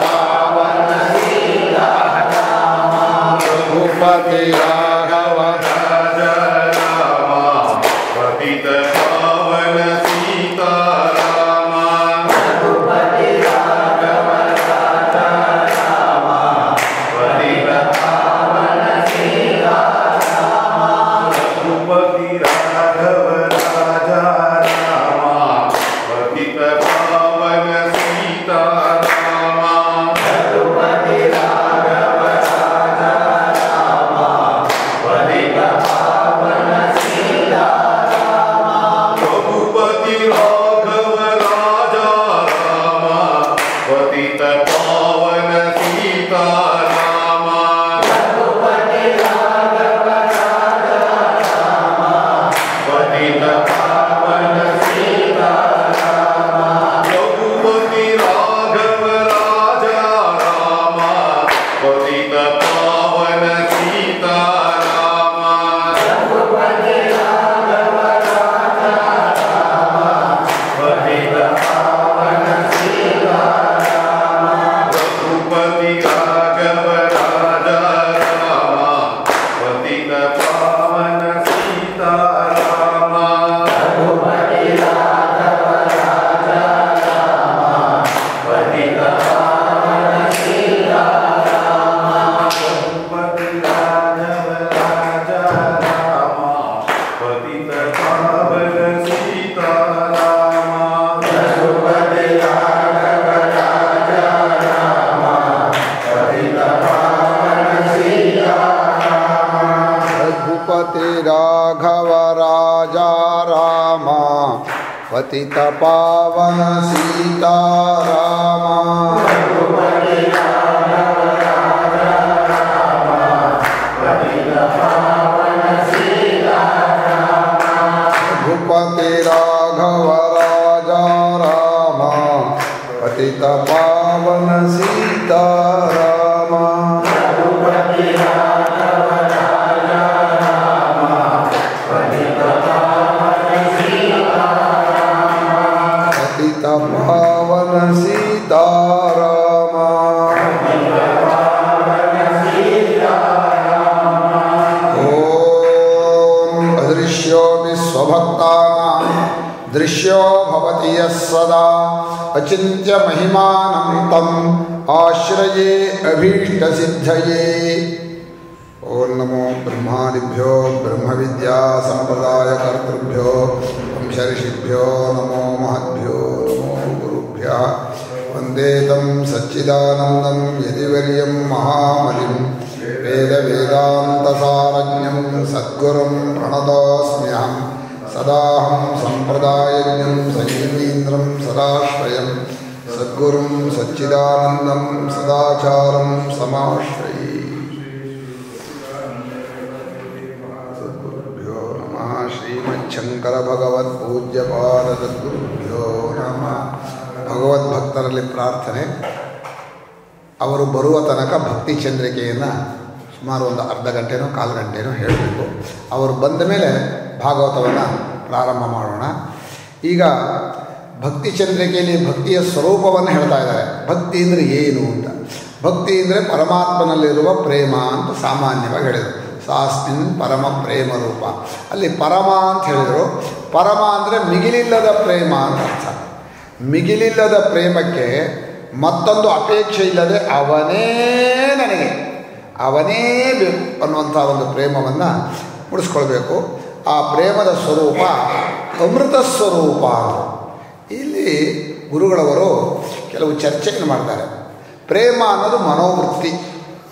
पावन सीताराम रघुपति राघव राजा राम पतित पावन सीताराम रघुपति राघव राजा राम पतित पावन सीताराम रघुपति राघव राजा राम पतित पावन सीताराम रघुपति राघव राजा राम पतित पावन सीताराम रघुपति राघव राजा राम पतित पावन सीताराम रघुपति राघव राजा राम पतित पावन सीताराम रघुपति राघव राजा राम पतित पावन सीताराम रघुपति राघव राजा राम पतित पावन सीताराम रघुपति राघव राजा राम पतित पावन सीताराम रघुपति राघव राजा राम पतित पावन सीताराम रघुपति राघव राजा राम पतित पावन सीताराम रघुपति राघव राजा राम पतित पावन सीताराम रघुपति राघव राजा राम पतित पावन सीताराम रघुपति राघव राजा राम पतित पावन सीताराम रघुपति राघव राजा राम पतित पावन सीताराम रघुपति राघव राजा राम पतित पावन सीताराम पतित पावन सीताराम ॐ अदृश्यो विश्वभक्तानां दृश्यो भवति यः सदा अचिन्त्य महिमानं तम् आश्रये अभीष्टसिद्धये ॐ नमो ब्रह्मादिभ्यो ब्रह्मविद्या सम्प्रदायकर्तृभ्यो वंशऋषिभ्यो नमो महद्भ्यो नमो गुरुभ्यः वन्दे तं सच्चिदानन्दं यतिवर्यं महामतिं वेदवेदान्तसारज्ञं सद्गुरुं प्रणतोऽस्म्यहं सदाहं सम्प्रदायज्ञं संयमीन्द्रं सदाश्रयं सद्गुरुं सच्चिदानन्दं सदाचारं समाश्रये सद्गुरुभ्यो नमः श्रीमच्छङ्करभगवत्पूज्यपादसद्गुरुभ्यो नमः ಭಗವದ್ಭಕ್ತರಲ್ಲಿ ಪ್ರಾರ್ಥನೆ. ಅವರು ಬರುವ ತನಕ ಭಕ್ತಿ ಚಂದ್ರಿಕೆಯನ್ನು ಸುಮಾರು ಒಂದು ಅರ್ಧ ಗಂಟೆನೋ ಕಾಲು ಗಂಟೆನೋ ಹೇಳಬೇಕು. ಅವರು ಬಂದ ಮೇಲೆ ಭಾಗವತವನ್ನು ಪ್ರಾರಂಭ ಮಾಡೋಣ. ಈಗ ಭಕ್ತಿ ಚಂದ್ರಿಕೆಯಲ್ಲಿ ಭಕ್ತಿಯ ಸ್ವರೂಪವನ್ನು ಹೇಳ್ತಾ ಇದ್ದಾರೆ. ಭಕ್ತಿ ಅಂದರೆ ಏನು ಅಂತ. ಭಕ್ತಿ ಅಂದರೆ ಪರಮಾತ್ಮನಲ್ಲಿರುವ ಪ್ರೇಮ ಅಂತ ಸಾಮಾನ್ಯವಾಗಿ ಹೇಳಿದರು. ಸಾಸ್ಮಿನ್ ಪರಮ ಪ್ರೇಮ ರೂಪ. ಅಲ್ಲಿ ಪರಮ ಅಂತ ಹೇಳಿದರು. ಪರಮ ಅಂದರೆ ಮಿಗಿಲಿಲ್ಲದ ಪ್ರೇಮ ಅಂತ ಅರ್ಥ. ಮಿಗಿಲಿಲ್ಲದ ಪ್ರೇಮಕ್ಕೆ ಮತ್ತೊಂದು ಅಪೇಕ್ಷೆ ಇಲ್ಲದೆ ಅವನೇ ನನಗೆ, ಅವನೇ ಬೇಕು ಅನ್ನುವಂಥ ಒಂದು ಪ್ರೇಮವನ್ನು ಮುಡಿಸ್ಕೊಳ್ಬೇಕು. ಆ ಪ್ರೇಮದ ಸ್ವರೂಪ ಅಮೃತ ಸ್ವರೂಪ. ಇಲ್ಲಿ ಗುರುಗಳವರು ಕೆಲವು ಚರ್ಚೆಯನ್ನು ಮಾಡ್ತಾರೆ. ಪ್ರೇಮ ಅನ್ನೋದು ಮನೋವೃತ್ತಿ,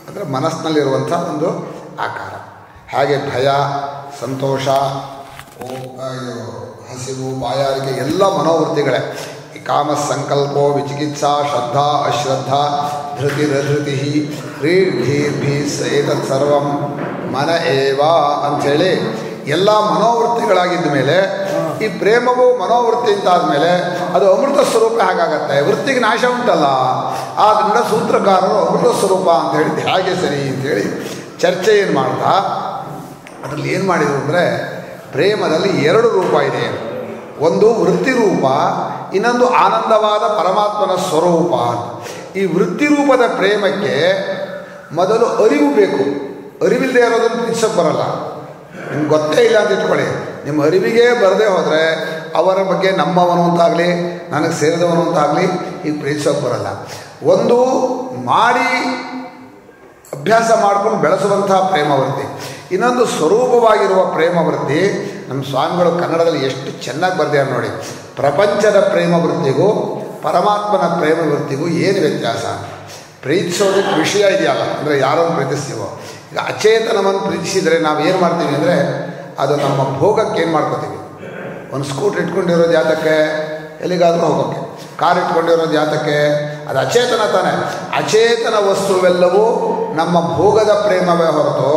ಅಂದರೆ ಮನಸ್ಸಿನಲ್ಲಿರುವಂಥ ಒಂದು ಆಕಾರ. ಹಾಗೆ ಭಯ, ಸಂತೋಷ, ಹಸಿವು, ಬಾಯಾರಿಕೆ ಎಲ್ಲ ಮನೋವೃತ್ತಿಗಳೇ. ಈ ಕಾಮ ಸಂಕಲ್ಪೋ ವಿಚಿಕಿತ್ಸಾ ಶ್ರದ್ಧಾ ಅಶ್ರದ್ಧಾ ಧೃತಿರಧೃತಿ ಕ್ರೀರ್ಭೀರ್ಭಿ ಏತತ್ ಸರ್ವಂ ಮನ ಏವ ಅಂಥೇಳಿ ಎಲ್ಲ ಮನೋವೃತ್ತಿಗಳಾಗಿದ್ದ ಮೇಲೆ ಈ ಪ್ರೇಮವು ಮನೋವೃತ್ತಿ ಅಂತಾದ ಮೇಲೆ ಅದು ಅಮೃತ ಸ್ವರೂಪ ಹೇಗಾಗತ್ತೆ? ವೃತ್ತಿಗೆ ನಾಶ ಉಂಟಲ್ಲ. ಆದ್ದರಿಂದ ಸೂತ್ರಕಾರರು ಅಮೃತ ಸ್ವರೂಪ ಅಂತ ಹೇಳಿದ್ದು ಹೇಗೆ ಸರಿ ಅಂಥೇಳಿ ಚರ್ಚೆ ಏನು ಮಾಡ್ತಾ ಅದರಲ್ಲಿ ಏನು ಮಾಡಿದರು ಅಂದರೆ, ಪ್ರೇಮದಲ್ಲಿ ಎರಡು ರೂಪ ಇದೆ. ಒಂದು ವೃತ್ತಿ ರೂಪ, ಇನ್ನೊಂದು ಆನಂದವಾದ ಪರಮಾತ್ಮನ ಸ್ವರೂಪ. ಈ ವೃತ್ತಿ ರೂಪದ ಪ್ರೇಮಕ್ಕೆ ಮೊದಲು ಅರಿವು ಬೇಕು. ಅರಿವಿಲ್ಲದೆ ಇರೋದನ್ನು ಪ್ರೀತಿಸೋಕೆ ಬರಲ್ಲ. ನಿಮ್ಗೆ ಗೊತ್ತೇ ಇಲ್ಲ ಅಂತ ಇಟ್ಕೊಳ್ಳಿ. ನಿಮ್ಮ ಅರಿವಿಗೆ ಬರದೇ ಹೋದರೆ ಅವರ ಬಗ್ಗೆ ನಮ್ಮವನು ಅಂತಾಗಲಿ ನನಗೆ ಸೇರಿದವನು ಅಂತಾಗಲಿ ಈಗ ಪ್ರೀತಿಸೋಕೆ ಬರಲ್ಲ. ಒಂದು ಮಾಡಿ ಅಭ್ಯಾಸ ಮಾಡ್ಕೊಂಡು ಬೆಳೆಸುವಂತಹ ಪ್ರೇಮವೃತ್ತಿ, ಇನ್ನೊಂದು ಸ್ವರೂಪವಾಗಿರುವ ಪ್ರೇಮವೃತ್ತಿ. ನಮ್ಮ ಸ್ವಾಮಿಗಳು ಕನ್ನಡದಲ್ಲಿ ಎಷ್ಟು ಚೆನ್ನಾಗಿ ಬರ್ದಿದ್ದಾರೆ ನೋಡಿ. ಪ್ರಪಂಚದ ಪ್ರೇಮವೃತ್ತಿಗೂ ಪರಮಾತ್ಮನ ಪ್ರೇಮವೃತ್ತಿಗೂ ಏನು ವ್ಯತ್ಯಾಸ? ಪ್ರೀತಿಸೋದಕ್ಕೆ ವಿಷಯ ಇದೆಯಲ್ಲ, ಅಂದರೆ ಯಾರನ್ನು ಪ್ರೀತಿಸ್ತೀವೋ. ಈಗ ಅಚೇತನವನ್ನು ಪ್ರೀತಿಸಿದರೆ ನಾವು ಏನು ಮಾಡ್ತೀವಿ ಅಂದರೆ ಅದು ನಮ್ಮ ಭೋಗಕ್ಕೆ ಏನು ಮಾಡ್ಕೋತೀವಿ. ಒಂದು ಸ್ಕೂಟ್ರ್ ಇಟ್ಕೊಂಡಿರೋದು ಯಾತಕ್ಕೆ? ಎಲ್ಲಿಗಾದರೂ ಹೋಗೋಕ್ಕೆ. ಕಾರ್ ಇಟ್ಕೊಂಡಿರೋದು ಯಾತಕ್ಕೆ? ಅದು ಅಚೇತನ ತಾನೆ. ಅಚೇತನ ವಸ್ತುವೆಲ್ಲವೂ ನಮ್ಮ ಭೋಗದ ಪ್ರೇಮವೇ ಹೊರತು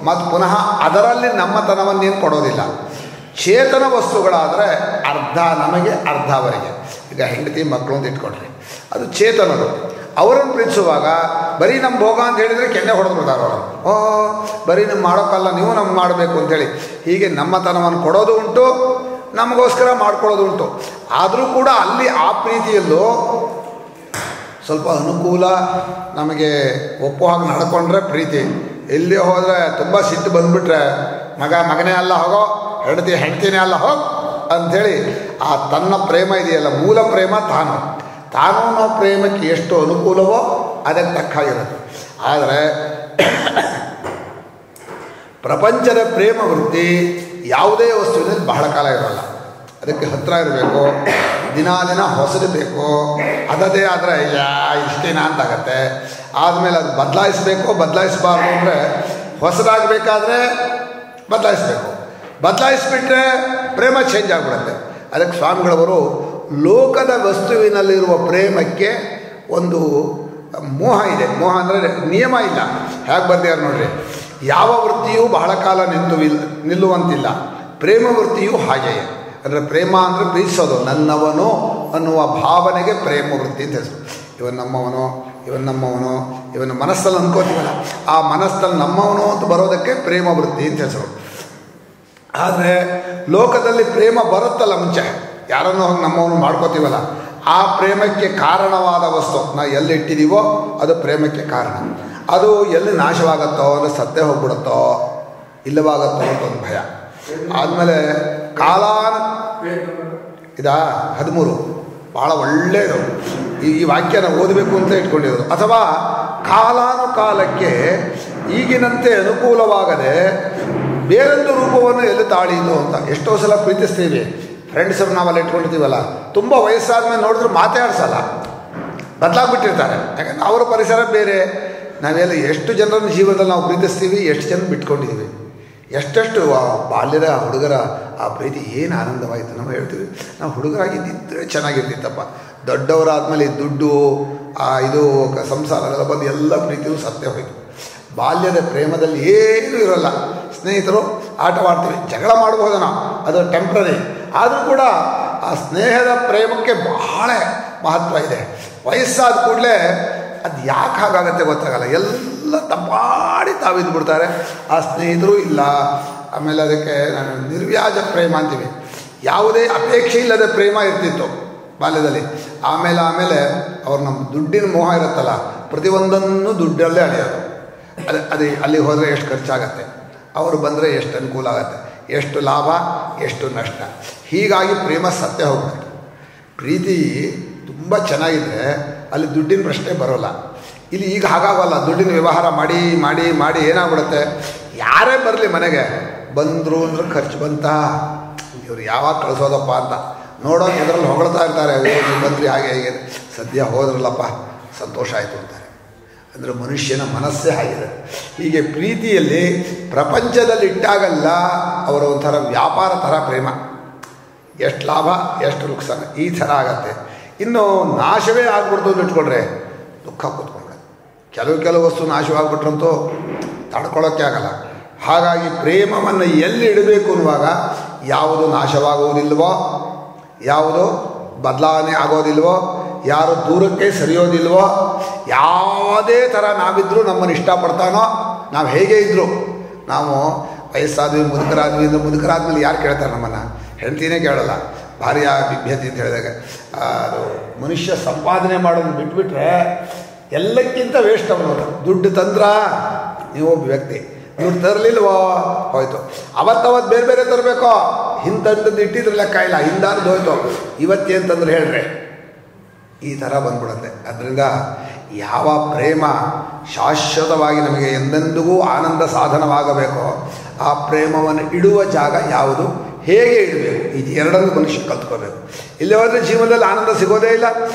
ಮತ್ತು ಪುನಃ ಅದರಲ್ಲಿ ನಮ್ಮತನವನ್ನೇನು ಕೊಡೋದಿಲ್ಲ. ಚೇತನ ವಸ್ತುಗಳಾದರೆ ಅರ್ಧ ನಮಗೆ ಅರ್ಧ ಅವರಿಗೆ. ಈಗ ಹೆಂಡತಿ ಮಕ್ಕಳು ಅಂತ ಇಟ್ಕೊಂಡ್ರಿ, ಅದು ಚೇತನರು. ಅವರನ್ನು ಪ್ರೀತಿಸುವಾಗ ಬರೀ ನಮ್ಮ ಭೋಗ ಅಂತ ಹೇಳಿದರೆ ಕೆನ್ನೆ ಹೊಡೆದು ಬಿಡ್ತಾರೆ ಅವರು. ಬರೀ ನೀವು ಮಾಡೋಕ್ಕಲ್ಲ, ನೀವು ನಮ್ಗೆ ಮಾಡಬೇಕು ಅಂಥೇಳಿ ಹೀಗೆ ನಮ್ಮತನವನ್ನು ಕೊಡೋದು ಉಂಟು, ನಮಗೋಸ್ಕರ ಮಾಡ್ಕೊಳ್ಳೋದು ಉಂಟು. ಆದರೂ ಕೂಡ ಅಲ್ಲಿ ಆ ಪ್ರೀತಿಯಲ್ಲೂ ಸ್ವಲ್ಪ ಅನುಕೂಲ ನಮಗೆ ಒಪ್ಪೋ ಹಾಗೆ ನಡ್ಕೊಂಡ್ರೆ ಪ್ರೀತಿ. ಎಲ್ಲಿ ಹೋದರೆ ತುಂಬ ಸಿಟ್ಟು ಬಂದುಬಿಟ್ರೆ ಮಗನೇ ಅಲ್ಲ ಹೋಗೋ, ಹೆಂಡತಿನೇ ಅಲ್ಲ ಹೋಗೋ ಅಂಥೇಳಿ ಆ ತನ್ನ ಪ್ರೇಮ ಇದೆಯಲ್ಲ, ಮೂಲ ಪ್ರೇಮ ತಾನು ನಾವು ಪ್ರೇಮಕ್ಕೆ ಎಷ್ಟು ಅನುಕೂಲವೋ ಅದಕ್ಕೆ ತಕ್ಕಾಗಿರೋದು. ಆದರೆ ಪ್ರಪಂಚದ ಪ್ರೇಮ ವೃತ್ತಿ ಯಾವುದೇ ವಸ್ತುವಿನಲ್ಲಿ ಬಹಳ ಕಾಲ ಇರೋಲ್ಲ. ಅದಕ್ಕೆ ಹತ್ತಿರ ಇರಬೇಕು, ದಿನ ಹೊಸದು ಬೇಕು. ಅದದೇ ಆದರೆ ಇಷ್ಟೇನ ಅಂತಾಗತ್ತೆ. ಆದಮೇಲೆ ಅದು ಬದಲಾಯಿಸಬಾರ್ದು ಅಂದರೆ ಹೊಸದಾಗಬೇಕಾದ್ರೆ ಬದಲಾಯಿಸಬೇಕು. ಬದಲಾಯಿಸಿಬಿಟ್ರೆ ಪ್ರೇಮ ಚೇಂಜ್ ಆಗಿಬಿಡುತ್ತೆ. ಅದಕ್ಕೆ ಸ್ವಾಮಿಗಳವರು ಲೋಕದ ವಸ್ತುವಿನಲ್ಲಿರುವ ಪ್ರೇಮಕ್ಕೆ ಒಂದು ಮೋಹ ಇದೆ. ಮೋಹ ಅಂದರೆ ನಿಯಮ ಇಲ್ಲ. ಹೇಗೆ ಬರ್ದಿದ್ದಾರೆ ನೋಡ್ರಿ. ಯಾವ ವೃತ್ತಿಯೂ ಬಹಳ ಕಾಲ ನಿಲ್ಲುವಂತಿಲ್ಲ. ಪ್ರೇಮ ವೃತ್ತಿಯೂ ಹಾಗೆಯೇ. ಅಂದರೆ ಪ್ರೇಮ ಅಂದರೆ ಪ್ರೀತಿಸೋದು, ನನ್ನವನು ಅನ್ನುವ ಭಾವನೆಗೆ ಪ್ರೇಮ ವೃತ್ತಿ ಅಂತ ಹೆಸರು. ಇವನು ನಮ್ಮವನು ಇವನ ಮನಸ್ಸಲ್ಲಿ ಅನ್ಕೋತೀವಲ್ಲ, ಆ ಮನಸ್ಸಲ್ಲಿ ನಮ್ಮವನು ಅಂತ ಬರೋದಕ್ಕೆ ಪ್ರೇಮ ವೃತ್ತಿ ಅಂತ ಹೆಸರು. ಆದರೆ ಲೋಕದಲ್ಲಿ ಪ್ರೇಮ ಬರುತ್ತಲ್ಲ, ಮುಂಚೆ ಯಾರನ್ನೋ ಹೋಗಿ ನಮ್ಮವನು ಮಾಡ್ಕೋತೀವಲ್ಲ, ಆ ಪ್ರೇಮಕ್ಕೆ ಕಾರಣವಾದ ವಸ್ತು ನಾವು ಎಲ್ಲಿ ಇಟ್ಟಿದ್ದೀವೋ ಅದು ಪ್ರೇಮಕ್ಕೆ ಕಾರಣ. ಅದು ಎಲ್ಲಿ ನಾಶವಾಗತ್ತೋ, ಅಂದರೆ ಸತ್ತೇ ಹೋಗ್ಬಿಡುತ್ತೋ, ಇಲ್ಲವಾಗತ್ತೋ ಅಂತ ಒಂದು ಭಯ. ಆದಮೇಲೆ ಇದಾ 13 ಭಾಳ ಒಳ್ಳೆಯದು. ಈ ವಾಕ್ಯನ ಓದಬೇಕು ಅಂತ ಇಟ್ಕೊಂಡಿರೋದು. ಅಥವಾ ಕಾಲಾನುಕಾಲಕ್ಕೆ ಈಗಿನಂತೆ ಅನುಕೂಲವಾಗದೆ ಬೇರೊಂದು ರೂಪವನ್ನು ಎಲ್ಲಿ ತಾಳಿದ್ದು ಅಂತ. ಎಷ್ಟೋ ಸಲ ಪ್ರೀತಿಸ್ತೀವಿ, ಫ್ರೆಂಡ್ಸನ್ನು ನಾವೆಲ್ಲ ಇಟ್ಕೊಂಡಿರ್ತೀವಲ್ಲ, ತುಂಬ ವಯಸ್ಸಾದ್ಮೇಲೆ ನೋಡಿದ್ರೆ ಮಾತಾಡ್ಸಲ್ಲ, ಬದಲಾಗ್ಬಿಟ್ಟಿರ್ತಾರೆ. ಯಾಕಂದರೆ ಅವರ ಪರಿಸರ ಬೇರೆ. ನಾವೆಲ್ಲ ಎಷ್ಟು ಜನರನ್ನು ಜೀವನದಲ್ಲಿ ನಾವು ಪ್ರೀತಿಸ್ತೀವಿ, ಎಷ್ಟು ಜನ ಬಿಟ್ಕೊಂಡಿದ್ದೀವಿ. ಎಷ್ಟೆಷ್ಟು ಬಾಲ್ಯದ ಹುಡುಗರ ಆ ಪ್ರೀತಿ ಏನು ಆನಂದವಾಯಿತು. ನಾವು ಹೇಳ್ತೀವಿ, ನಾವು ಹುಡುಗರಾಗಿದ್ದಿದ್ದರೆ ಚೆನ್ನಾಗಿರ್ತಿತ್ತಪ್ಪ. ದೊಡ್ಡವರಾದ್ಮೇಲೆ ದುಡ್ಡು ಇದು ಸಂಸಾರ ಅದೆಲ್ಲ ಬಂದು ಎಲ್ಲ ಪ್ರೀತಿಯೂ ಸತ್ಯ ಹೋಯಿತು. ಬಾಲ್ಯದ ಪ್ರೇಮದಲ್ಲಿ ಏನೂ ಇರೋಲ್ಲ. ಸ್ನೇಹಿತರು ಆಟವಾಡ್ತೀವಿ, ಜಗಳ ಮಾಡ್ಬೋದು ನಾವು, ಅದು ಟೆಂಪ್ರರಿ. ಆದರೂ ಕೂಡ ಆ ಸ್ನೇಹದ ಪ್ರೇಮಕ್ಕೆ ಬಹಳ ಮಹತ್ವ ಇದೆ. ವಯಸ್ಸಾದ ಕೂಡಲೇ ಅದು ಯಾಕೆ ಹಾಗಾಗತ್ತೆ ಗೊತ್ತಾಗಲ್ಲ. ಎಲ್ಲ ತಪ್ಪಾಡಿ ತಾವಿದ್ದು ಬಿಡ್ತಾರೆ. ಆ ಸ್ನೇಹಿತರು ಇಲ್ಲ. ಆಮೇಲೆ ಅದಕ್ಕೆ ನಾನು ನಿರ್ವ್ಯಾಜ ಪ್ರೇಮ ಅಂತೀವಿ. ಯಾವುದೇ ಅಪೇಕ್ಷೆ ಇಲ್ಲದ ಪ್ರೇಮ ಇರ್ತಿತ್ತು ಬಾಲ್ಯದಲ್ಲಿ. ಆಮೇಲೆ ಅವ್ರು ನಮ್ಮ ದುಡ್ಡಿನ ಮೋಹ ಇರುತ್ತಲ್ಲ, ಪ್ರತಿಯೊಂದನ್ನು ದುಡ್ಡಲ್ಲೇ ಅಳೆಯೋದು. ಅದೇ ಅಲ್ಲಿ ಹೋದರೆ ಎಷ್ಟು ಖರ್ಚಾಗತ್ತೆ, ಅವರು ಬಂದರೆ ಎಷ್ಟು ಅನುಕೂಲ ಆಗುತ್ತೆ, ಎಷ್ಟು ಲಾಭ ಎಷ್ಟು ನಷ್ಟ. ಹೀಗಾಗಿ ಪ್ರೇಮ ಸತ್ಯ ಹೋಗ್ಬಿಡುತ್ತೆ. ಪ್ರೀತಿ ತುಂಬ ಚೆನ್ನಾಗಿದ್ದರೆ ಅಲ್ಲಿ ದುಡ್ಡಿನ ಪ್ರಶ್ನೆ ಬರೋಲ್ಲ. ಇಲ್ಲಿ ಈಗ ಹಾಗಾಗಲ್ಲ. ದುಡ್ಡಿನ ವ್ಯವಹಾರ ಮಾಡಿ ಮಾಡಿ ಮಾಡಿ ಏನಾಗ್ಬಿಡುತ್ತೆ, ಯಾರೇ ಬರಲಿ ಮನೆಗೆ ಬಂದರು ಅಂದ್ರೆ ಖರ್ಚು ಬಂತ, ಇವ್ರು ಯಾವಾಗ ಕಳಿಸೋದಪ್ಪ ಅಂತ ನೋಡೋ ಇದರಲ್ಲಿ ಹೊಗಳ್ತಾ ಇರ್ತಾರೆ. ನೀವು ಬಂದ್ರಿ ಹಾಗೆ ಹೀಗೆ, ಸದ್ಯ ಹೋದ್ರಲ್ಲಪ್ಪ ಸಂತೋಷ ಆಯಿತು ಅಂತಾರೆ. ಅಂದರೆ ಮನುಷ್ಯನ ಮನಸ್ಸೇ ಆಗಿದೆ. ಹೀಗೆ ಪ್ರೀತಿಯಲ್ಲಿ ಪ್ರಪಂಚದಲ್ಲಿ ಇಟ್ಟಾಗಲ್ಲ ಅವರ ಒಂಥರ ವ್ಯಾಪಾರ ಥರ ಪ್ರೇಮ. ಎಷ್ಟು ಲಾಭ ಎಷ್ಟು ನುಕ್ಸಾನ ಈ ಥರ ಆಗತ್ತೆ. ಇನ್ನು ನಾಶವೇ ಆಗ್ಬಿಡ್ತು ಅಂತ ಇಟ್ಕೊಂಡ್ರೆ ದುಃಖ ಕೂತ್ಕೊಂಡ್ರೆ. ಕೆಲವು ವಸ್ತು ನಾಶವಾಗ್ಬಿಟ್ರಂತೂ ತಡ್ಕೊಳ್ಳೋಕ್ಕೆ ಆಗಲ್ಲ. ಹಾಗಾಗಿ ಪ್ರೇಮವನ್ನು ಎಲ್ಲಿ ಇಡಬೇಕು ಅನ್ನುವಾಗ ಯಾವುದು ನಾಶವಾಗುವುದಿಲ್ವೋ, ಯಾವುದು ಬದಲಾವಣೆ ಆಗೋದಿಲ್ವೋ, ಯಾರು ದೂರಕ್ಕೆ ಸರಿಯೋದಿಲ್ವೋ, ಯಾವುದೇ ಥರ ನಾವಿದ್ರೂ ನಮ್ಮನ್ನು ಇಷ್ಟಪಡ್ತಾನೋ, ನಾವು ಹೇಗೆ ಇದ್ದರೂ, ನಾವು ವಯಸ್ಸಾದ್ವಿ ಮುದುಕರಾದ್ವಿ ಅಂದರೆ ಮುದುಕರಾದ್ಮೇಲೆ ಯಾರು ಕೇಳ್ತಾರೆ ನಮ್ಮನ್ನು? ಹೆಂಡ್ತಿನೇ ಕೇಳಲ್ಲ. ಭಾರ್ಯ ಬಿಭ್ಯತಿ ಅಂತ ಹೇಳಿದಾಗ ಅದು ಮನುಷ್ಯ ಸಂಪಾದನೆ ಮಾಡೋದು ಬಿಟ್ಬಿಟ್ರೆ ಎಲ್ಲಕ್ಕಿಂತ ವೇಸ್ಟ್ ಅವನು. ದುಡ್ಡು ತಂದ್ರ ನೀವೊಬ್ಬ ವ್ಯಕ್ತಿ, ದುಡ್ಡು ತರಲಿಲ್ವೋ ಹೋಯ್ತು. ಅವತ್ತವತ್ತು ಬೇರೆ ಬೇರೆ ತರಬೇಕೋ, ಹಿಂತಂದದ್ದು ಇಟ್ಟಿದ್ರೆ ಲೆಕ್ಕ ಇಲ್ಲ, ಹಿಂದಾರ್ದು ಹೋಯ್ತು. ಇವತ್ತೇನು ತಂದ್ರೆ ಹೇಳ್ರಿ, ಈ ಥರ ಬಂದ್ಬಿಡುತ್ತೆ. ಅದರಿಂದ ಯಾವ ಪ್ರೇಮ ಶಾಶ್ವತವಾಗಿ ನಮಗೆ ಎಂದೆಂದಿಗೂ ಆನಂದ ಸಾಧನವಾಗಬೇಕೋ ಆ ಪ್ರೇಮವನ್ನು ಇಡುವ ಜಾಗ ಯಾವುದು, ಹೇಗೆ ಇಡಬೇಕು, ಇದು ಎರಡನ್ನು ಮನುಷ್ಯ ಕಲ್ತ್ಕೋಬೇಕು. ಇಲ್ಲೇ ಹೋದರೆ ಜೀವನದಲ್ಲಿ ಆನಂದ ಸಿಗೋದೇ ಇಲ್ಲ,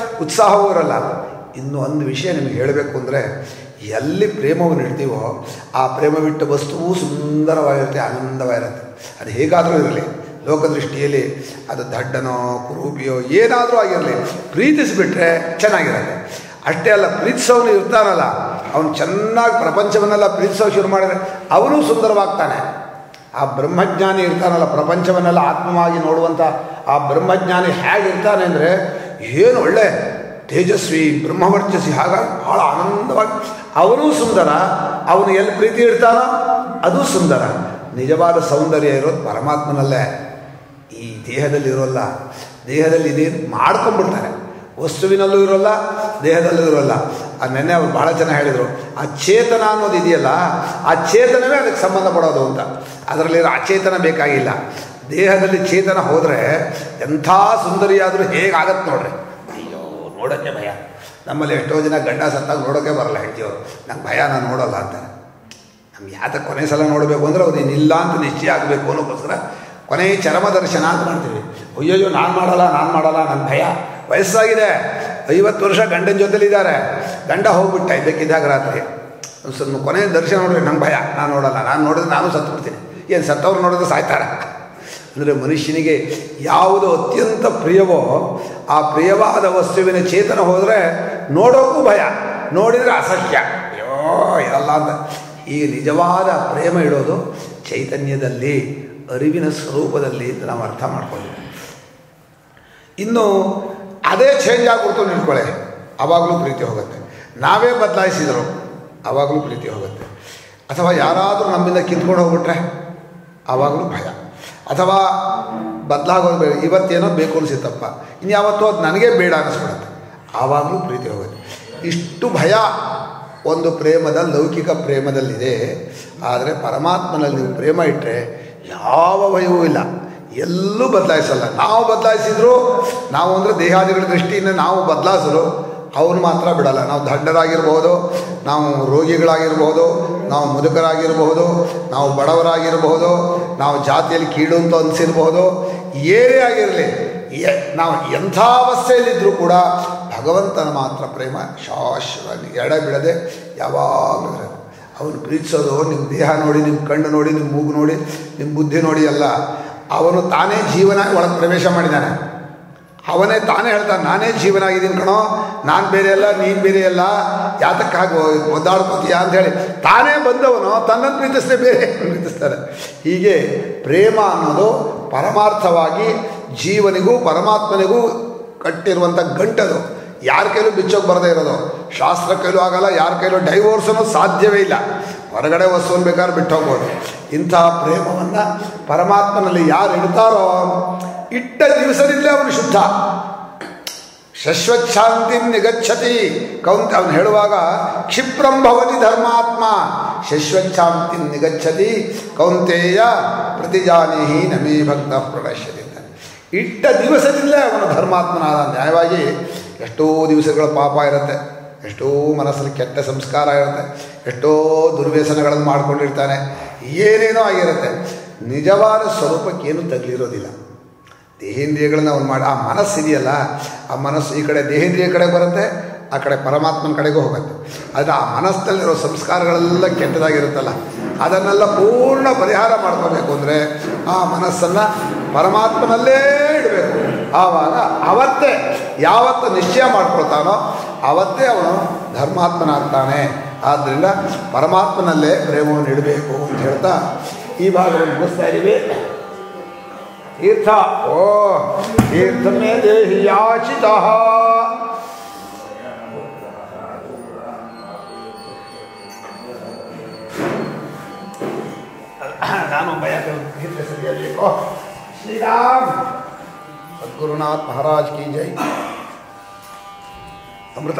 ಉತ್ಸಾಹವೂ ಇರಲ್ಲ. ಇನ್ನು ಒಂದು ವಿಷಯ ನಿಮಗೆ ಹೇಳಬೇಕು ಅಂದರೆ, ಎಲ್ಲಿ ಪ್ರೇಮವನ್ನು ಇಡ್ತೀವೋ ಆ ಪ್ರೇಮವಿಟ್ಟ ವಸ್ತುವು ಸುಂದರವಾಗಿರುತ್ತೆ, ಆನಂದವಾಗಿರುತ್ತೆ. ಅದು ಹೇಗಾದರೂ ಇರಲಿ, ಲೋಕದೃಷ್ಟಿಯಲ್ಲಿ ಅದು ದಡ್ಡನೋ ಕುರೂಪಿಯೋ ಏನಾದರೂ ಆಗಿರಲಿ, ಪ್ರೀತಿಸಿಬಿಟ್ರೆ ಚೆನ್ನಾಗಿರುತ್ತೆ. ಅಷ್ಟೇ ಅಲ್ಲ, ಪ್ರೀತಿಸೋನು ಇರ್ತಾನಲ್ಲ, ಅವನು ಚೆನ್ನಾಗಿ ಪ್ರಪಂಚವನ್ನೆಲ್ಲ ಪ್ರೀತಿಸೋ ಶುರು ಮಾಡಿದರೆ ಅವನು ಸುಂದರವಾಗ್ತಾನೆ. ಆ ಬ್ರಹ್ಮಜ್ಞಾನಿ ಇರ್ತಾನಲ್ಲ, ಪ್ರಪಂಚವನ್ನೆಲ್ಲ ಆತ್ಮವಾಗಿ ನೋಡುವಂಥ ಆ ಬ್ರಹ್ಮಜ್ಞಾನಿ ಹೇಗಿರ್ತಾನೆ ಅಂದರೆ, ಏನು ಒಳ್ಳೆ ತೇಜಸ್ವಿ ಬ್ರಹ್ಮವರ್ಚಸ್ಸಿ, ಹಾಗಾಗಿ ಭಾಳ ಆನಂದವಾಗಿ ಅವನೂ ಸುಂದರ. ಅವನು ಎಲ್ಲಿ ಪ್ರೀತಿ ಇಡ್ತಾನೋ ಅದು ಸುಂದರ. ನಿಜವಾದ ಸೌಂದರ್ಯ ಇರೋದು ಪರಮಾತ್ಮನಲ್ಲೇ, ಈ ದೇಹದಲ್ಲಿ ಇರೋಲ್ಲ. ದೇಹದಲ್ಲಿ ಇದೇನು ಮಾಡ್ಕೊಂಡ್ಬಿಡ್ತಾರೆ, ವಸ್ತುವಿನಲ್ಲೂ ಇರೋಲ್ಲ, ದೇಹದಲ್ಲೂ ಇರೋಲ್ಲ. ನೆನ್ನೆ ಅವ್ರು ಭಾಳ ಜನ ಹೇಳಿದರು, ಆ ಚೇತನ ಅನ್ನೋದು ಇದೆಯಲ್ಲ, ಆ ಚೇತನವೇ ಅದಕ್ಕೆ ಸಂಬಂಧಪಡೋದು ಅಂತ. ಅದರಲ್ಲಿರೋ ಅಚೇತನ ಬೇಕಾಗಿಲ್ಲ. ದೇಹದಲ್ಲಿ ಚೇತನ ಹೋದರೆ ಎಂಥ ಸುಂದರಿಯಾದರೂ ಹೇಗಾಗತ್ತೆ ನೋಡ್ರಿ. ಅಯ್ಯೋ ನೋಡೋಕ್ಕೆ ಭಯ. ನಮ್ಮಲ್ಲಿ ಎಷ್ಟೋ ಜನ ಗಂಡ ಸತ್ತಾಗ ನೋಡೋಕ್ಕೆ ಬರಲ್ಲ, ಹೇಳ್ತೀವರು ನಂಗೆ ಭಯ, ನಾನು ನೋಡೋಲ್ಲ ಅಂತಾರೆ. ನಮ್ಗೆ ಯಾತಕ್ಕೆ ಕೊನೆ ಸಲ ನೋಡಬೇಕು ಅಂದರೆ ಅವ್ರು ಇನ್ನಿಲ್ಲ ಅಂತ ನಿಶ್ಚಯ ಆಗಬೇಕು ಅನ್ನೋಕ್ಕೋಸ್ಕರ ಕೊನೆ ಚರಮ ದರ್ಶನ ಅಂತ ಮಾಡ್ತೀವಿ. ಅಯ್ಯೋಯ್ಯೋ ನಾನು ಮಾಡಲ್ಲ ನನ್ನ ಭಯ. ವಯಸ್ಸಾಗಿದೆ, 50 ವರ್ಷ ಗಂಡನ ಜೊತೆಲಿದ್ದಾರೆ, ಗಂಡ ಹೋಗ್ಬಿಟ್ಟ ಇದ್ದಕ್ಕಿದ್ದಾಗ ರಾತ್ರಿ. ಸ್ವಲ್ಪ ಕೊನೆ ದರ್ಶನ ನೋಡ್ರಿ, ನಂಗೆ ಭಯ, ನಾನು ನೋಡಲ್ಲ, ನಾನು ನೋಡಿದ್ರೆ ನಾನು ಸತ್ತುಬಿಡ್ತೀನಿ. ಏನು ಸತ್ತವ್ರು ನೋಡಿದ್ರೆ ಸಾಯ್ತಾರೆ. ಅಂದರೆ ಮನುಷ್ಯನಿಗೆ ಯಾವುದು ಅತ್ಯಂತ ಪ್ರಿಯವೋ ಆ ಪ್ರಿಯವಾದ ವಸ್ತುವಿನ ಚೇತನ ಹೋದರೆ ನೋಡೋಕ್ಕೂ ಭಯ, ನೋಡಿದರೆ ಅಸಹ್ಯ, ಅಯ್ಯೋ ಇರಲ್ಲ ಅಂತ. ಈ ನಿಜವಾದ ಪ್ರೇಮ ಇಡೋದು ಚೈತನ್ಯದಲ್ಲಿ, ಅರಿವಿನ ಸ್ವರೂಪದಲ್ಲಿ ಅಂತ ನಾವು ಅರ್ಥ ಮಾಡ್ಕೊಂಡಿದ್ದೀವಿ. ಇನ್ನು ಅದೇ ಚೇಂಜ್ ಆಗಿಬಿಡ್ತು ನಿಂತ್ಕೊಳ್ಳೆ, ಆವಾಗಲೂ ಪ್ರೀತಿ ಹೋಗುತ್ತೆ. ನಾವೇ ಬದಲಾಯಿಸಿದರು ಆವಾಗಲೂ ಪ್ರೀತಿ ಹೋಗುತ್ತೆ. ಅಥವಾ ಯಾರಾದರೂ ನಮ್ಮಿಂದ ಕಿತ್ಕೊಂಡು ಹೋಗ್ಬಿಟ್ರೆ ಆವಾಗಲೂ ಭಯ. ಅಥವಾ ಬದಲಾಗೋದು ಬೇಡ, ಇವತ್ತೇನೋ ಬೇಕು ಅನಿಸಿತ್ತಪ್ಪ, ಇನ್ಯಾವತ್ತೂ ಅದು ನನಗೆ ಬೇಡ ಅನ್ನಿಸ್ಬಿಡುತ್ತೆ, ಆವಾಗಲೂ ಪ್ರೀತಿ ಹೋಗುತ್ತೆ. ಇಷ್ಟು ಭಯ ಒಂದು ಪ್ರೇಮದ, ಲೌಕಿಕ ಪ್ರೇಮದಲ್ಲಿದೆ. ಆದರೆ ಪರಮಾತ್ಮನಲ್ಲಿ ನೀವು ಪ್ರೇಮ ಇಟ್ಟರೆ ಯಾವ ಭಯವೂ ಇಲ್ಲ, ಎಲ್ಲೂ ಬದಲಾಯಿಸಲ್ಲ. ನಾವು ಬದಲಾಯಿಸಿದ್ರು, ನಾವು ಅಂದರೆ ದೇಹಾದಿಗಳ ದೃಷ್ಟಿಯಿಂದ ನಾವು ಬದಲಾಯಿಸಲು ಅವನು ಮಾತ್ರ ಬಿಡಲ್ಲ. ನಾವು ದಡ್ಡರಾಗಿರ್ಬೋದು, ನಾವು ರೋಗಿಗಳಾಗಿರ್ಬೋದು, ನಾವು ಮುದುಕರಾಗಿರ್ಬೋದು, ನಾವು ಬಡವರಾಗಿರ್ಬೋದು, ನಾವು ಜಾತಿಯಲ್ಲಿ ಕೀಳು ಅಂತ ಅನಿಸಿರ್ಬೋದು, ಏನೇ ಆಗಿರಲಿ, ನಾವು ಎಂಥ ಅವಸ್ಥೆಯಲ್ಲಿದ್ದರೂ ಕೂಡ ಭಗವಂತನ ಮಾತ್ರ ಪ್ರೇಮ ಶಾಶ್ವತ, ಎಡಬಿಡದೆ ಯಾವಾಗಲೂ ಇರೋದು. ಅವನು ಪ್ರೀತಿಸೋದು ನಿಮ್ಮ ದೇಹ ನೋಡಿ, ನಿಮ್ಮ ಕಣ್ಣು ನೋಡಿ, ನಿಮ್ಮ ಮೂಗು ನೋಡಿ, ನಿಮ್ಮ ಬುದ್ಧಿ ನೋಡಿ ಅಲ್ಲ. ಅವನು ತಾನೇ ಜೀವನಾಗಿ ಒಳಗೆ ಪ್ರವೇಶ ಮಾಡಿದ್ದಾನೆ. ಅವನೇ ತಾನೇ ಹೇಳ್ತಾನೆ, ನಾನೇ ಜೀವನಾಗಿದ್ದೀನಿ ಕಣೋ, ನಾನು ಬೇರೆ ಅಲ್ಲ, ನೀನು ಬೇರೆ ಅಲ್ಲ, ಯಾತಕ್ಕಾಗಿ ಒದ್ದಾಡ್ಕೋತೀಯ ಅಂಥೇಳಿ ತಾನೇ ಬಂದವನು ತನ್ನನ್ನು ಪ್ರೀತಿಸದೆ ಬೇರೆ ಪ್ರೀತಿಸ್ತಾರೆ. ಹೀಗೆ ಪ್ರೇಮ ಅನ್ನೋದು ಪರಮಾರ್ಥವಾಗಿ ಜೀವನಿಗೂ ಪರಮಾತ್ಮನಿಗೂ ಕಟ್ಟಿರುವಂಥ ಗಂಟದು. ಯಾರ ಕೈಲೂ ಬಿಚ್ಚೋಕೆ ಬರದೇ ಇರೋದು, ಶಾಸ್ತ್ರ ಕೈಲೂ ಆಗಲ್ಲ, ಯಾರ ಕೈಲೂ ಡೈವೋರ್ಸ್ ಅನ್ನೋದು ಸಾಧ್ಯವೇ ಇಲ್ಲ. ಹೊರಗಡೆ ವಸ್ತುವನ್ನು ಬೇಕಾದ್ರೆ ಬಿಟ್ಟು ಹೋಗ್ಬೋದು. ಇಂಥ ಪ್ರೇಮವನ್ನು ಪರಮಾತ್ಮನಲ್ಲಿ ಯಾರು ಇಡ್ತಾರೋ ಇಟ್ಟ ದಿವಸದಿಂದಲೇ ಅವನು ಶುದ್ಧ. ಶಶ್ವಚ್ಛಾಂತಿ ನಿಗಚ್ಚತಿ ಕೌಂತ ಅವನು ಹೇಳುವಾಗ, ಕ್ಷಿಪ್ರಂ ಭವತಿ ಧರ್ಮಾತ್ಮ ಶಶ್ವಚ್ಛಾಂತಿ ನಿಗಚ್ಚತಿ ಕೌಂತೇಯ ಪ್ರತಿಜಾನೇಹಿ ನಮೇ ಭಕ್ತ ಪ್ರಣಶ್ಯತಿ. ಇಟ್ಟ ದಿವಸದಿಂದಲೇ ಅವನು ಧರ್ಮಾತ್ಮನಾದ. ನ್ಯಾಯವಾಗಿ ಎಷ್ಟೋ ದಿವಸಗಳ ಪಾಪ ಇರುತ್ತೆ, ಎಷ್ಟೋ ಮನಸ್ಸಲ್ಲಿ ಕೆಟ್ಟ ಸಂಸ್ಕಾರ ಇರುತ್ತೆ, ಎಷ್ಟೋ ದುರ್ವ್ಯಸನಗಳನ್ನು ಮಾಡ್ಕೊಂಡಿರ್ತಾನೆ, ಏನೇನೋ ಆಗಿರುತ್ತೆ. ನಿಜವಾದ ಸ್ವರೂಪಕ್ಕೇನು ತಗಲಿರೋದಿಲ್ಲ. ದೇಹೇಂದ್ರಿಯಗಳನ್ನ ಅವನು ಮಾಡಿ, ಆ ಮನಸ್ಸಿದೆಯಲ್ಲ, ಆ ಮನಸ್ಸು ಈ ಕಡೆ ದೇಹೇಂದ್ರಿಯ ಕಡೆ ಬರುತ್ತೆ, ಆ ಕಡೆ ಪರಮಾತ್ಮನ ಕಡೆಗೂ ಹೋಗುತ್ತೆ. ಆದರೆ ಆ ಮನಸ್ಸಿನಲ್ಲಿರೋ ಸಂಸ್ಕಾರಗಳೆಲ್ಲ ಕೆಟ್ಟದಾಗಿರುತ್ತಲ್ಲ, ಅದನ್ನೆಲ್ಲ ಪೂರ್ಣ ಪರಿಹಾರ ಮಾಡ್ಕೋಬೇಕು ಅಂದರೆ ಆ ಮನಸ್ಸನ್ನು ಪರಮಾತ್ಮನಲ್ಲೇ ಇಡಬೇಕು. ಆವಾಗ ಅವತ್ತೇ ಯಾವತ್ತು ನಿಶ್ಚಯ ಮಾಡ್ಕೊಳ್ತಾನೋ ಆವತ್ತೇ ಅವನು ಧರ್ಮಾತ್ಮನಾಗ್ತಾನೆ. ಆದ್ದರಿಂದ ಪರಮಾತ್ಮನಲ್ಲೇ ಪ್ರೇಮವನ್ನು ಇಡಬೇಕು ಅಂತ ಹೇಳ್ತಾ ಈ ಭಾಗವನ್ನು ಮುಗಿಸ್ತಾ ಇದ್ದೀವಿ. ತೀರ್ಥ ಓ ತೀರ್ಥಮೇ ದೇಹಿ ಯಾಚಿತ. ನಾನು ಭಯ ತೀರ್ಥ ಸರಿಯಬೇಕು. ಶ್ರೀರಾಮ್ ಗುರುನಾಥ್ ಮಹಾರಾಜ್ ಕಿ ಜೈ. ಅಮೃತ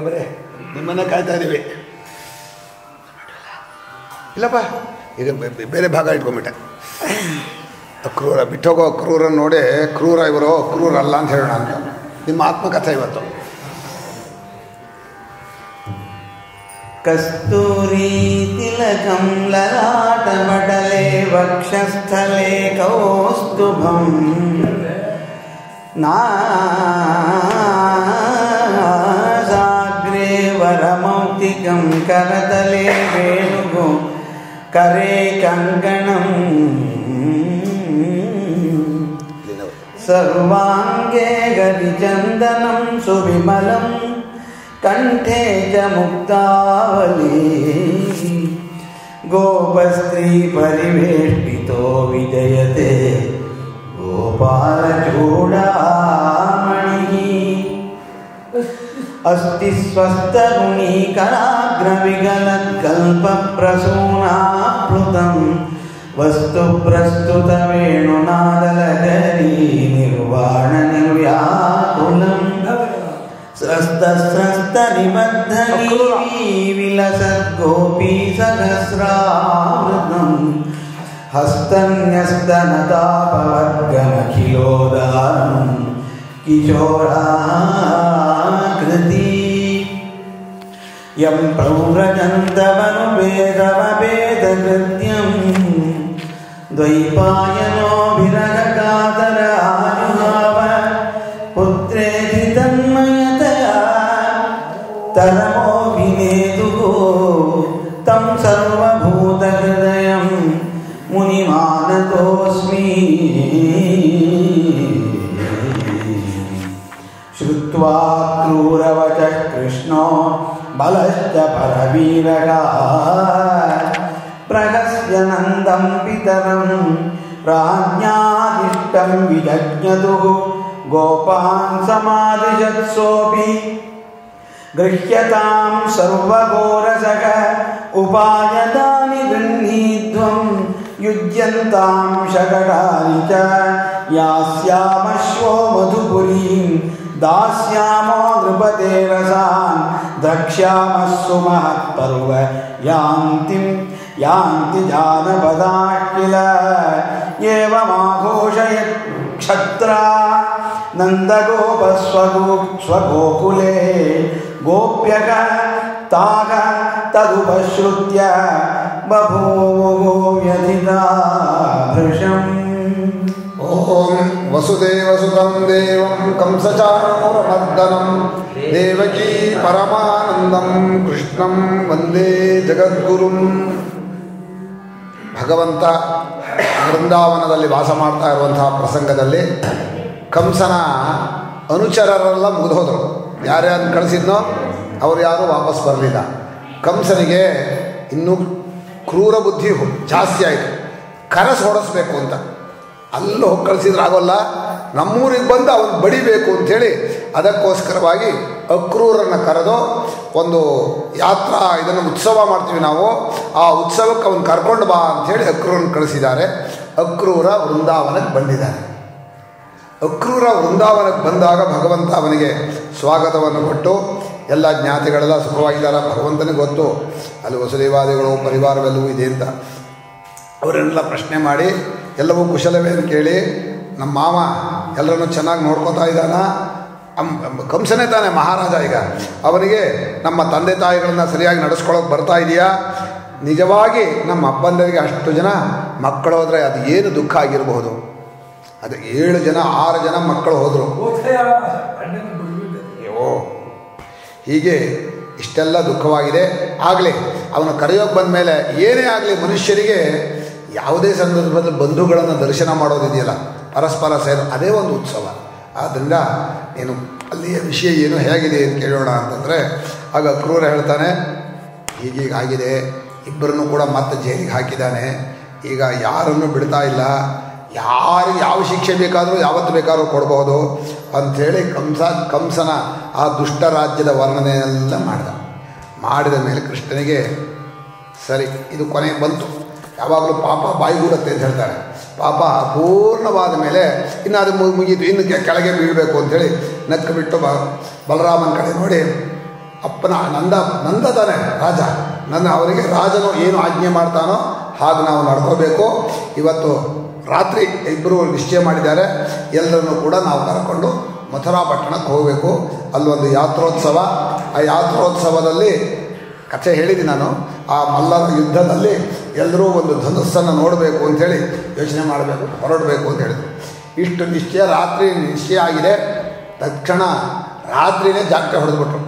ಬರೇ ನಿಮ್ಮನ್ನೇ ಕಾಯ್ತಾ ಇದ್ದೀವಿ. ಇಲ್ಲಪ್ಪ ಈಗ ಬೇರೆ ಭಾಗ ಇಟ್ಕೊಂಬಿಟ್ಟೆ. ಕ್ರೂರ ಬಿಟ್ಟೋಗೋ ಕ್ರೂರನ್ನು ನೋಡಿ ಕ್ರೂರ ಇವರು ಕ್ರೂರ ಅಲ್ಲ ಅಂತ ಹೇಳೋಣ ಅಂತ ನಿಮ್ಮ ಆತ್ಮಕಥೆ ಇವತ್ತು. ಕಸ್ತೂರಿ ತಿಲಕಂ ಲಲಾಟಮಟಲೆ ವಕ್ಷಸ್ಥಲೆ ಕೌಸ್ತುಭಂ ನಾಸಾಗ್ರೆ ವರಮೌಕ್ತಿಕಂ ಕರತಲೆ ವೇಣುಗೋ ಕರೆ ಕಂಕಣಂ ಸರ್ವಾಂಗೇ ಗರಿಚಂದನಂ ಸುವಿಮಲಂ ಕಂಠೆ ಚ ಮುಕ್ತಾವಲಿ ಗೋಪಸ್ತ್ರೀ ಪರಿವೇಷ್ಟಿತೋ ವಿಜಯತೆ ಗೋಪಾಲಚೂಡಾಮಣಿ ಅಸ್ತಿ ಸ್ವಸ್ತರುಣಿ ಕರಾಗ್ರವಿಗಲತ್ಕಲ್ಪಪ್ರಸೂನಾಪ್ಲುತಂ ವಸ್ತು ಪ್ರಸ್ತುತ ವೇಣುನಾದಲಹರಿ ನಿರ್ವಾಣ ನಿರ್ವ್ಯಾಕುಲಂ ಸ್ರಸ್ತ ನಿಬದ್ಧನಿ ವಿಲಸದ್ಗೋಪೀ ಸಹಸ್ರಾಮೃತಂ ಹಸ್ತನ್ಯಸ್ತನತಾಪವರ್ಗಮಖಿಲೋದಾರಂ ಕಿಶೋರಾಕೃತಿ ಯಂ ಪ್ರವ್ರಜಂತವನುವೇದಮವೇದಕೃತ್ಯಂ ದ್ವೈಪಾಯನೋ ವಿರಹಕಾತರ ಆಯುಹಾವ ಪುತ್ರೇತಿ ತನ್ಮಯತಯ ತರಮೋಭಿನೇದುಃ ತಂ ಸರ್ವಭೂತಹೃದಯಂ ಮುನಿಮಾನತೋಸ್ಮಿ ಶ್ರುತ್ವಾ ಕ್ರೂರವಚಃ ಕೃಷ್ಣೋ ಬಲಶ್ಚ ಪರವೀರಃ ಪ್ರಹಸ್ಯ ನಂದಂ ಪಿತರಂ ರಾಜ್ಞಾದಿಷ್ಟಂ ವಿಜಜ್ಞತುಃ ಗೋಪಾನ್ ಸಮಾದಿಶತ್ಸೋಪಿ ಗೃಹ್ಯತಾಂ ಸರ್ವಘೋರಸಃ ಉಪಾಯತಾನಿ ಗೃಹೀಧ್ವಂ ಯುಜ್ಯಂತಾಂ ಶಕಟಾನಿ ಚ ಯಾಸ್ಯಾಮಶ್ವೋ ಮಧುಪುರೀಂ ದಾಸ್ಯಾಮೋ ನೃಪತೆ ರಸಾನ್ ದ್ರಕ್ಷ್ಯಾಮಸ್ಸು ಮಹತ್ಪರ್ವ ಯಾಂತಿ ಜಾನಪದಾಃ ಕಿಲ ಏವಮಾಘೋಷಯತ್ ಕ್ಷತ್ರಾ ನಂದಗೋಪಸ್ವಗೋಕುಲೆ ಗೋಪ್ಯಕ ತಾಗ ತದುಪಶ್ರುತ್ಯ ಬಭೂವು ವ್ಯಥಿತಾ ಭೃಶಂ. ಓಂ ವಸುದೇವಸುತಂ ದೇವಂ ಕಂಸಚಾಣೂರಮರ್ದನಂ ದೇವಕೀ ಪರಮಾನಂದಂ ಕೃಷ್ಣಂ ವಂದೇ ಜಗದ್ಗುರುಂ. ಭಗವಂತ ವೃಂದಾವನದಲ್ಲಿ ವಾಸ ಮಾಡ್ತಾ ಇರುವಂತಹ ಪ್ರಸಂಗದಲ್ಲಿ ಕಂಸನ ಅನುಚರರೆಲ್ಲ ಮುಗಿದೋದ್ರು. ಯಾರ್ಯಾರು ಕಳಿಸಿದ್ನೋ ಅವರು ಯಾರೂ ವಾಪಸ್ ಬರಲಿಲ್ಲ. ಕಂಸನಿಗೆ ಇನ್ನೂ ಕ್ರೂರ ಬುದ್ಧಿ ಜಾಸ್ತಿ ಆಯಿತು. ಕರಸ್ ಹೊಡೆಸ್ಬೇಕು ಅಂತ ಅಲ್ಲೂ ಹೋಗಿ ಕಳಿಸಿದ್ರೆ ಆಗೋಲ್ಲ, ನಮ್ಮೂರಿಗೆ ಬಂದು ಅವನು ಬಡಿಬೇಕು ಅಂಥೇಳಿ ಅದಕ್ಕೋಸ್ಕರವಾಗಿ ಅಕ್ರೂರನ್ನು ಕರೆದು ಒಂದು ಯಾತ್ರಾ ಇದನ್ನು ಉತ್ಸವ ಮಾಡ್ತೀವಿ ನಾವು, ಆ ಉತ್ಸವಕ್ಕೆ ಅವನು ಕರ್ಕೊಂಡು ಬಾ ಅಂಥೇಳಿ ಅಕ್ರೂರನ್ನು ಕಳಿಸಿದ್ದಾರೆ. ಅಕ್ರೂರ ವೃಂದಾವನಕ್ಕೆ ಬಂದಿದ್ದಾನೆ. ಅಕ್ರೂರ ವೃಂದಾವನಕ್ಕೆ ಬಂದಾಗ ಭಗವಂತ ಅವನಿಗೆ ಸ್ವಾಗತವನ್ನು ಕೊಟ್ಟು ಎಲ್ಲ ಜ್ಞಾತಿಗಳೆಲ್ಲ ಸುಖವಾಗಿದ್ದಾರೆ. ಭಗವಂತನಿಗೆ ಗೊತ್ತು ಅಲ್ಲಿ ವಸುದೇವಾದಿಗಳು ಪರಿವಾರವೆಲ್ಲವೂ ಇದೆ ಅಂತ. ಅವರೆಲ್ಲ ಪ್ರಶ್ನೆ ಮಾಡಿ ಎಲ್ಲವೂ ಕುಶಲವೇ ಅಂತ ಕೇಳಿ ನಮ್ಮ ಮಾವ ಎಲ್ಲರನ್ನೂ ಚೆನ್ನಾಗಿ ನೋಡ್ಕೋತಾ ಇದ್ದಾನ. ಕಂಸನೇ ತಾನೆ ಮಹಾರಾಜ. ಈಗ ಅವನಿಗೆ ನಮ್ಮ ತಂದೆ ತಾಯಿಗಳನ್ನ ಸರಿಯಾಗಿ ನಡೆಸ್ಕೊಳ್ಳೋಕೆ ಬರ್ತಾ ಇದೆಯಾ? ನಿಜವಾಗಿ ನಮ್ಮ ಅಪ್ಪಂದರಿಗೆ ಅಷ್ಟು ಜನ ಮಕ್ಕಳು ಹೋದರೆ ಅದು ಏನು ದುಃಖ ಆಗಿರಬಹುದು. ಅದು 6 ಜನ ಮಕ್ಕಳು ಹೋದರು. ಹೀಗೆ ಇಷ್ಟೆಲ್ಲ ದುಃಖವಾಗಿದೆ. ಆಗಲಿ ಅವನು ಕರೆಯೋಕೆ ಬಂದ ಮೇಲೆ ಏನೇ ಆಗಲಿ ಮನುಷ್ಯರಿಗೆ ಯಾವುದೇ ಸಂದರ್ಭದಲ್ಲಿ ಬಂಧುಗಳನ್ನು ದರ್ಶನ ಮಾಡೋದಿದೆಯಲ್ಲ, ಪರಸ್ಪರ ಸೇರು, ಅದೇ ಒಂದು ಉತ್ಸವ. ಆದ್ದರಿಂದ ಏನು ಅಲ್ಲಿಯ ವಿಷಯ ಏನು ಹೇಗಿದೆ ಅಂತ ಕೇಳೋಣ ಅಂತಂದರೆ ಆಗ ಕ್ರೂರ ಹೇಳ್ತಾನೆ, ಹೀಗೀಗಾಗಿದೆ, ಇಬ್ಬರನ್ನು ಕೂಡ ಮತ್ತೆ ಜೈಲಿಗೆ ಹಾಕಿದ್ದಾನೆ, ಈಗ ಯಾರನ್ನು ಬಿಡ್ತಾ ಇಲ್ಲ, ಯಾರಿಗೆ ಯಾವ ಶಿಕ್ಷೆ ಬೇಕಾದರೂ ಯಾವತ್ತು ಬೇಕಾದ್ರೂ ಕೊಡ್ಬೋದು ಅಂಥೇಳಿ ಕಂಸನ ಆ ದುಷ್ಟ ರಾಜ್ಯದ ವರ್ಣನೆಯೆಲ್ಲ ಮಾಡಿದ ಮೇಲೆ ಕೃಷ್ಣನಿಗೆ ಸರಿ ಇದು ಕೊನೆ ಬಂತು. ಯಾವಾಗಲೂ ಪಾಪ ಬಾಯಿಗೂಡತ್ತೆ ಅಂತ ಹೇಳ್ತಾರೆ. ಪಾಪ ಪೂರ್ಣವಾದ ಮೇಲೆ ಇನ್ನು ಅದು ಮುಗೀತು, ಇನ್ನು ಕೆಳಗೆ ಬೀಳಬೇಕು ಅಂಥೇಳಿ ನಕ್ಕು ಬಿಟ್ಟು ಬಲರಾಮನ ಕಡೆ ನೋಡಿ, ಅಪ್ಪನ ನಂದ ತಾನೆ ರಾಜ, ಅವರಿಗೆ ರಾಜನು ಏನು ಆಜ್ಞೆ ಮಾಡ್ತಾನೋ ಹಾಗೆ ನಾವು ನಡ್ಕೋಬೇಕು. ಇವತ್ತು ರಾತ್ರಿ ಇಬ್ಬರು ನಿಶ್ಚಯ ಮಾಡಿದ್ದಾರೆ, ಎಲ್ಲರನ್ನೂ ಕೂಡ ನಾವು ಕರ್ಕೊಂಡು ಮಥುರಾ ಪಟ್ಟಣಕ್ಕೆ ಹೋಗಬೇಕು. ಅಲ್ಲೊಂದು ಯಾತ್ರೋತ್ಸವ, ಆ ಯಾತ್ರೋತ್ಸವದಲ್ಲಿ ಕಥೆ ಹೇಳಿದ್ದೀನಿ ನಾನು. ಆ ಮಲ್ಲರ ಯುದ್ಧದಲ್ಲಿ ಎಲ್ಲರೂ ಒಂದು ಧನುಸ್ಸನ್ನು ನೋಡಬೇಕು ಅಂಥೇಳಿ ಯೋಚನೆ ಮಾಡಬೇಕು, ಹೊರಡಬೇಕು ಅಂತ ಹೇಳಿದರು. ಇಷ್ಟು ರಾತ್ರಿ ನಿಶ್ಚಯ ಆಗಿದೆ. ತಕ್ಷಣ ರಾತ್ರಿಯೇ ಜಾಗಟೆ ಹೊಡೆದ್ಬಿಟ್ರು.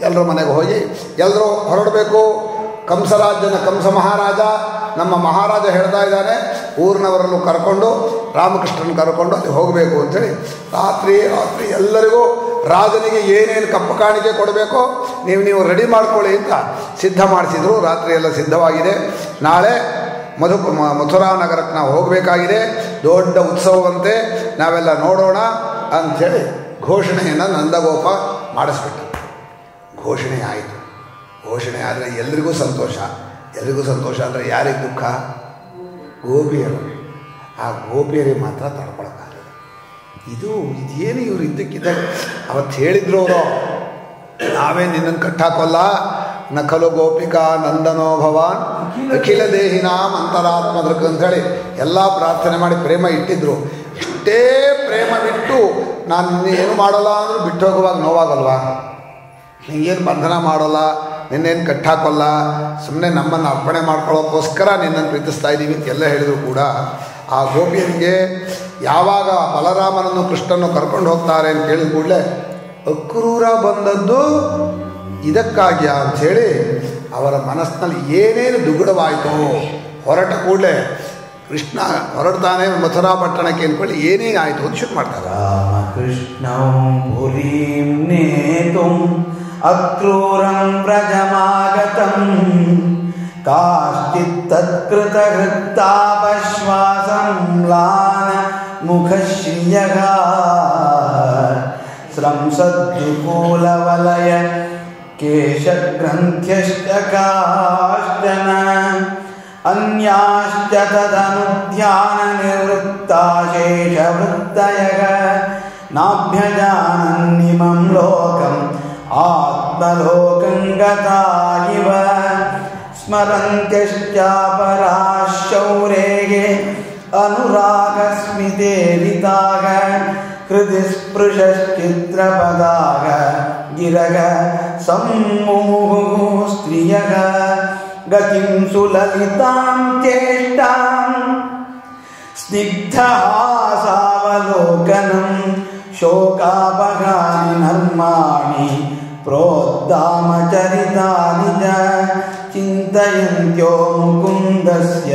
ಎಲ್ಲರೂ ಮನೆಗೆ ಹೋಗಿ ಎಲ್ಲರೂ ಹೊರಡಬೇಕು. ಕಂಸ ಮಹಾರಾಜ, ನಮ್ಮ ಮಹಾರಾಜ ಹೇಳ್ತಾ ಇದ್ದಾನೆ, ಊರಿನವರನ್ನು ಕರ್ಕೊಂಡು ರಾಮಕೃಷ್ಣನ ಕರ್ಕೊಂಡು ಅಲ್ಲಿ ಹೋಗಬೇಕು ಅಂಥೇಳಿ ರಾತ್ರಿ ಎಲ್ಲರಿಗೂ ರಾಜನಿಗೆ ಏನೇನು ಕಪ್ಪು ಕಾಣಿಕೆ ಕೊಡಬೇಕೋ ನೀವು ರೆಡಿ ಮಾಡ್ಕೊಳ್ಳಿ ಅಂತ ಸಿದ್ಧ ಮಾಡಿಸಿದ್ರು. ರಾತ್ರಿ ಎಲ್ಲ ಸಿದ್ಧವಾಗಿದೆ. ನಾಳೆ ಮಥುರಾ ನಗರಕ್ಕೆ ನಾವು ಹೋಗಬೇಕಾಗಿದೆ, ದೊಡ್ಡ ಉತ್ಸವವಂತೆ, ನಾವೆಲ್ಲ ನೋಡೋಣ ಅಂಥೇಳಿ ಘೋಷಣೆಯನ್ನು ನಂದಗೋಪ ಮಾಡಿಸ್ಬಿಟ್ಟು ಘೋಷಣೆ ಆಯಿತು. ಘೋಷಣೆ ಆದರೆ ಎಲ್ರಿಗೂ ಸಂತೋಷ. ಎಲ್ರಿಗೂ ಸಂತೋಷ ಅಂದರೆ ಯಾರಿಗೆ ದುಃಖ? ಗೋಪಿಯರು. ಆ ಗೋಪಿಯರಿಗೆ ಮಾತ್ರ ತಡ್ಕೊಳಕ್ಕಾಗಲ್ಲ. ಇದೇನು ಇವರು ಇದ್ದಕ್ಕಿದ್ದಾಗ ಅವತ್ತು ಹೇಳಿದ್ರು ಅವರು, ನಾವೇ ನಿನ್ನನ್ನು ಕಟ್ಟಾಕೋಲ್ಲ, ನಕಲು ಗೋಪಿಕಾ ನಂದನೋ ಭವಾನ್ ಅಖಿಲ ದೇಹಿನಾಂ ಅಂತರಾತ್ಮದೃಕ್ ಅಂಥೇಳಿ ಎಲ್ಲ ಪ್ರಾರ್ಥನೆ ಮಾಡಿ ಪ್ರೇಮ ಇಟ್ಟಿದ್ರು. ಇಷ್ಟೇ ಪ್ರೇಮ ಬಿಟ್ಟು ನಾನು ಏನು ಮಾಡಲ್ಲ ಅಂದರೂ ಬಿಟ್ಟು ಹೋಗುವಾಗ ನೋವಾಗಲ್ವಾ? ನಿಂಗೇನು ಬಂಧನ ಮಾಡೋಲ್ಲ, ನಿನ್ನೇನು ಕಟ್ಟಾಕೋಲ್ಲ, ಸುಮ್ಮನೆ ನಮ್ಮನ್ನು ಅರ್ಪಣೆ ಮಾಡ್ಕೊಳ್ಳೋಕ್ಕೋಸ್ಕರ ನಿನ್ನನ್ನು ಪ್ರೀತಿಸ್ತಾ ಇದ್ದೀವಿ ಅಂತೆಲ್ಲ ಹೇಳಿದ್ರು ಕೂಡ ಆ ಗೋಪಿಯನಿಗೆ ಯಾವಾಗ ಬಲರಾಮನನ್ನು ಕೃಷ್ಣನ್ನು ಕರ್ಕೊಂಡು ಹೋಗ್ತಾರೆ ಅಂತ ಕೇಳಿದ ಕೂಡಲೇ ಅಕ್ರೂರ ಬಂದದ್ದು ಇದಕ್ಕಾಗ್ಯ ಅಂಥೇಳಿ ಅವರ ಮನಸ್ಸಿನಲ್ಲಿ ಏನೇನು ದುಗುಡವಾಯಿತು. ಹೊರಟ ಕೂಡಲೇ ಕೃಷ್ಣ ಹೊರಡ್ತಾನೆ ಮಥುರಾ ಪಟ್ಟಣಕ್ಕೆ ಅಂದ್ಕೊಳ್ಳಿ ಏನೇನಾಯಿತು ಅಂತ ಶುರು ಮಾಡ್ತಾರೆ. ರಾಮಕೃಷ್ಣ ಪುರೀಂ ನೇತುಂ ಅಕ್ರೂರಂ ವ್ರಜಮಾಗತಂ ಕಾಶ್ಚಿತ್ ತತ್ಕೃತಹೃತ್ತಾಪಶ್ವಾಸಂ ಮ್ಲಾನ ಮುಖಶ್ರಿಯಃ ಸ್ರಂಸದ್ದುಕೂಲವಲಯ ಕೇಶಗ್ರಂಥ್ಯಶ್ಚ ಕಾಶ್ಚನ ಅನ್ಯಾಶ್ಚ ತದನುಧ್ಯಾನ ನಿವೃತ್ತಾಶೇಷವೃತ್ತಯಃ ನಾಭ್ಯಜಾನನ್ನಿಮಂ ಲೋಕಂ ಆತ್ಮಲೋಕಂ ಗತಾ ಇವ ಸ್ಮರಂತ್ಯಶ್ಚಾಪರಾಃ ಶೌರೇಃ ಅನುರಾಗಸ್ಮಿತೇರಿತಾಃ ಹೃದಿ ಸ್ಪೃಶಶ್ಚಿತ್ರಪದಾಃ ಗಿರಗ ಸಮ್ಮುಹುಃ ಸ್ತ್ರಿಯಃ ಗತಿಂ ಸುಲಲಿತಾಂ ಚೇಷ್ಟಾಂ ಸ್ನಿಗ್ಧಹಾಸಾವಲೋಕನಂ ಶೋಕಾಪಗಾನಿ ನರ್ಮಾಣಿ ಪ್ರೋದ್ದಾಮಚರಿತಾನಿ ಚ ಚಿಂತಯಂತ್ಯೋ ಮುಕುಂದಸ್ಯ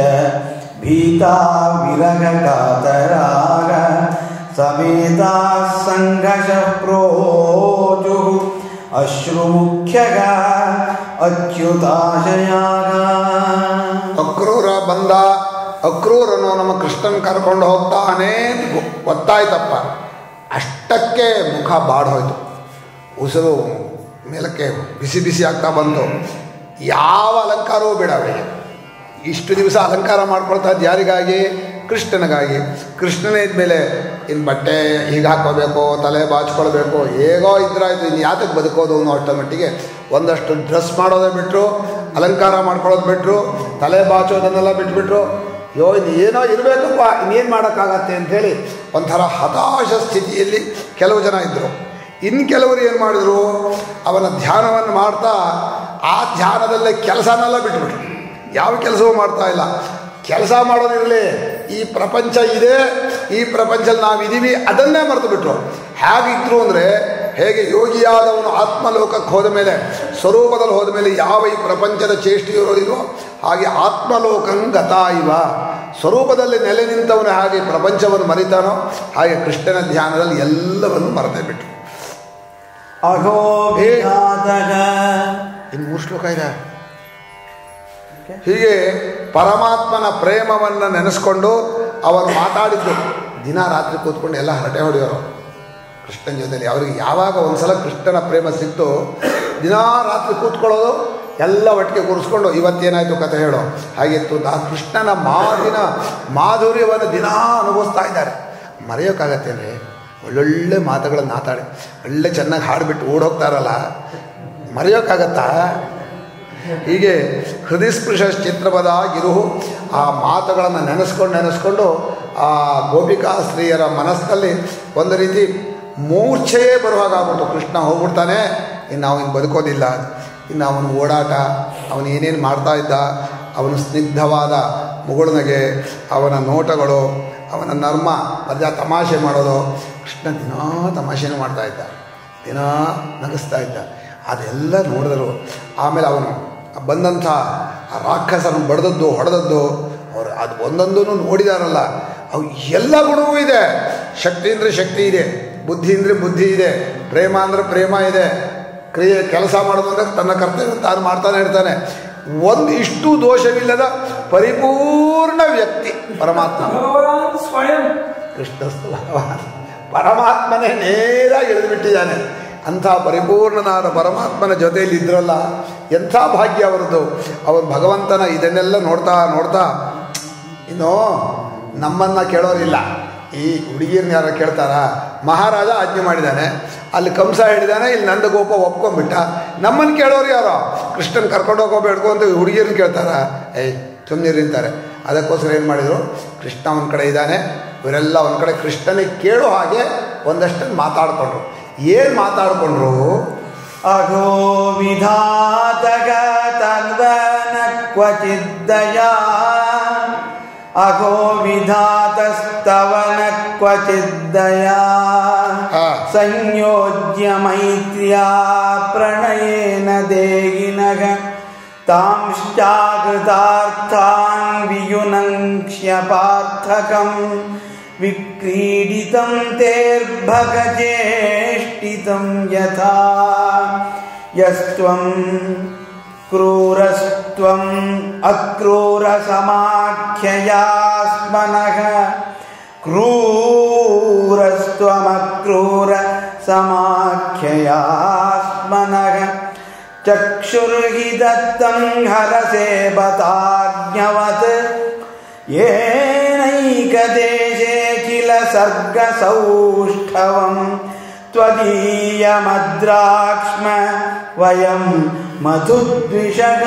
ಭೀತಾ ವಿರಗಕಾತರಾಗ ಸಮೇತಾಃ ಸಂಘಶಃ ಪ್ರೋಚುಃ ಅಶ್ರುಮುಖ್ಯಗ ಅಚ್ಯುತಾಶಯಾಗ. ಅಕ್ರೂರ ಬಂದ, ಅಕ್ರೂರನು ನಮ್ಮ ಕೃಷ್ಣನ್ ಕರ್ಕೊಂಡು ಹೋಗ್ತಾನೆ ಗೊತ್ತಾಯ್ತಪ್ಪ. ಅಷ್ಟಕ್ಕೆ ಮುಖ ಬಾಡೋಯ್ತು, ಉಸಿರು ಮೇಲಕ್ಕೆ ಬಿಸಿ ಬಿಸಿ ಆಗ್ತಾ ಬಂತು. ಯಾವ ಅಲಂಕಾರವೂ ಬೇಡ ಅವಳಿಗೆ. ಇಷ್ಟು ದಿವಸ ಅಲಂಕಾರ ಮಾಡ್ಕೊಳ್ತಾ ಇದ್ದು ಯಾರಿಗಾಗಿ? ಕೃಷ್ಣನಿಗಾಗಿ. ಕೃಷ್ಣನೇ ಇದ್ಮೇಲೆ ಇನ್ನು ಬಟ್ಟೆ ಹೀಗೆ ಹಾಕೋಬೇಕು, ತಲೆ ಬಾಚ್ಕೊಳ್ಬೇಕು, ಹೇಗೋ ಇದ್ರಾಯ್ತು, ಇನ್ನು ಯಾತಕ್ಕೆ ಬದುಕೋದು ಅನ್ನೋ ಅಷ್ಟರ ಮಟ್ಟಿಗೆ ಒಂದಷ್ಟು ಡ್ರೆಸ್ ಮಾಡೋದೇ ಬಿಟ್ಟರು, ಅಲಂಕಾರ ಮಾಡ್ಕೊಳ್ಳೋದು ಬಿಟ್ಟರು, ತಲೆ ಬಾಚೋದನ್ನೆಲ್ಲ ಬಿಟ್ಬಿಟ್ರು. ಏನೋ ಇರಬೇಕಪ್ಪ, ಇನ್ನೇನು ಮಾಡೋಕ್ಕಾಗತ್ತೆ ಅಂಥೇಳಿ ಒಂಥರ ಹತಾಶ ಸ್ಥಿತಿಯಲ್ಲಿ ಕೆಲವು ಜನ ಇದ್ದರು. ಇನ್ನು ಕೆಲವರು ಏನು ಮಾಡಿದ್ರು, ಅವನ ಧ್ಯಾನವನ್ನು ಮಾಡ್ತಾ ಆ ಧ್ಯಾನದಲ್ಲೇ ಕೆಲಸನೆಲ್ಲ ಬಿಟ್ಬಿಟ್ರು. ಯಾವ ಕೆಲಸವೂ ಮಾಡ್ತಾ ಇಲ್ಲ. ಕೆಲಸ ಮಾಡೋದಿರಲಿ, ಈ ಪ್ರಪಂಚ ಇದೆ, ಈ ಪ್ರಪಂಚದಲ್ಲಿ ನಾವಿದ್ದೀವಿ, ಅದನ್ನೇ ಮರೆತು ಬಿಟ್ರು. ಹೇಗಿದ್ರು ಅಂದರೆ, ಹೇಗೆ ಯೋಗಿಯಾದವನು ಆತ್ಮಲೋಕಕ್ಕೆ ಹೋದ ಮೇಲೆ, ಸ್ವರೂಪದಲ್ಲಿ ಹೋದ ಮೇಲೆ ಯಾವ ಈ ಪ್ರಪಂಚದ ಚೇಷ್ಟೆ ಇರೋದಿಲ್ವೋ ಹಾಗೆ ಆತ್ಮಲೋಕಂ ಗತಾ ಇವ, ಸ್ವರೂಪದಲ್ಲಿ ನೆಲೆ ನಿಂತವನು ಹಾಗೆ ಪ್ರಪಂಚವನ್ನು ಮರಿತಾನೋ ಹಾಗೆ ಕೃಷ್ಣನ ಧ್ಯಾನದಲ್ಲಿ ಎಲ್ಲವನ್ನು ಮರೆತೇ ಬಿಟ್ರು. ಇನ್ನು 3 ಶ್ಲೋಕ ಇದೆ. ಹೀಗೆ ಪರಮಾತ್ಮನ ಪ್ರೇಮವನ್ನು ನೆನೆಸ್ಕೊಂಡು ಅವರು ಮಾತಾಡಿದ್ದು. ದಿನ ರಾತ್ರಿ ಕೂತ್ಕೊಂಡು ಎಲ್ಲ ಹರಟೆ ಹೊಡೆಯೋರು ಕೃಷ್ಣನ ಜೊತೆಯಲ್ಲಿ. ಅವರಿಗೆ ಯಾವಾಗ ಒಂದ್ಸಲ ಕೃಷ್ಣನ ಪ್ರೇಮ ಸಿಕ್ತು, ದಿನ ರಾತ್ರಿ ಕೂತ್ಕೊಳ್ಳೋದು, ಎಲ್ಲ ಒಟ್ಟಿಗೆ ಕೂರಿಸ್ಕೊಂಡು ಇವತ್ತೇನಾಯಿತು ಕಥೆ ಹೇಳೋ ಹಾಗಿತ್ತು. ಆ ಕೃಷ್ಣನ ಮಾತಿನ ಮಾಧುರ್ಯವನ್ನು ದಿನಾ ಅನುಭವಿಸ್ತಾ ಇದ್ದಾರೆ. ಮರೆಯೋಕ್ಕಾಗತ್ತೇನೆ ಒಳ್ಳೊಳ್ಳೆ ಮಾತುಗಳನ್ನು ಮಾತಾಡಿ ಒಳ್ಳೆ ಚೆನ್ನಾಗಿ ಹಾಡಿಬಿಟ್ಟು ಓಡೋಗ್ತಾರಲ್ಲ, ಮರೆಯೋಕ್ಕಾಗತ್ತಾ? ಹೀಗೆ ಹೃದಯಸ್ಪೃಶ ಚಿತ್ರಪದ ಗಿರುಹು ಆ ಮಾತುಗಳನ್ನು ನೆನೆಸ್ಕೊಂಡು ಆ ಗೋಪಿಕಾ ಸ್ತ್ರೀಯರ ಮನಸ್ಸಿನಲ್ಲಿ ಒಂದು ರೀತಿ ಮೂರ್ಛೆಯೇ ಬರುವಾಗಾಗ್ಬಿಟ್ಟು ಕೃಷ್ಣ ಹೋಗ್ಬಿಡ್ತಾನೆ, ಇನ್ನು ಅವನು ಬದುಕೋದಿಲ್ಲ, ಇನ್ನು ಅವನು ಓಡಾಟ, ಅವನು ಏನೇನು ಮಾಡ್ತಾ ಇದ್ದ, ಅವನು ಸ್ನಿಗ್ಧವಾದ ಮುಗುಳ್ನಗೆ, ಅವನ ನೋಟಗಳು, ಅವನ ನರ್ಮ ಮಧ್ಯ ತಮಾಷೆ ಮಾಡೋದು. ಕೃಷ್ಣ ದಿನಾ ತಮಾಷೆನೂ ಮಾಡ್ತಾಯಿದ್ದ, ದಿನಾ ನಗಿಸ್ತಾ ಇದ್ದ. ಅದೆಲ್ಲ ನೋಡಿದರು. ಆಮೇಲೆ ಅವನು ಬಂದಂಥ ಆ ರಾಕ್ಷಸನ್ನು ಬಡ್ದದ್ದು ಹೊಡೆದದ್ದು ಅವರು ಅದು ಒಂದೊಂದೂ ನೋಡಿದಾರಲ್ಲ, ಅವು ಎಲ್ಲ ಗುಣವೂ ಇದೆ. ಶಕ್ತಿ ಅಂದರೆ ಶಕ್ತಿ ಇದೆ, ಬುದ್ಧಿ ಅಂದರೆ ಬುದ್ಧಿ ಇದೆ, ಪ್ರೇಮ ಅಂದರೆ ಪ್ರೇಮ ಇದೆ, ಕೆಲಸ ಮಾಡೋದು ಅಂದರೆ ತನ್ನ ಕರ್ತವ್ಯ ತಾನು ಮಾಡ್ತಾನೆ ಇರ್ತಾನೆ. ಒಂದು ಇಷ್ಟು ದೋಷವಿಲ್ಲದ ಪರಿಪೂರ್ಣ ವ್ಯಕ್ತಿ ಪರಮಾತ್ಮ ಸ್ವಯಂ ಕೃಷ್ಣ ಪರಮಾತ್ಮನೇ ನೇರ ಇಳಿದುಬಿಟ್ಟಿದ್ದಾನೆ. ಅಂಥ ಪರಿಪೂರ್ಣನಾದ ಪರಮಾತ್ಮನ ಜೊತೆಯಲ್ಲಿ ಇದ್ರಲ್ಲ, ಎಂಥ ಭಾಗ್ಯ ಅವರದ್ದು. ಅವರು ಭಗವಂತನ ಇದನ್ನೆಲ್ಲ ನೋಡ್ತಾ ನೋಡ್ತಾ ಇನ್ನು ನಮ್ಮನ್ನು ಕೇಳೋರಿಲ್ಲ. ಈ ಹುಡುಗಿಯರನ್ನ ಯಾರು ಕೇಳ್ತಾರ? ಮಹಾರಾಜ ಆಜ್ಞೆ ಮಾಡಿದ್ದಾನೆ, ಅಲ್ಲಿ ಕಂಸ ಹೇಳಿದ್ದಾನೆ, ಇಲ್ಲಿ ನಂದಗೋಪ ಒಪ್ಕೊಂಡ್ಬಿಟ್ಟ. ನಮ್ಮನ್ನು ಕೇಳೋರು ಯಾರೋ? ಕೃಷ್ಣನ್ ಕರ್ಕೊಂಡು ಹೋಗೋ ಬೇಡ್ಕೊಂತ ಹುಡುಗಿಯರನ್ನ ಕೇಳ್ತಾರ? ಸುಮ್ಮನಿರಿಂತಾರೆ. ಅದಕ್ಕೋಸ್ಕರ ಏನು ಮಾಡಿದರು? ಕೃಷ್ಣ ಒಂದು ಕಡೆ ಇದ್ದಾನೆ, ಇವರೆಲ್ಲ ಒಂದು ಕಡೆ ಕೃಷ್ಣನಿಗೆ ಕೇಳೋ ಹಾಗೆ ಒಂದಷ್ಟನ್ನು ಮಾತಾಡಿಕೊಂಡ್ರು. ಏನು ಮಾತಾಡಿಕೊಂಡ್ರು? ಅಘೋ ವಿಧಾತಗ ತನ್ವನ ಕ್ವಚಿದ್ದಯಾ ಅಘೋ ವಿಧಾತಸ್ತವನ ಕ್ವಚಿದ್ದಯಾ ಸಂಯೋಜ್ಯ ಮೈತ್ರ್ಯಾ ಪ್ರಣಯೇನ ದೇಹಿನಃ ತಾಂಶ್ಚಾಕೃತಾರ್ಥಾನ್ ವಿಯುನಂಕ್ಷ್ಯ ಪಾರ್ಥಕಂ ವಿಕ್ರೀಡಿತಂ ತೇರ್ಭಗಚೇಷ್ಟಿತಂ ಯಥಾ ಯಸ್ತ್ವಂ ಕ್ರೂರಸ್ತ್ವಂ ಅಕ್ರೂರ ಸಮಾಖ್ಯಯಾಸ್ಮನಃ ಕ್ರೂರಸ್ತ್ವಮಕ್ರೂರ ಸಮಾಖ್ಯಯಾಸ್ಮನಃ ಚಕ್ಷುರ್ಹಿ ದತ್ತಂ ಹರಸೇ ಬತಾಜ್ಞವತ್ ಏನೈಕದೇಶೇ ಕಿಲ ಸರ್ಗಸೌಷ್ಠವಂ ತ್ವದೀಯಮದ್ರಾಕ್ಷ್ಮ ವಯಂ ಮಧುದ್ವಿಷಗ.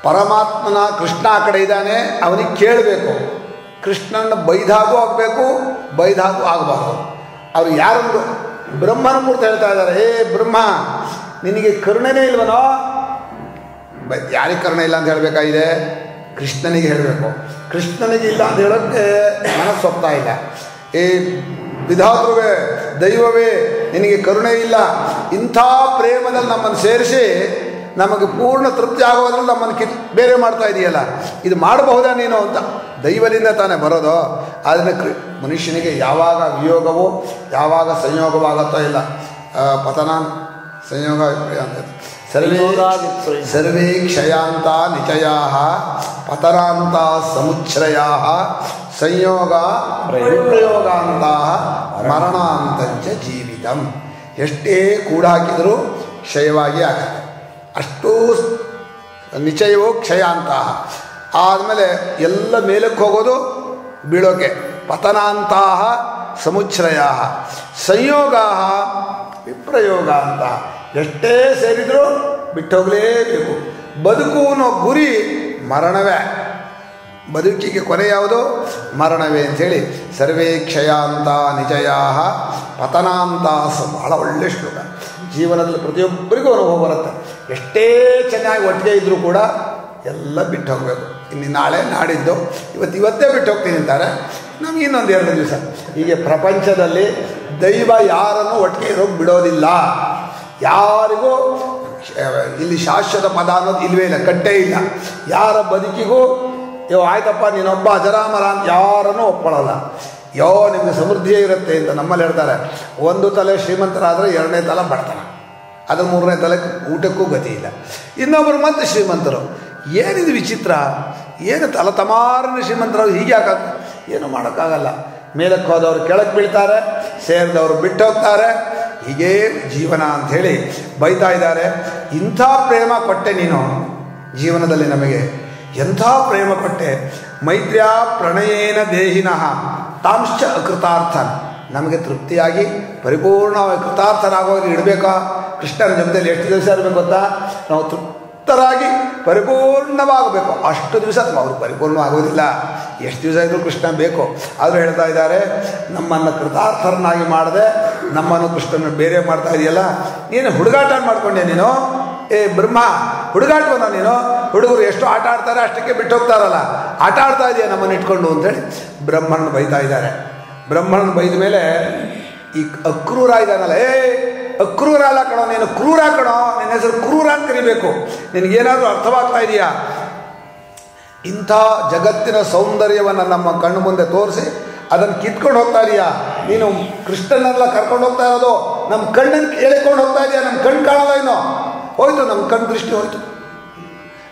ಪರಮಾತ್ಮನ ಕೃಷ್ಣ ಆ ಕಡೆ ಇದ್ದಾನೆ, ಅವನಿಗೆ ಕೇಳಬೇಕು. ಕೃಷ್ಣನ ಬೈದಾಗೂ ಆಗಬೇಕು, ಬೈದಾಗೂ ಆಗಬಾರ್ದು. ಅವ್ರು ಯಾರೊಂದು ಬ್ರಹ್ಮನ ಮೂರ್ತಿ ಹೇಳ್ತಾ ಇದ್ದಾರೆ, ಹೇ ಬ್ರಹ್ಮ, ನಿನಗೆ ಕರುಣೆನೇ ಇಲ್ವನೋ? ಯಾರಿಗೆ ಕರುಣೆ ಇಲ್ಲ ಅಂತ ಹೇಳಬೇಕಾಗಿದೆ? ಕೃಷ್ಣನಿಗೆ ಹೇಳಬೇಕು. ಕೃಷ್ಣನಿಗೆ ಇಲ್ಲ ಅಂತ ಹೇಳೋಕ್ಕೆ ಮನಸ್ಸು ಒಪ್ತಾ ಇಲ್ಲ. ಏ ವಿಧಾತೃವೇ, ದೈವವೇ, ನಿನಗೆ ಕರುಣೆ ಇಲ್ಲ, ಇಂಥ ಪ್ರೇಮದಲ್ಲಿ ನಮ್ಮನ್ನು ಸೇರಿಸಿ ನಮಗೆ ಪೂರ್ಣ ತೃಪ್ತಿ ಆಗೋದ್ರಲ್ಲಿ ನಮ್ಮನ್ನು ಬೇರೆ ಮಾಡ್ತಾ ಇದೆಯಲ್ಲ, ಇದು ಮಾಡಬಹುದಾ ನೀನು ಅಂತ. ದೈವದಿಂದ ತಾನೇ ಬರೋದು. ಅದನ್ನು ಮನುಷ್ಯನಿಗೆ ಯಾವಾಗ ವಿಯೋಗವೋ ಯಾವಾಗ ಸಂಯೋಗವಾಗುತ್ತೋ ಇಲ್ಲ. ಪತನ ಸಂಯೋಗ ಅಂತ ಸರ್ವೇ ಕ್ಷಯಾಂತ ನಿಚಯಾ ಪತನಾಂತ ಸಮುಚ್ಛ್ರಯಾ ಸಂಯೋಗ ವಿಪ್ರಯೋಗಾಂತ ಮರಣಾಂತಂಚ ಜೀವಿತಂ. ಎಷ್ಟೇ ಕೂಡ ಹಾಕಿದರೂ ಕ್ಷಯವಾಗಿ ಆಗುತ್ತೆ. ಅಷ್ಟೂ ನಿಚಯವೋ ಕ್ಷಯಾಂತ. ಆದಮೇಲೆ ಎಲ್ಲ ಮೇಲಕ್ಕೆ ಹೋಗೋದು ಬೀಳೋಕೆ. ಪತನಾಂತಹ ಸಮುಚ್ಛ್ರಯ ಸಂಯೋಗ ವಿಪ್ರಯೋಗ ಅಂತ. ಎಷ್ಟೇ ಸೇರಿದರೂ ಬಿಟ್ಟೋಗಲೇಬೇಕು. ಬದುಕು ಅನ್ನೋ ಗುರಿ ಮರಣವೇ. ಬದುಕಿಗೆ ಕೊನೆ ಯಾವುದು? ಮರಣವೇ ಅಂಥೇಳಿ ಸರ್ವೇ ಕ್ಷಯಾಂತ ನಿಜಯಾ ಪತನಾಂತ. ಬಹಳ ಒಳ್ಳೆ ಶ್ಲೋಕ. ಜೀವನದಲ್ಲಿ ಪ್ರತಿಯೊಬ್ಬರಿಗೂ ಅನುಭವ ಬರುತ್ತೆ. ಎಷ್ಟೇ ಚೆನ್ನಾಗಿ ಒಟ್ಟಿಗೆ ಇದ್ದರೂ ಕೂಡ ಎಲ್ಲ ಬಿಟ್ಟು ಹೋಗಬೇಕು. ಇನ್ನು ನಾಳೆ ನಾಡಿದ್ದು ಇವತ್ತೇ ಬಿಟ್ಟು ಹೋಗ್ತೀನಿ ಅಂತಾರೆ. ನಮಗೆ ಇನ್ನೊಂದು 2 ದಿವಸ. ಹೀಗೆ ಪ್ರಪಂಚದಲ್ಲಿ ದೈವ ಯಾರನ್ನು ಒಟ್ಟಿಗೆ ಇರೋಗಿ ಬಿಡೋದಿಲ್ಲ. ಯಾರಿಗೂ ಇಲ್ಲಿ ಶಾಶ್ವತ ಪದ ಅನ್ನೋದು ಇಲ್ಲವೇ ಇಲ್ಲ, ಕಟ್ಟೇ ಇಲ್ಲ. ಯಾರ ಬದುಕಿಗೂ ಆಯ್ತಪ್ಪ ನೀನೊಬ್ಬ ಅಜರಾಮರ ಅಂತ ಯಾರನ್ನೂ ಒಪ್ಕೊಳ್ಳಲ್ಲ. ನಿಮಗೆ ಸಮೃದ್ಧಿಯೇ ಇರುತ್ತೆ ಅಂತ ನಮ್ಮಲ್ಲಿ ಹೇಳ್ತಾರೆ. 1 ತಲೆ ಶ್ರೀಮಂತರಾದರೆ 2ನೇ ತಲೆ ಬಡತನ, ಅದು 3ನೇ ತಲೆ ಊಟಕ್ಕೂ ಗತಿ ಇಲ್ಲ. ಇನ್ನೊಬ್ಬರು ಮತ್ತೆ ಶ್ರೀಮಂತರು. ಏನಿದು ವಿಚಿತ್ರ, ಏನು ತಮಾರನ ಶ್ರೀಮಂತರು ಹೀಗೆ ಏನು ಮಾಡೋಕ್ಕಾಗಲ್ಲ. ಮೇಲಕ್ಕೆ ಹೋದವರು ಕೆಳಕ್ಕೆ ಬೀಳ್ತಾರೆ, ಸೇರಿದವರು ಬಿಟ್ಟು ಹೋಗ್ತಾರೆ. ಹೀಗೇ ಜೀವನ ಅಂಥೇಳಿ ಬೈತಾ ಇದ್ದಾರೆ. ಇಂಥ ಪ್ರೇಮ ಕೊಟ್ಟೆ ನೀನು ಜೀವನದಲ್ಲಿ ನಮಗೆ, ಎಂಥ ಪ್ರೇಮ ಕೊಟ್ಟೆ. ಮೈತ್ರ್ಯ ಪ್ರಣಯೇನ ದೇಹಿನಃ ತಾಂಶ್ಚ ಅಕೃತಾರ್ಥನ್. ನಮಗೆ ತೃಪ್ತಿಯಾಗಿ ಪರಿಪೂರ್ಣವಾಗಿ ಕೃತಾರ್ಥರಾಗೋಗಿ ಇಡಬೇಕಾ ಕೃಷ್ಣನ ಜೊತೆಯಲ್ಲಿ ಎಷ್ಟು ದಿವಸ ಇರಬೇಕು ಗೊತ್ತಾ? ನಾವು ತೃಪ್ತರಾಗಿ ಪರಿಪೂರ್ಣವಾಗಬೇಕು. ಅಷ್ಟು ದಿವಸ ಅವರು ಪರಿಪೂರ್ಣವಾಗೋದಿಲ್ಲ, ಎಷ್ಟು ದಿವಸ ಇದ್ರೂ ಕೃಷ್ಣ ಬೇಕು. ಆದರೂ ಹೇಳ್ತಾ ಇದ್ದಾರೆ, ನಮ್ಮನ್ನು ಕೃತಾರ್ಥರನ್ನಾಗಿ ಮಾಡದೆ ನಮ್ಮನ್ನು ಕೃಷ್ಣನ ಬೇರೆ ಮಾಡ್ತಾ ಇದೆಯಲ್ಲ, ನೀನು ಹುಡುಗಾಟ ಮಾಡ್ಕೊಂಡೆ ನೀನು. ಬ್ರಹ್ಮ ಹುಡುಗಾಟವನ್ನ ನೀನು. ಹುಡುಗರು ಎಷ್ಟು ಆಟ ಆಡ್ತಾರೆ ಅಷ್ಟಕ್ಕೆ ಬಿಟ್ಟು ಹೋಗ್ತಾರಲ್ಲ, ಆಟ ಆಡ್ತಾ ಇದೆಯಾ ನಮ್ಮನ್ನು ಇಟ್ಕೊಂಡು ಅಂತೇಳಿ ಬ್ರಹ್ಮನ ಬೈತಾ ಇದ್ದಾರೆ. ಬ್ರಹ್ಮನ ಬೈದ ಮೇಲೆ ಈ ಅಕ್ರೂರ ಇದ್ದಾನಲ್ಲ, ಅಕ್ರೂರ ಅಲ್ಲ ಕಣೋ ನೀನು, ಕ್ರೂರ ಕಣೋ, ನಿನ್ನ ಹೆಸರು ಕ್ರೂರ ಅಂತ ಕರಿಬೇಕು. ನಿನಗೇನಾದರೂ ಅರ್ಥವಾಗ್ತಾ ಇದೆಯಾ? ಇಂಥ ಜಗತ್ತಿನ ಸೌಂದರ್ಯವನ್ನು ನಮ್ಮ ಕಣ್ಣು ಮುಂದೆ ತೋರಿಸಿ ಅದನ್ನು ಕಿತ್ಕೊಂಡು ಹೋಗ್ತಾ ಇದೆಯಾ ನೀನು? ಕೃಷ್ಣನೆಲ್ಲ ಕರ್ಕೊಂಡು ಹೋಗ್ತಾ ಇರೋದು ನಮ್ಮ ಕಣ್ಣನ್ನು ಎಳೆಕೊಂಡು ಹೋಗ್ತಾ ಇದೆಯಾ? ನಮ್ಮ ಕಣ್ಣು ಕಾಣಲ್ಲ ಏನೋ, ಹೋಯ್ತು, ನಮ್ಮ ಕಣ್ಣು ದೃಷ್ಟಿ ಹೋಯ್ತು,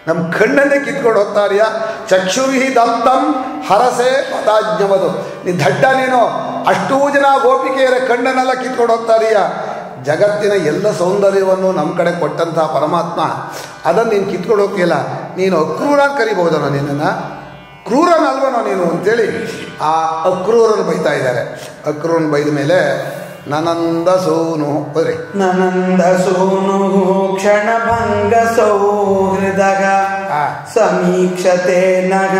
ನಮ್ಮ ಕಣ್ಣನ್ನೇ ಕಿತ್ಕೊಂಡು ಹೋಗ್ತಾ ಇದೆಯಾ? ಚಕ್ಷುರ್ಹಿ ದತ್ತಂ ಹರಸೆ ಪದಾಜ್ಞವದು. ನೀನು ದಡ್ಡ ನೀನು, ಅಷ್ಟೂ ಜನ ಗೋಪಿಕೆಯರ ಕಣ್ಣನ್ನೆಲ್ಲ ಕಿತ್ಕೊಂಡು ಹೋಗ್ತಾ ಇದೆಯಾ? ಜಗತ್ತಿನ ಎಲ್ಲ ಸೌಂದರ್ಯವನ್ನು ನಮ್ಮ ಕಡೆ ಕೊಟ್ಟಂಥ ಪರಮಾತ್ಮ ಅದನ್ನು ನೀನು ಕಿತ್ಕೊಂಡು ಹೋಗ್ತೀಯಲ್ಲ, ನೀನು ಅಕ್ರೂರ ಅಂತ ಕರಿಬಹುದನೋ ನಿನ್ನನ್ನು? ಕ್ರೂರನಲ್ವನೋ ನೀನು ಅಂತೇಳಿ ಆ ಅಕ್ರೂರನ್ನು ಬೈತಾ ಇದ್ದಾರೆ. ಅಕ್ರೂರನ ಬೈದ ಮೇಲೆ ನನಂದ ಸೋನು ಹೋದ್ರಿ. ನನಂದ ಸೋನು ಕ್ಷಣಭಂಗ ಸೌಹೃದಗ ಸಮೀಕ್ಷತೆ ನಗ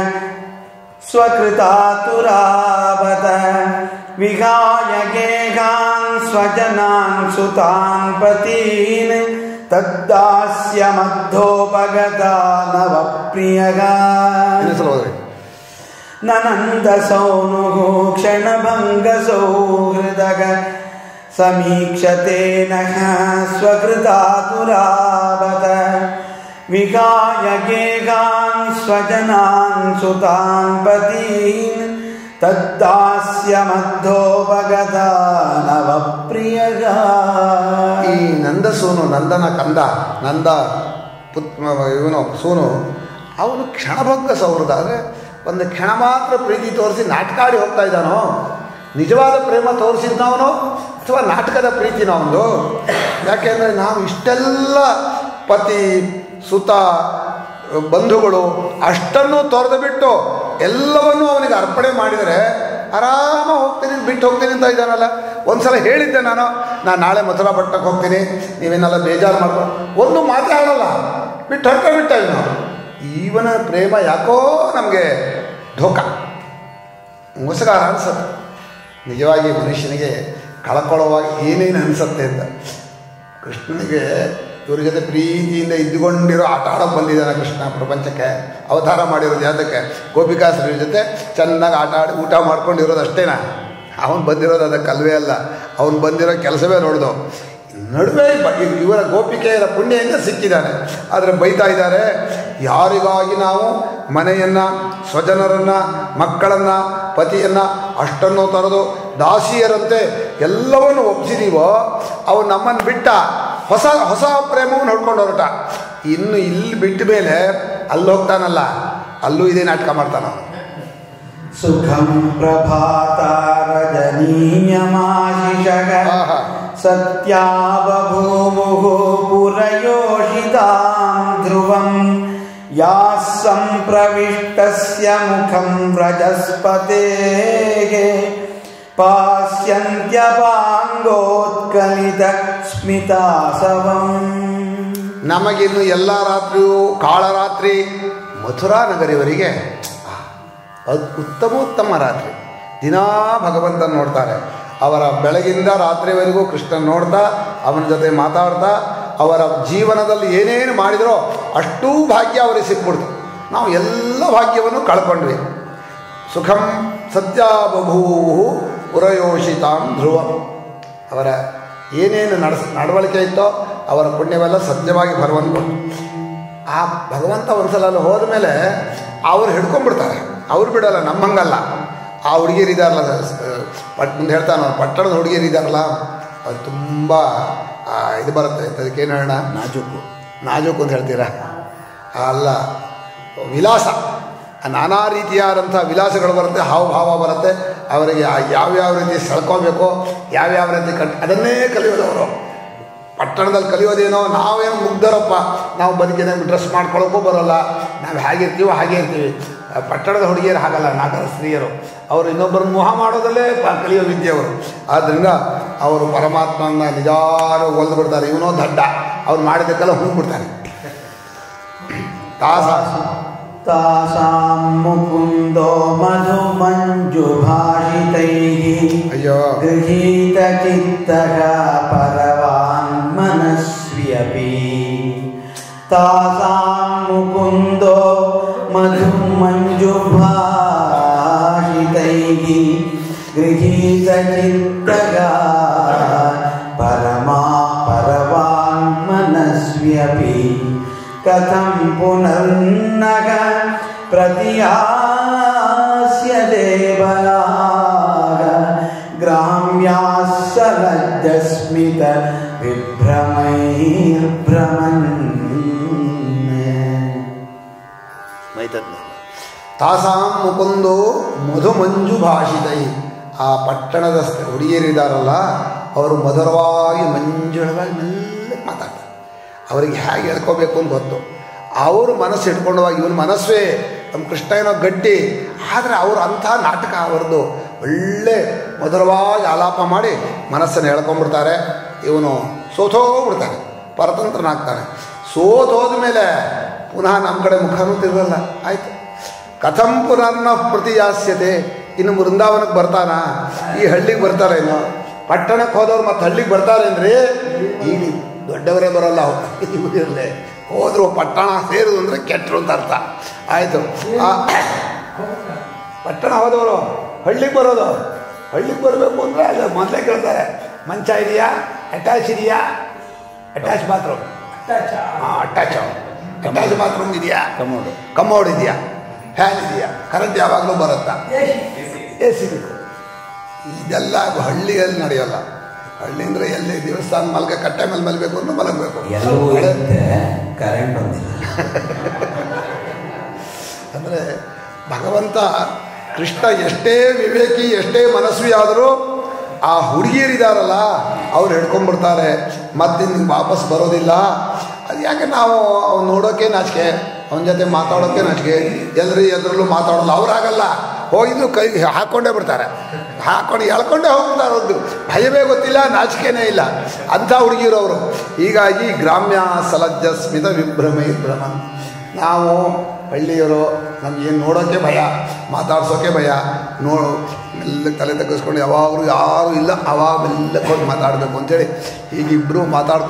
ಸ್ವಕೃತಾತುರಾವತ ವಿಹಾಯ ಗೇಹಾನ್ ಸ್ವಜನಾನ್ ಸುತಾನ್ ಪತೀನ್ ತದ್ದಾಸ್ಯ ಮಧ್ಯೋಪಗತ ನವ ಪ್ರಿಯಗ. ಹೋದ್ರಿ. ನನಂದ ಸೌನು ಕ್ಷಣಭಂಗ ಸೌಹೃದಗ ಸಮೀಕ್ಷತೆ ನಃ ಸ್ವಕೃತಾತುರಾವತ ವಿಹಾಯ ಗೇಹಾನ್ ಸ್ವಜನಾನ್ ಸುತಾನ್ ಪತೀನ್ ತದ್ದಾಸ್ಯ ಮಧ್ಯೋಪಗತ ನವ ಪ್ರಿಯಗ. ಈ ನಂದ ಸೂನು, ನಂದನ ಕಂದ, ನಂದ ಇವನು ಸೂನು, ಅವನು ಕ್ಷಣಭಂಗ ಸೌಹೃದ. ಅಂದರೆ ಒಂದು ಕ್ಷಣ ಮಾತ್ರ ಪ್ರೀತಿ ತೋರಿಸಿ ನಾಟಕಾಡಿ ಹೋಗ್ತಾ ಇದ್ದಾನೋ? ನಿಜವಾದ ಪ್ರೇಮ ತೋರಿಸಿದ್ನವನು ಅಥವಾ ನಾಟಕದ ಪ್ರೀತಿನ ಅವನು? ಯಾಕೆಂದರೆ ನಾವು ಇಷ್ಟೆಲ್ಲ ಪತಿ ಸುತ ಬಂಧುಗಳು ಅಷ್ಟನ್ನು ತೊರೆದು ಬಿಟ್ಟು ಎಲ್ಲವನ್ನೂ ಅವನಿಗೆ ಅರ್ಪಣೆ ಮಾಡಿದರೆ ಆರಾಮ ಹೋಗ್ತೀನಿ, ಬಿಟ್ಟು ಹೋಗ್ತೀನಿ ಅಂತ ಇದ್ದಾನಲ್ಲ. ಒಂದು ಸಲ ಹೇಳಿದ್ದೆ ನಾನು ನಾಳೆ ಮಥುರಾ ಪಟ್ಟಣಕ್ಕೆ ಹೋಗ್ತೀನಿ, ನೀವೇನೆಲ್ಲ ಬೇಜಾರು ಮಾಡ್ಕೊಂಡು ಒಂದು ಮಾತಾಡಲ್ಲ, ಬಿಟ್ಟು ಹೊರಟುಬಿಟ್ಟ ಇವನು. ಇವನ ಪ್ರೇಮ ಯಾಕೋ ನಮಗೆ ಧೋಕ, ಮೋಸಗಾರ ಅನಿಸುತ್ತೆ. ನಿಜವಾಗಿ ಮನುಷ್ಯನಿಗೆ ಕಳ್ಕೊಳ್ಳುವಾಗ ಏನೇನು ಅನಿಸುತ್ತೆ ಅಂತ. ಕೃಷ್ಣನಿಗೆ ಇವ್ರ ಜೊತೆ ಪ್ರೀತಿಯಿಂದ ಇದ್ದುಕೊಂಡಿರೋ ಆಟ ಆಡೋಕೆ ಬಂದಿದ್ದಾನೆ ಕೃಷ್ಣ ಪ್ರಪಂಚಕ್ಕೆ. ಅವತಾರ ಮಾಡಿರೋದು ಯಾತಕ್ಕೆ? ಗೋಪಿಕಾಸ್ತ್ರೀರ ಜೊತೆ ಚೆನ್ನಾಗಿ ಆಟ ಆಡಿ ಊಟ ಮಾಡ್ಕೊಂಡಿರೋದು ಅಷ್ಟೇನಾ? ಅವನು ಬಂದಿರೋದು ಅದಕ್ಕಲ್ವೇ ಅಲ್ಲ, ಅವನು ಬಂದಿರೋ ಕೆಲಸವೇ ನೋಡ್ದು. ನಡುವೆ ಇವರ ಗೋಪಿಕೆಯರ ಪುಣ್ಯದಿಂದ ಸಿಕ್ಕಿದ್ದಾನೆ. ಆದರೆ ಬೈತಾ ಇದ್ದಾರೆ, ಯಾರಿಗಾಗಿ ನಾವು ಮನೆಯನ್ನು, ಸ್ವಜನರನ್ನು, ಮಕ್ಕಳನ್ನು, ಪತಿಯನ್ನು ಅಷ್ಟನ್ನು ತೊರೆದು ದಾಸಿಯರಂತೆ ಎಲ್ಲವನ್ನು ಒಪ್ಪಿಸಿದೀವೋ ಅವನು ನಮ್ಮನ್ನು ಬಿಟ್ಟ ಹೊಸ ಹೊಸ ಪ್ರೇಮವನ್ನು ಹೊಡ್ಕೊಂಡು ಹೊರಟ. ಇನ್ನು ಇಲ್ಲಿ ಬಿಟ್ಟ ಮೇಲೆ ಅಲ್ಲಿ ಹೋಗ್ತಾನಲ್ಲ, ಅಲ್ಲೂ ಇದೇ ನಾಟಕ ಮಾಡ್ತಾನ. ಸುಖಂ ಪ್ರಭಾತ ರಜನೀಯಮಾಶಿಷಗ ಸತ್ಯಾಬಭೂವು ಪುರಯೋಷಿತಾಂ ಧ್ರುವಂ ಯಾಃ ಸಂಪ್ರವಿಷ್ಟಸ್ಯ ಮುಖಂ ವ್ರಜಸ್ಪತೇಃ ಪಾಸ್ಯಂತ್ಯಪಾಂಗೋತ್ಕಲಿತ ಸ್ಮಿತಾಸವಂ. ನಮಗಿನ್ನು ಎಲ್ಲ ರಾತ್ರಿಯೂ ಕಾಳರಾತ್ರಿ ಮಥುರಾ ನಗರಿಯವರಿಗೆ ಉತ್ತಮ ರಾತ್ರಿ. ದಿನಾ ಭಗವಂತನ ನೋಡ್ತಾರೆ. ಅವರ ಬೆಳಗಿಂದ ರಾತ್ರಿವರೆಗೂ ಕೃಷ್ಣನ ನೋಡ್ತಾ, ಅವನ ಜೊತೆ ಮಾತಾಡ್ತಾ, ಅವರ ಜೀವನದಲ್ಲಿ ಏನೇನು ಮಾಡಿದರೋ ಅಷ್ಟೂ ಭಾಗ್ಯ ಅವರಿಗೆ ಸಿಕ್ಬಿಡ್ತು. ನಾವು ಎಲ್ಲ ಭಾಗ್ಯವನ್ನು ಕಳ್ಕೊಂಡ್ವಿ. ಸುಖಂ ಸತ್ಯ ಬಭೂವು ಪುರಯೋಷಿತಾಂ ಧ್ರುವಂ. ಅವರ ಏನೇನು ನಡವಳಿಕೆ ಇತ್ತೋ ಅವರ ಪುಣ್ಯವೆಲ್ಲ ಸತ್ಯವಾಗಿ ಭಗವಂತ ಕೊಟ್ಟು. ಆ ಭಗವಂತ ಒಂದ್ಸಲ ಅಲ್ಲಿ ಹೋದ ಮೇಲೆ ಅವ್ರು ಹಿಡ್ಕೊಂಡ್ಬಿಡ್ತಾರೆ. ಅವ್ರು ಬಿಡೋಲ್ಲ, ನಮ್ಮಂಗಲ್ಲ. ಆ ಹುಡುಗಿಯರಿದ್ದಾರಲ್ಲ, ಮುಂದೆ ಹೇಳ್ತಾನೆ, ಪಟ್ಟಣದ ಹುಡುಗಿಯರಿದ್ದಾರಲ್ಲ, ಅದು ತುಂಬ ಇದು ಬರುತ್ತೆ. ಅದಕ್ಕೇನು ಹೇಳೋಣ, ನಾಜೂಕು ಅಂತ ಹೇಳ್ತೀರಾ? ಅಲ್ಲ, ವಿಲಾಸ, ನಾನಾ ರೀತಿಯಾದಂಥ ವಿಲಾಸಗಳು ಬರುತ್ತೆ, ಹಾವಭಾವ ಬರುತ್ತೆ. ಅವರಿಗೆ ಯಾವ್ಯಾವ ರೀತಿ ಸೆಳ್ಕೋಬೇಕು, ಯಾವ್ಯಾವ ರೀತಿ ಅದನ್ನೇ ಕಲಿಯೋದು ಅವರು. ಪಟ್ಟಣದಲ್ಲಿ ಕಲಿಯೋದೇನೋ, ನಾವೇನು ಮುಗ್ಧರಪ್ಪ, ನಾವು ಬದುಕಿನ ಡ್ರೆಸ್ ಮಾಡ್ಕೊಳ್ಳೋಕ್ಕೂ ಬರೋಲ್ಲ, ನಾವು ಹೇಗಿರ್ತೀವೋ ಹಾಗೆ ಇರ್ತೀವಿ. ಪಟ್ಟಣದ ಹುಡುಗಿಯರು ಹಾಗಲ್ಲ, ನಾಗರ ಸ್ತ್ರೀಯರು, ಅವರು ಇನ್ನೊಬ್ಬರನ್ನು ಮೋಹ ಮಾಡೋದಲ್ಲೇ ಕಲಿಯೋ ವಿದ್ಯೆ ಅವರು. ಆದ್ದರಿಂದ ಅವರು ಪರಮಾತ್ಮನ ನಿಜಾರು ಒಲ್ದು ಬಿಡ್ತಾರೆ. ಇವನೋ ದಡ್ಡ, ಅವ್ರು ಮಾಡಿದ್ದಕ್ಕೆಲ್ಲ ಹೋಗ್ಬಿಡ್ತಾರೆ. ತಾಸಾಂ ಮುಕುಂದೋ ಮಧು ಮಂಜು ಭಾಷಿತೈಃ ಅಯ್ಯೋ ಗೃಹೀತ ಚಿತ್ತಃ ಪರವಾನ್ ಮನಸ್ವ್ಯಪಿ. ತಾಸಾಂ ಮುಕುಂದೋ ಮಧು ಮಂಜು ಭಾಷಿತೈಃ ಗೃಹೀತ ಚಿತ್ತಃ ಪರವಾನ್ ಮನಸ್ವ್ಯಪಿ. ಕಥಂ ಪುನರ್ನಗ ಪ್ರತಿಯಾಸ್ಯ ದೇವಲಾಗ ಗ್ರಾಮ್ಯಾಃ ಸಲಜ್ಜಸ್ಮಿತ ವಿಭ್ರಮೈರ್ಭ್ರಮನ್. ತಾಸಾಂ ಮುಕುಂದೋ ಮಧು ಮಂಜು ಭಾಷಿತೈ. ಆ ಪಟ್ಟಣದ ಹುಡುಗಿಯರಿದ್ದಾರಲ್ಲ, ಅವರು ಮಧುರವಾಗಿ ಮಂಜುಳವಾಗಿ ಮೆಲ್ಲಗೆ ಮಾತಾಡ್ತಾರೆ. ಅವರಿಗೆ ಹೇಗೆ ಹೇಳ್ಕೋಬೇಕು ಅಂತ ಗೊತ್ತು. ಅವರು ಮನಸ್ಸು ಇಟ್ಕೊಂಡವಾಗ ಇವನ ಮನಸ್ಸೇ ನಮ್ಮ ಕೃಷ್ಣ ಏನೋ ಗಟ್ಟಿ, ಆದರೆ ಅವರು ಅಂಥ ನಾಟಕ ಅವರದ್ದು ಒಳ್ಳೆ ಮಧುರವಾಗಿ ಆಲಾಪ ಮಾಡಿ ಮನಸ್ಸನ್ನು ಹೇಳ್ಕೊಂಡ್ಬಿಡ್ತಾರೆ. ಇವನು ಸೋತೋಗ್ಬಿಡ್ತಾನೆ, ಪರತಂತ್ರನಾಗ್ತಾನೆ. ಸೋತೋದ ಮೇಲೆ ಪುನಃ ನಮ್ಮ ಕಡೆ ಮುಖನೂ ತಿರುಗಲ್ಲ. ಆಯಿತು, ಕಥಂ ಪುನರ್ನ ಪ್ರತಿಯಾಸ್ಯತೆ. ಇನ್ನು ವೃಂದಾವನಕ್ಕೆ ಬರ್ತಾನ, ಈ ಹಳ್ಳಿಗೆ ಬರ್ತಾರೇನೋ. ಪಟ್ಟಣಕ್ಕೆ ಹೋದವ್ರು ಮತ್ತೆ ಹಳ್ಳಿಗೆ ಬರ್ತಾರೆ ಅಂದರೆ ಈಗ ದೊಡ್ಡವರೇ ಬರೋಲ್ಲ, ಇರಲೇ ಹೋದರು ಪಟ್ಟಣ ಸೇರಿದು ಅಂದರೆ ಕೆಟ್ಟರು ಅಂತ ಅರ್ಥ. ಆಯಿತು, ಪಟ್ಟಣ ಹೋದವರು ಹಳ್ಳಿಗೆ ಬರೋದು. ಹಳ್ಳಿಗೆ ಬರಬೇಕು ಅಂದರೆ ಅಲ್ಲಿ ಮೊದಲೇ ಕೇಳ್ತಾರೆ, ಮಂಚ ಇದೆಯಾ, ಅಟ್ಯಾಚ್ ಇದೆಯಾ, ಅಟ್ಯಾಚ್ ಬಾತ್ರೂಮ್, ಅಟ್ಯಾಚ್ ಬಾತ್ರೂಮ್ ಇದೆಯಾ, ಕಮೋಡ್ ಇದೆಯಾ, ಫ್ಯಾನ್ ಇದೆಯಾ, ಕರೆಂಟ್ ಯಾವಾಗಲೂ ಬರುತ್ತಾ, ಎ ಸಿ ಬೇಕು. ಇದೆಲ್ಲ ಹಳ್ಳಿಯಲ್ಲಿ ನಡೆಯೋಲ್ಲ. ಹಳ್ಳಿ ಅಂದರೆ ಎಲ್ಲಿ ದೇವಸ್ಥಾನ ಮಲ್ಗ ಕಟ್ಟೆ ಮೇಲೆ ಮಲಗಬೇಕು ಅಂದ್ರೆ ಮಲಗಬೇಕು. ಕರೆಂಟ್ ಬಂದಿಲ್ಲ ಅಂದರೆ ಭಗವಂತ ಕೃಷ್ಣ ಎಷ್ಟೇ ವಿವೇಕಿ, ಎಷ್ಟೇ ಮನಸ್ವಿ ಆದರೂ ಆ ಹುಡುಗಿಯರಿದ್ದಾರಲ್ಲ ಅವ್ರು ಹಿಡ್ಕೊಂಡ್ಬಿಡ್ತಾರೆ. ಮತ್ತೆ ನಿಮ್ಗೆ ವಾಪಸ್ ಬರೋದಿಲ್ಲ. ಅದು ಯಾಕೆ ನಾವು ಅವ್ನು ನೋಡೋಕ್ಕೆ ನಾಚಿಕೆ, ಅವನ ಜೊತೆ ಮಾತಾಡೋಕ್ಕೆ ನಾಚಿಕೆ, ಎದ್ರಲ್ಲೂ ಮಾತಾಡೋಲ್ಲ. ಅವ್ರಾಗಲ್ಲ, ಹೋಗಿದ್ದು ಕೈ ಹಾಕ್ಕೊಂಡೇ ಬಿಡ್ತಾರೆ, ಹಾಕ್ಕೊಂಡು ಎಳ್ಕೊಂಡೇ ಹೋಗ್ಬಿಡ್ತಾರೆ. ಅವ್ರದ್ದು ಭಯವೇ ಗೊತ್ತಿಲ್ಲ, ನಾಚಿಕೆನೇ ಇಲ್ಲ, ಅಂಥ ಹುಡುಗಿಯರು ಅವರು. ಹೀಗಾಗಿ ಗ್ರಾಮ್ಯ ಸಲಜ್ಜ ಸ್ಮಿತ ವಿಭ್ರಮೈರ್ಭ್ರಮನ್. ನಾವು ಹಳ್ಳಿಯವರು, ನಮಗೇನು ನೋಡೋಕ್ಕೆ ಭಯ, ಮಾತಾಡ್ಸೋಕ್ಕೆ ಭಯ. ಮೆಲ್ಲಗೆ ತಲೆ ತಗ್ಗಿಸ್ಕೊಂಡು ಯಾವಾಗಲೂ ಯಾರೂ ಇಲ್ಲ, ಅವಾಗ ಮೆಲ್ಲಕ್ಕೆ ಹೋಗಿ ಮಾತಾಡಬೇಕು ಅಂಥೇಳಿ ಹೀಗಿಬ್ಬರು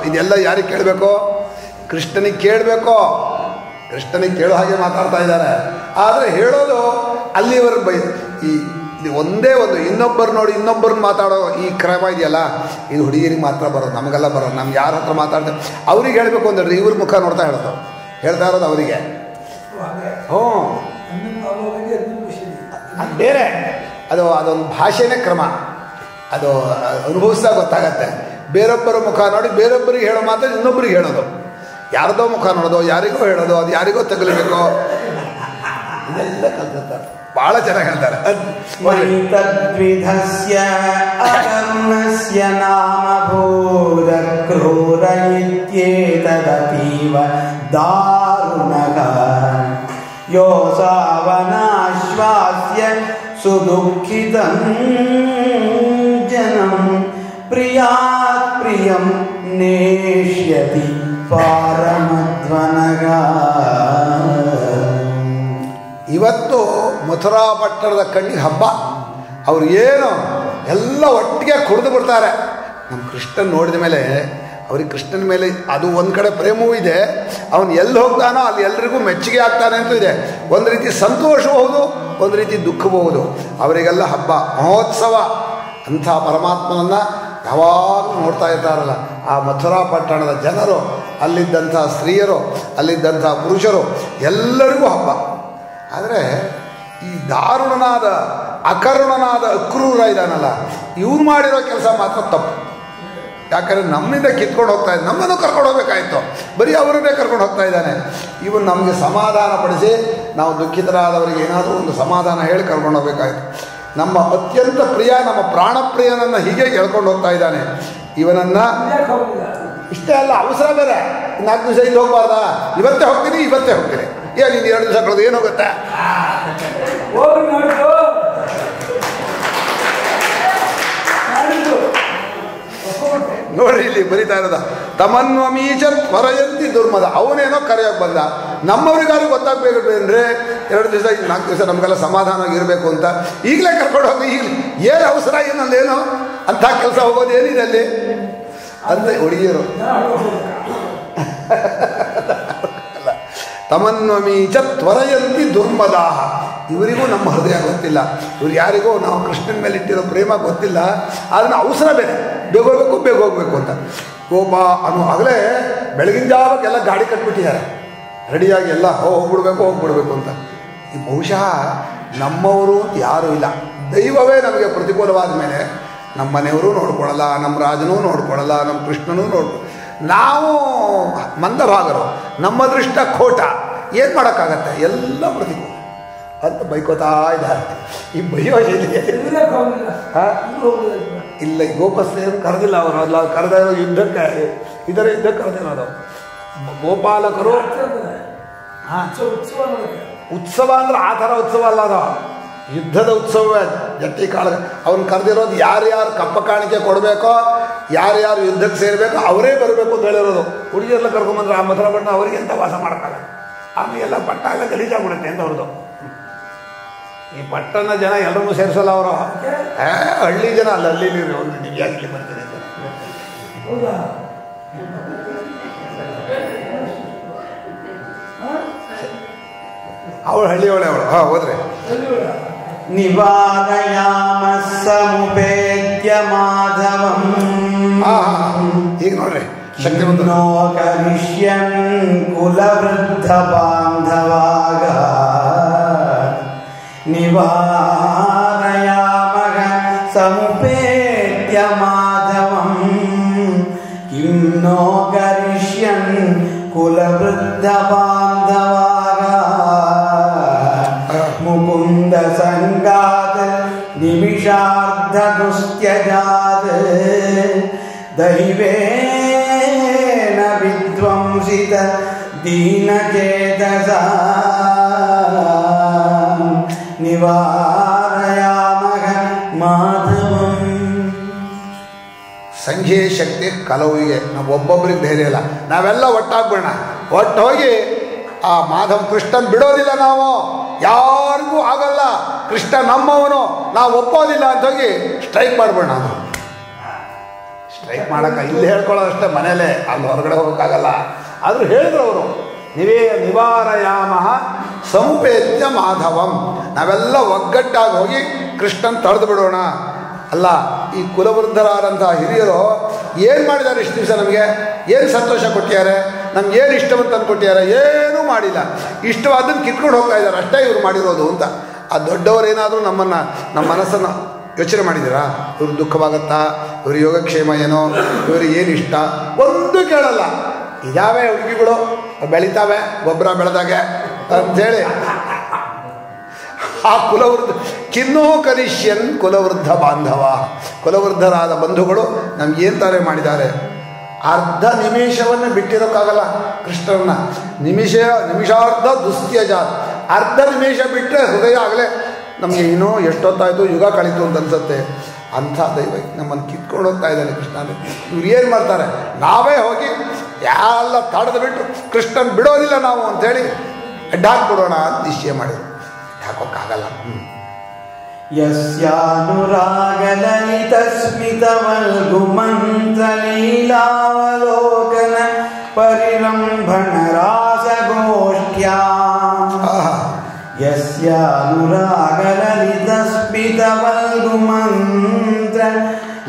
ಇದೆಲ್ಲ ಯಾರಿಗೆ ಕೇಳಬೇಕು? ಕೃಷ್ಣನಿಗೆ ಕೇಳಬೇಕು. ಕೃಷ್ಣನಿಗೆ ಕೇಳೋ ಹಾಗೆ ಮಾತಾಡ್ತಾ ಇದ್ದಾರೆ. ಆದರೆ ಹೇಳೋದು ಅಲ್ಲಿವರೆಗೆ ಇದು ಒಂದೇ ಒಂದು ಇನ್ನೊಬ್ಬರು ನೋಡಿ ಇನ್ನೊಬ್ಬರನ್ನ ಮಾತಾಡೋ ಈ ಕ್ರಮ ಇದೆಯಲ್ಲ, ಇದು ಹುಡುಗಿಯರಿಗೆ ಮಾತ್ರ ಬರೋದು, ನಮಗೆಲ್ಲ ಬರೋದು. ನಮ್ಗೆ ಯಾರ ಹತ್ರ ಮಾತಾಡ್ತಾರೆ ಅವ್ರಿಗೆ ಹೇಳಬೇಕು ಅಂದ್ರೆ ಇವ್ರ ಮುಖ ನೋಡ್ತಾ ಹೇಳ್ತಾ ಇರೋದು ಅವರಿಗೆ. ಹ್ಞೂ, ಅದು ಬೇರೆ, ಅದೊಂದು ಭಾಷೆನೇ ಕ್ರಮ, ಅದು ಅನುಭವಿಸಿದಾಗ ಗೊತ್ತಾಗತ್ತೆ. ಬೇರೊಬ್ಬರ ಮುಖ ನೋಡಿ ಬೇರೊಬ್ಬರಿಗೆ ಹೇಳೋ ಮಾತ್ರ ಇನ್ನೊಬ್ಬರಿಗೆ ಹೇಳೋದು, ಯಾರ್ದೋ ಮುಖ ನೋಡೋದು, ಯಾರಿಗೋ ಹೇಳೋದು, ಅದು ಯಾರಿಗೋ ತಗಲಬೇಕು, ಇದೆಲ್ಲ ಕಲ್ತಿರ್ತಾರೆ. ಭಾಳ ಚೆನ್ನಾಗಿ ಹೇಳ್ತಾರೆ. ತದ್ವಿಧಸ್ಯ ಅಕರ್ಣಸ್ಯ ನಾಮ ಭೂತ ಕ್ರೂರ ಇತ್ಯೇತದತೀವ ದಾರುಣಃ ಯೋಸಾವನಾಶ್ವಾಸ್ಯ ಸುದುಃಖಿತಂ ಜನಂ ಪ್ರಿಯಾತ್ ಪ್ರಿಯಂ ನೇಷ್ಯತಿ ಪಾರಮಧ್ವನಗ. ಇವತ್ತು ಮಥುರಾ ಪಟ್ಟಣದ ಕಣ್ಣಿಗೆ ಹಬ್ಬ. ಅವ್ರು ಏನು ಎಲ್ಲ ಒಟ್ಟಿಗೆ ಕುಡಿದು ಬಿಡ್ತಾರೆ. ನಮ್ಮ ಕೃಷ್ಣನ್ ನೋಡಿದ ಮೇಲೆ ಅವ್ರಿಗೆ ಕೃಷ್ಣನ ಮೇಲೆ ಅದು ಒಂದು ಕಡೆ ಪ್ರೇಮವೂ ಇದೆ, ಅವನು ಎಲ್ಲಿ ಹೋಗ್ತಾನೋ ಅಲ್ಲಿ ಎಲ್ರಿಗೂ ಮೆಚ್ಚುಗೆ ಆಗ್ತಾನೆ ಅಂತೂ ಇದೆ. ಒಂದು ರೀತಿ ಸಂತೋಷಬಹುದು, ಒಂದು ರೀತಿ ದುಃಖಬಹುದು. ಅವರಿಗೆಲ್ಲ ಹಬ್ಬ, ಮಹೋತ್ಸವ. ಅಂಥ ಪರಮಾತ್ಮನನ್ನು ಯಾವಾಗಲೂ ನೋಡ್ತಾ ಇರ್ತಾರಲ್ಲ ಆ ಮಥುರಾ ಪಟ್ಟಣದ ಜನರು, ಅಲ್ಲಿದ್ದಂಥ ಸ್ತ್ರೀಯರು, ಅಲ್ಲಿದ್ದಂಥ ಪುರುಷರು, ಎಲ್ಲರಿಗೂ ಹಬ್ಬ. ಆದರೆ ಈ ದಾರುಣನಾದ ಅಕರುಣನಾದ ಅಕ್ರೂರ ಇದ್ದಾನಲ್ಲ, ಇವ್ರು ಮಾಡಿರೋ ಕೆಲಸ ಮಾತ್ರ ತಪ್ಪು. ಯಾಕಂದರೆ ನಮ್ಮಿಂದ ಕಿತ್ಕೊಂಡು ಹೋಗ್ತಾ ಇದ್ದ, ನಮ್ಮನ್ನು ಕರ್ಕೊಂಡು ಹೋಗ್ಬೇಕಾಯಿತು, ಬರೀ ಅವರನ್ನೇ ಕರ್ಕೊಂಡು ಹೋಗ್ತಾ ಇದ್ದಾನೆ. ಇವನು ನಮಗೆ ಸಮಾಧಾನ ಪಡಿಸಿ, ನಾವು ದುಃಖಿತರಾದವರಿಗೆ ಏನಾದರೂ ಒಂದು ಸಮಾಧಾನ ಹೇಳಿ ಕರ್ಕೊಂಡು ಹೋಗ್ಬೇಕಾಯಿತು. ನಮ್ಮ ಅತ್ಯಂತ ಪ್ರಿಯ, ನಮ್ಮ ಪ್ರಾಣಪ್ರಿಯನನ್ನು ಹೀಗೆ ಎಳ್ಕೊಂಡು ಹೋಗ್ತಾ ಇದ್ದಾನೆ. ಇವನನ್ನು ಇಷ್ಟೇ ಅಲ್ಲ, ಅವಸರ ಬೇರೆ. 4 ದಿವಸ ಇಲ್ಲಿ ಹೋಗ್ಬಾರ್ದಾ? ಇವತ್ತೇ ಹೋಗ್ತೀನಿ ಏನು ನೀನು 2 ದಿವಸ ಕಳೆದು ಏನು ಹೋಗುತ್ತೆ? ನೋಡ್ರಿ ಇಲ್ಲಿ ಬರೀತಾ ಇರೋದ, ತಮನ್ವಮೀಚ ತ್ವರಯಂತಿ ದುರ್ಮದ. ಅವನೇನೋ ಕರೆಯೋಕೆ ಬಂದ, ನಮ್ಮವ್ರಿಗಾರು ಗೊತ್ತಾಗ್ಬೇಕಂದ್ರೆ 2 ದಿವಸ 4 ದಿವಸ ನಮಗೆಲ್ಲ ಸಮಾಧಾನವಾಗಿ ಇರಬೇಕು ಅಂತ ಈಗಲೇ ಕರ್ಕೊಂಡು ಹೋಗಿ, ಈಗಲೇ ಏನು ಅವಸರ, ಏನಲ್ಲೇನೋ ಅಂಥ ಕೆಲಸ ಹೋಗೋದು ಏನಿದೆ ಅಲ್ಲಿ ಅಂತ ಹುಡುಗಿಯರು. ತಮನ್ವಮೀಚ ತ್ವರಯಂತಿ ದುರ್ಮದಾಹ. ಇವರಿಗೂ ನಮ್ಮ ಹೃದಯ ಗೊತ್ತಿಲ್ಲ, ಇವ್ರು ಯಾರಿಗೂ ನಾವು ಕೃಷ್ಣನ ಮೇಲೆ ಇಟ್ಟಿರೋ ಪ್ರೇಮ ಗೊತ್ತಿಲ್ಲ. ಅದನ್ನು ಅವಸರ ಬೇರೆ, ಬೇಗ ಹೋಗ್ಬೇಕು ಅಂತ. ಕೋಪ ಅನ್ನೋ ಆಗಲೇ ಬೆಳಗಿನ ಜಾವಕ್ಕೆಲ್ಲ ಗಾಡಿ ಕಟ್ಬಿಟ್ಟಿದ್ದಾರೆ ರೆಡಿಯಾಗಿ, ಎಲ್ಲ ಹೋಗ್ಬಿಡ್ಬೇಕು ಅಂತ. ಈ ಬಹುಶಃ ನಮ್ಮವರು ಯಾರೂ ಇಲ್ಲ. ದೈವವೇ ನಮಗೆ ಪ್ರತಿಕೂಲವಾದ ಮೇಲೆ ನಮ್ಮ ಮನೆಯವರು ನೋಡ್ಕೊಳ್ಳಲ್ಲ, ನಮ್ಮ ರಾಜನೂ ನೋಡ್ಕೊಳ್ಳಲ್ಲ, ನಮ್ಮ ಕೃಷ್ಣನೂ ನಾವು ಮಂದಭಾಗರು, ನಮ್ಮ ದೃಷ್ಟ ಖೋಟ, ಏನು ಮಾಡೋಕ್ಕಾಗತ್ತೆ, ಎಲ್ಲ ಪ್ರತಿಕೂಲ ಅಂತ ಬೈಕೋತಾ ಇದ್ದಾರೆ. ಈ ಬೈಯೋ ಇಲ್ಲ, ಈ ಗೋಪಸ್ಥೇನು ಕರೆದಿಲ್ಲ ಅವರು, ಅಲ್ಲ ಕರೆದ ಯುದ್ಧಕ್ಕೆ, ಇದರ ಯುದ್ಧಕ್ಕೆ ಕರೆದಿರೋದು ಗೋಪಾಲಕರು. ಉತ್ಸವ ಅಂದ್ರೆ ಆ ಥರ ಉತ್ಸವ ಅಲ್ಲ, ಅದು ಯುದ್ಧದ ಉತ್ಸವವೇ. ಜಟ್ಟಿ ಕಾಳ ಅವ್ನು ಕರೆದಿರೋದು ಯಾರ್ಯಾರು ಕಪ್ಪ ಕಾಣಿಕೆ ಕೊಡಬೇಕೋ, ಯಾರ್ಯಾರು ಯುದ್ಧಕ್ಕೆ ಸೇರಬೇಕೋ ಅವರೇ ಬರಬೇಕು ಅಂತ ಹೇಳಿರೋದು. ಹುಡುಗಿಯರೆಲ್ಲ ಕರ್ಕೊಂಬಂದ್ರೆ ಆ ಮಥುರಾ ಬಣ್ಣ ಅವರಿಗೆ ಎಂತ ವಾಸ ಮಾಡೋಕ್ಕಾಗಲ್ಲ, ಆಮೇಲೆಲ್ಲ ಪಟ್ಟ ಎಲ್ಲ ಗಲೀಜಾಗ್ಬಿಡುತ್ತೆ ಅಂತ ಅವ್ರದ್ದು. ಈ ಪಟ್ಟಣ ಜನ ಎಲ್ಲರನ್ನೂ ಸೇರಿಸಲ್ಲ ಅವರು, ಹಳ್ಳಿ ಜನ ಅಲ್ಲ, ಅಲ್ಲಿ ನೀವು ಒಂದು ದಿವ್ಯಾಗಿ ಬರ್ತೀನಿ ಅಂತ. ಅವಳು ಹಳ್ಳಿಯವಳೆ, ಅವಳು ಹೋದ್ರೆ ನಿವಾರಯಾಮ ಸಮುಪೇತ್ಯ ಮಾಧವಂ. ಈಗ ನೋಡ್ರಿ, ನೋ ಕರಿಷ್ಯನ್ ಕುಲವೃದ್ಧ ಬಾಂಧವಾಗ ನಿವಾರಯಾಮಃ ಸಮುಪೇತ್ಯ ಮಾಧವಂ. ಕಿಂ ನೋ ಕರಿಷ್ಯನ್ ಕುಲವೃದ್ಧ ಬಾಂಧವಾಗ ಮುಕುಂದ ಸಂಗಾತ್ ನಿಮಿಷಾರ್ಧ ದುಸ್ತ್ಯಜಾತ್ ದೈವೇನ ವಿಧ್ವಂಸಿತ ದೀನಚೇತಸ ನಿವಾರಯಾಮಃ ಮಾಧವಂ. ಸಂಘೀಯ ಶಕ್ತಿ ಕಲವಿಗೆ ನಾವು ಒಬ್ಬೊಬ್ಬರಿಗೆ ಧೈರ್ಯ ಇಲ್ಲ, ನಾವೆಲ್ಲ ಒಟ್ಟಾಗ್ಬಿಡೋಣ, ಒಟ್ಟು ಹೋಗಿ ಆ ಮಾಧವ್ ಕೃಷ್ಣನ್ ಬಿಡೋದಿಲ್ಲ, ನಾವು ಯಾರಿಗೂ ಆಗಲ್ಲ, ಕೃಷ್ಣ ನಮ್ಮವನು, ನಾವು ಒಪ್ಪೋದಿಲ್ಲ ಅಂತ ಹೋಗಿ ಸ್ಟ್ರೈಕ್ ಮಾಡ್ಬೇಡ. ನಾವು ಸ್ಟ್ರೈಕ್ ಮಾಡೋಕೆ ಇಲ್ಲಿ ಹೇಳ್ಕೊಳ್ಳೋದಷ್ಟೇ, ಮನೇಲೆ, ಅಲ್ಲಿ ಹೊರಗಡೆ ಹೋಗೋಕ್ಕಾಗಲ್ಲ. ಆದರೂ ಹೇಳಿದ್ರು ಅವರು, ನಿವಾರಯಾಮಃ ಸಮುಪೇತ್ಯ ಮಾಧವಂ. ನಾವೆಲ್ಲ ಒಗ್ಗಟ್ಟಾಗಿ ಹೋಗಿ ಕೃಷ್ಣನ್ ತಡೆದು ಬಿಡೋಣ. ಅಲ್ಲ, ಈ ಕುಲವೃದ್ಧರಾದಂಥ ಹಿರಿಯರು ಏನು ಮಾಡಿದ್ದಾರೆ ಇಷ್ಟು ದಿವಸ? ನಮಗೆ ಏನು ಸಂತೋಷ ಕೊಟ್ಟಿದ್ದಾರೆ, ನಮ್ಗೆ ಏನು ಇಷ್ಟವಂತ ಕೊಟ್ಟಿದ್ದಾರೆ? ಏನೂ ಮಾಡಿಲ್ಲ. ಇಷ್ಟವಾದನ್ನು ಕಿತ್ಕೊಂಡು ಹೋಗ್ತಾ ಇದ್ದಾರೆ, ಅಷ್ಟೇ ಇವ್ರು ಮಾಡಿರೋದು ಅಂತ. ಆ ದೊಡ್ಡವರೇನಾದರೂ ನಮ್ಮ ಮನಸ್ಸನ್ನು ಯೋಚನೆ ಮಾಡಿದ್ದೀರಾ? ಇವ್ರು ದುಃಖವಾಗತ್ತಾ, ಇವ್ರ ಯೋಗಕ್ಷೇಮ ಏನೋ, ಇವ್ರಿಗೆ ಏನು ಇಷ್ಟ, ಒಂದು ಕೇಳಲ್ಲ. ಇದಾವೆ ಹುಡುಗಿಗಳು ಬೆಳಿತಾವೆ ಗೊಬ್ಬರ ಬೆಳೆದಾಗೆ ಅಂಥೇಳಿ ಆ ಕುಲವೃದ್ಧ ಕಿನ್ನೋ ಕರಿಷ್ಯನ್ ಕುಲವೃದ್ಧ ಬಾಂಧವ. ಕುಲವೃದ್ಧರಾದ ಬಂಧುಗಳು ನಮ್ಗೇನು ತಾರೆ ಮಾಡಿದ್ದಾರೆ? ಅರ್ಧ ನಿಮಿಷವನ್ನು ಬಿಟ್ಟಿರೋಕ್ಕಾಗಲ್ಲ ಕೃಷ್ಣರನ್ನ. ನಿಮಿಷಾರ್ಧ ದುಸ್ತ್ಯಜಾತ್. ಅರ್ಧ ನಿಮಿಷ ಬಿಟ್ಟರೆ ಹೃದಯ ಆಗಲೇ ನಮಗೆ ಇನ್ನೂ ಎಷ್ಟೊತ್ತಾಯಿತು, ಯುಗ ಕಳೀತು ಅಂತ ಅನ್ಸುತ್ತೆ. ಅಂಥ ದೈವ ನಮ್ಮನ್ನು ಕಿತ್ಕೊಂಡು ಹೋಗ್ತಾ ಇದ್ದಾನೆ ಕೃಷ್ಣ. ಇವ್ರು ಏನು ಮಾಡ್ತಾರೆ? ನಾವೇ ಹೋಗಿ ಎಲ್ಲ ತಡೆದು ಬಿಟ್ಟು ಕೃಷ್ಣನ್ ಬಿಡೋದಿಲ್ಲ ನಾವು ಅಂಥೇಳಿ ಅಡ್ಡಾಕ್ಬಿಡೋಣ ಅಂತ ನಿಶ್ಚಯ ಮಾಡಿದ್ರು. ಯಾಕೋಕ್ಕಾಗಲ್ಲ. ಯಸ್ಯಾನುರಾಗಲಲಿತ ಸ್ಮಿತವಲ್ಗುಮಂತ್ರಲೀಲಾವಲೋಕನ ಪರಿರಂಭಣ ರಾಸಗೋಷ್ಠ್ಯಾ. ಯಸ್ಯಾನುರಾಗಲಲಿತ ಸ್ಮಿತವಲ್ಗುಮಂತ್ರ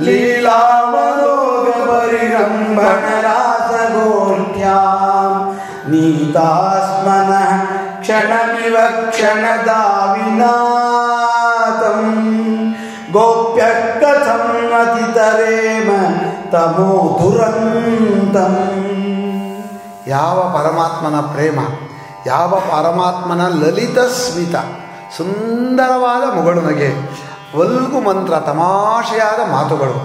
ಲೀಲಾವಲೋಕ ಪರಿರಂಭಣ ರಾಸಗೋಷ್ಠ್ಯಾ ನೀತಾಸ್ಮನಃ ಕ್ಷಣಮಿವ ಕ್ಷಣದಾವಿನಾತಂ ಗೋಪ್ಯ ಕಥಂ ಅತಿತರೇಮ ತಮೋ ದುರಂತಂ. ಯಾವ ಪರಮಾತ್ಮನ ಪ್ರೇಮ, ಯಾವ ಪರಮಾತ್ಮನ ಲಲಿತ ಸ್ಮಿತ, ಸುಂದರವಾದ ಮುಗಳು ನಗೆ, ವಲ್ಗು ಮಂತ್ರ, ತಮಾಷೆಯಾದ ಮಾತುಗಳು,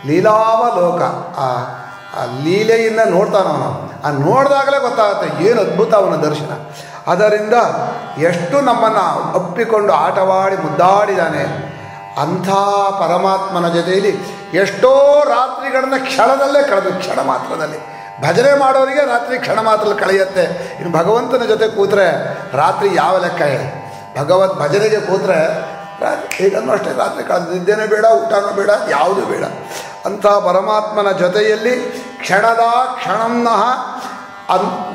ಲೀಲಾವಲೋಕ. ಆ ಲೀಲೆಯಿಂದ ನೋಡ್ತಾನವನು. ಆ ನೋಡಿದಾಗಲೇ ಗೊತ್ತಾಗುತ್ತೆ ಏನು ಅದ್ಭುತ ಅವನ ದರ್ಶನ. ಅದರಿಂದ ಎಷ್ಟು ನಮ್ಮನ್ನು ಅಪ್ಪಿಕೊಂಡು ಆಟವಾಡಿ ಮುದ್ದಾಡಿದ್ದಾನೆ. ಅಂಥ ಪರಮಾತ್ಮನ ಜೊತೆಯಲ್ಲಿ ಎಷ್ಟೋ ರಾತ್ರಿಗಳನ್ನು ಕ್ಷಣದಲ್ಲೇ ಕಳೆದು, ಕ್ಷಣ ಮಾತ್ರದಲ್ಲಿ. ಭಜನೆ ಮಾಡೋರಿಗೆ ರಾತ್ರಿ ಕ್ಷಣ ಮಾತ್ರದಲ್ಲಿ ಕಳೆಯುತ್ತೆ. ಇನ್ನು ಭಗವಂತನ ಜೊತೆ ಕೂತ್ರೆ ರಾತ್ರಿ ಯಾವ ಲೆಕ್ಕ ಹೇಳಿ. ಭಗವತ್ ಭಜನೆಗೆ ಕೂತ್ರೆ ಹೇಗನ್ನೋ ಅಷ್ಟೇ ರಾತ್ರಿ ಕಳೆದು, ನಿದ್ದೆನೂ ಬೇಡ, ಊಟನೂ ಬೇಡ, ಯಾವುದೂ ಬೇಡ. ಅಂಥ ಪರಮಾತ್ಮನ ಜೊತೆಯಲ್ಲಿ ಕ್ಷಣದ ಕ್ಷಣಂನಃ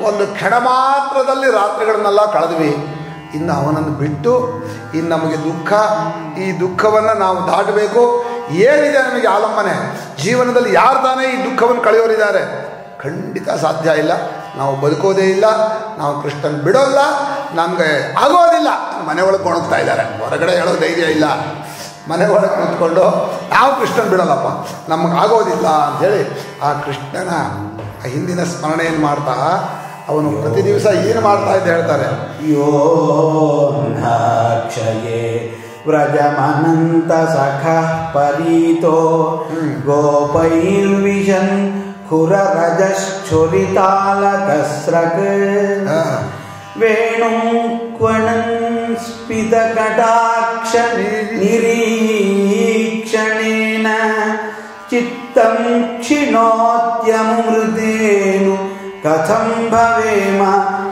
ಒಂದು ಕ್ಷಣ ಮಾತ್ರದಲ್ಲಿ ರಾತ್ರಿಗಳನ್ನೆಲ್ಲ ಕಳೆದ್ವಿ. ಇನ್ನು ಅವನನ್ನು ಬಿಟ್ಟು ಇನ್ನು ನಮಗೆ ದುಃಖ, ಈ ದುಃಖವನ್ನು ನಾವು ದಾಟಬೇಕು. ಏನಿದೆ ನಮಗೆ ಆಲಂಬನೆ ಜೀವನದಲ್ಲಿ? ಯಾರು ತಾನೇ ಈ ದುಃಖವನ್ನು ಕಳೆಯೋರಿದ್ದಾರೆ? ಖಂಡಿತ ಸಾಧ್ಯ ಇಲ್ಲ. ನಾವು ಬದುಕೋದೇ ಇಲ್ಲ, ನಾವು ಕೃಷ್ಣನ್ ಬಿಡೋಲ್ಲ, ನಮಗೆ ಆಗೋದಿಲ್ಲ. ಮನೆ ಒಳಗೆ ಕೊಣಗ್ತಾ ಇದ್ದಾರೆ, ಹೊರಗಡೆ ಹೇಳೋ ಧೈರ್ಯ ಇಲ್ಲ. ಮನೆ ಒಳಗೆ ಕೂತ್ಕೊಂಡು ನಾವು ಕೃಷ್ಣನ್ ಬಿಡೋಲ್ಲಪ್ಪ, ನಮಗಾಗೋದಿಲ್ಲ ಅಂಥೇಳಿ ಆ ಕೃಷ್ಣನ ಹಿಂದಿನ ಸ್ಮರಣೆಯನ್ನು ಮಾಡ್ತಾ ಅವನು ಪ್ರತಿ ದಿವಸ ಏನು ಮಾಡ್ತಾ ಇದ್ದ ಹೇಳ್ತಾರೆ. ಯೋ ಕ್ಷಯೇ ವ್ರಜಮನಂತ ಸಖ ಪರೀತೋ ಗೋಪೈರ್ವಿಷನ್ ಖುರರಜಶ್ಚುರಿತಾಲಕಸ್ರಕ್ ವೇಣುಂ ಕ್ವಣನ್ ಸ್ಮಿತಕಟಾಕ್ಷ ನಿರೀಕ್ಷಣೇನ ಚಿತ್ತಂ ಕ್ಷಿಣೋತ್ಯಮೃತೇನು ಕಥಂ ಭವೇಮ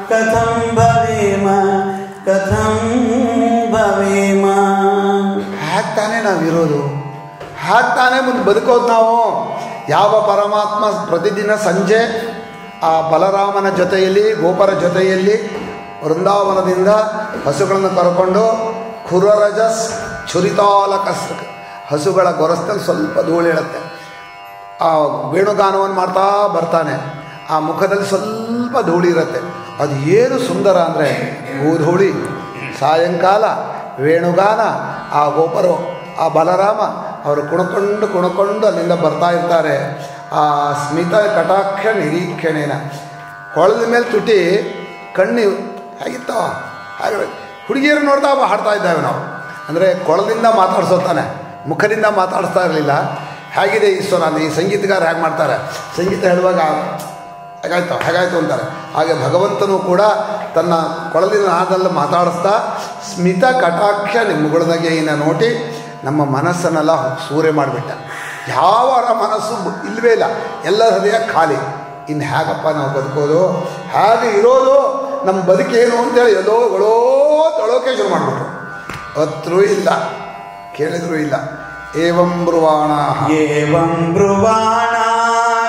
ಕಥಂ ಭವೇಮ ಕಥಂ ಭವೇಮ. ಹ್ಯಾಕ್ ತಾನೇ ನಾವಿರೋದು, ಹ್ಯಾಕ್ ತಾನೇ ಮುಂದೆ ಬದುಕೋದು ನಾವು. ಯಾವ ಪರಮಾತ್ಮ ಪ್ರತಿದಿನ ಸಂಜೆ ಆ ಬಲರಾಮನ ಜೊತೆಯಲ್ಲಿ, ಗೋಪರ ಜೊತೆಯಲ್ಲಿ ವೃಂದಾವನದಿಂದ ಹಸುಗಳನ್ನು ಕರ್ಕೊಂಡು ಖುರರಜಸ್ ಛುರಿತಾಲಕಸ್, ಹಸುಗಳ ಗೊರಸ್ನಲ್ಲಿ ಸ್ವಲ್ಪ ಧೂಳು ಹೇಳುತ್ತೆ. ಆ ವೇಣುಗಾನವನ್ನು ಮಾಡ್ತಾ ಬರ್ತಾನೆ. ಆ ಮುಖದಲ್ಲಿ ಸ್ವಲ್ಪ ಧೂಳಿ ಇರುತ್ತೆ. ಅದು ಏನು ಸುಂದರ ಅಂದರೆ ಗೋಧೂಳಿ. ಸಾಯಂಕಾಲ ವೇಣುಗಾನ, ಆ ಗೋಪರು, ಆ ಬಲರಾಮ ಅವರು ಕುಣ್ಕೊಂಡು ಅಲ್ಲಿಂದ ಬರ್ತಾ ಇರ್ತಾರೆ. ಆ ಸ್ಮಿತ ಕಟಾಕ್ಷ ನಿರೀಕ್ಷಣೆನ, ಕೊಳದ ಮೇಲೆ ತುಟಿ ಕಣ್ಣು ಹೇಗಿತ್ತವ ಹಾಗೆ ಹುಡುಗಿಯರು ನೋಡ್ತಾ ಹಾಡ್ತಾ ಇದ್ದಾವೆ ನಾವು. ಅಂದರೆ ಕೊಳದಿಂದ ಮಾತಾಡ್ಸೋತಾನೆ, ಮುಖದಿಂದ ಮಾತಾಡಿಸ್ತಾ ಇರಲಿಲ್ಲ. ಹೇಗಿದೆ ಈಶ್ವರ, ಈ ಸಂಗೀತಗಾರ ಹೇಗೆ ಮಾಡ್ತಾರೆ, ಸಂಗೀತ ಹೇಳುವಾಗ ಹೇಗಾಯ್ತು ಅಂತಾರೆ. ಹಾಗೆ ಭಗವಂತನೂ ಕೂಡ ತನ್ನ ಕೊಳಲಿನ ನಾದದಲ್ಲಿ ಮಾತಾಡಿಸ್ತಾ ಸ್ಮಿತ ಕಟಾಕ್ಷ ನಿಮ್ಮಗಳದಾಗೆಯಿನ ನೋಡಿ ನಮ್ಮ ಮನಸ್ಸನ್ನೆಲ್ಲ ಸೂರೆ ಮಾಡಿಬಿಟ್ಟ. ಯಾವರ ಮನಸ್ಸು ಇಲ್ಲವೇ ಇಲ್ಲ, ಎಲ್ಲರ ಹೃದಯ ಖಾಲಿ. ಇನ್ನು ಹೇಗಪ್ಪ ನಾವು ಬದುಕೋದು, ಹೇಗೆ ಇರೋದು, ನಮ್ಮ ಬದುಕೇನು ಅಂತೇಳಿ ಎಲ್ಲೋ ತೊಳೋಕೆ ಶುರು ಮಾಡಿಬಿಟ್ರು. ಹತ್ರೂ ಇಲ್ಲ, ಕೇಳಿದ್ರೂ ಇಲ್ಲ. ಏವಂ ಬ್ರುವಾಣ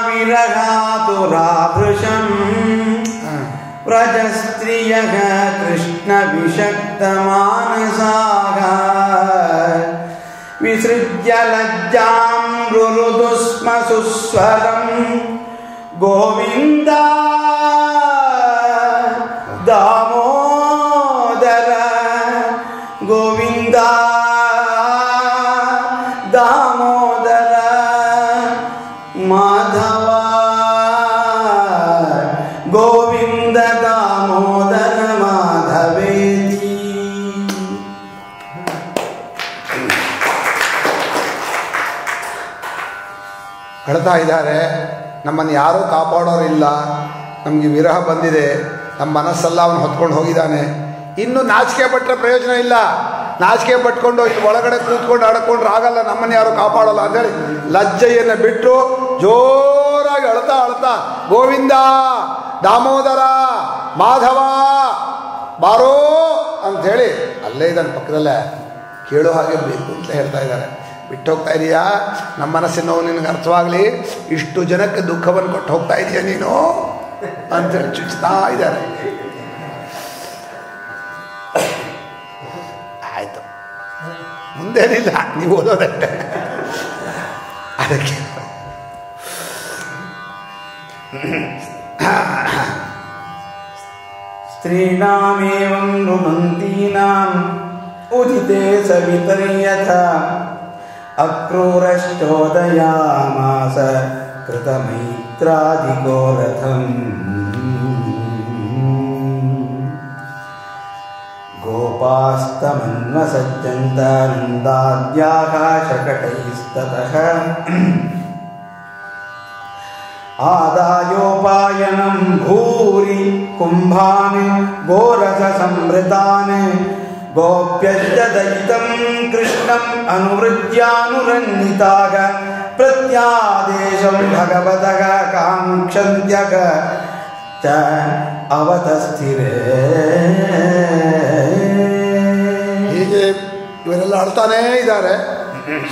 ವಿರಗಾತುರಾದೃಶಂ ವ್ರಜಸ್ತ್ರಿಯಃ ಕೃಷ್ಣ ವಿಷಕ್ತ ಮಾನಸಾಗ ವಿಸೃಜ್ಯ ಲಜ್ಜಾಂ ರುರುದು ಸ್ಮ ಸುಸ್ವರಂ ಗೋವಿಂದ ದಾಮೋದರ ಗೋವಿಂದ ದಾಮೋದರ ಮಾಧವ ಗೋವಿಂದ ದಾಮೋದರ ಮಾಧವೇತಿ. ಹೇಳ್ತಾ ಇದ್ದಾರೆ, ನಮ್ಮನ್ನು ಯಾರೂ ಕಾಪಾಡೋರಿಲ್ಲ, ನಮಗೆ ವಿರಹ ಬಂದಿದೆ, ನಮ್ಮ ಮನಸ್ಸೆಲ್ಲ ಅವನು ಹೊತ್ಕೊಂಡು ಹೋಗಿದ್ದಾನೆ. ಇನ್ನು ನಾಚಿಕೆ ಪಟ್ಟರೆ ಪ್ರಯೋಜನ ಇಲ್ಲ. ನಾಚಿಕೆ ಪಟ್ಕೊಂಡು ಇಲ್ಲಿ ಒಳಗಡೆ ಕೂತ್ಕೊಂಡು ಆಡ್ಕೊಂಡ್ರೆ ಆಗಲ್ಲ, ನಮ್ಮನ್ನು ಯಾರು ಕಾಪಾಡೋಲ್ಲ ಅಂತೇಳಿ ಲಜ್ಜೆಯನ್ನು ಬಿಟ್ಟು ಜೋರಾಗಿ ಅಳ್ತಾ ಗೋವಿಂದ ದಾಮೋದರ ಮಾಧವ ಬಾರೋ ಅಂಥೇಳಿ ಅಲ್ಲೇ ಇದ್ದಾನೆ ಪಕ್ಕದಲ್ಲೇ, ಕೇಳೋ ಹಾಗೆ ಬೇಕು ಅಂತ ಹೇಳ್ತಾ ಇದ್ದಾರೆ. ಬಿಟ್ಟು ಹೋಗ್ತಾ ಇದೀಯಾ, ನಮ್ಮ ಮನಸ್ಸಿನ ನೋವು ನಿನಗೆ ಅರ್ಥವಾಗಲಿ, ಇಷ್ಟು ಜನಕ್ಕೆ ದುಃಖವನ್ನು ಕೊಟ್ಟು ಹೋಗ್ತಾ ಇದೀಯ ನೀನು ಅಂತೇಳಿ ಚುಚ್ತಾ ಇದ್ದಾರೆ. ಆಯಿತು, ಮುಂದೇನಿಲ್ಲ, ನೀವು ಓದೋದಷ್ಟೇ. ಅದಕ್ಕೆ ಸ್ತ್ರೀಣಾಮೇವಂ ರುಮಂತೀನಾಂ ಉದಿತೆ ಸವಿತರ್ಯಥಾ ಅಕ್ರೂರಶ್ಚೋದಯಾಮಾಸ ಕೃತಮೈತ್ರಾದಿಕೋ ರಥಂ ಗೋಪ ಗೋಪಾಸ್ತಮನ್ವಸಜ್ಜಂತ ನಂದಾದ್ಯಾಕಾಶಕಟೈಸ್ತತಃ ಆದಾಯೋಪಾಯನಂ ಭೂರಿ ಕುಂಭಾನ್ ಗೋರಸ ಸಂವೃತಾನ್ ಗೋಪ್ಯಶ್ಚ ದಯಿತಂ ಕೃಷ್ಣಂ ಅನುವೃಜ್ಯಾನುರನ್ವಿತಾಗ ಪ್ರತ್ಯಾದೇಶಂ ಭಗವತಃ ಕಾಂಕ್ಷಂತ್ಯಗ ಚ ಅವತಸ್ಥಿರೇ. ಹೀಗೆ ಇವರೆಲ್ಲ ಅಳ್ತಾನೇ ಇದ್ದಾರೆ.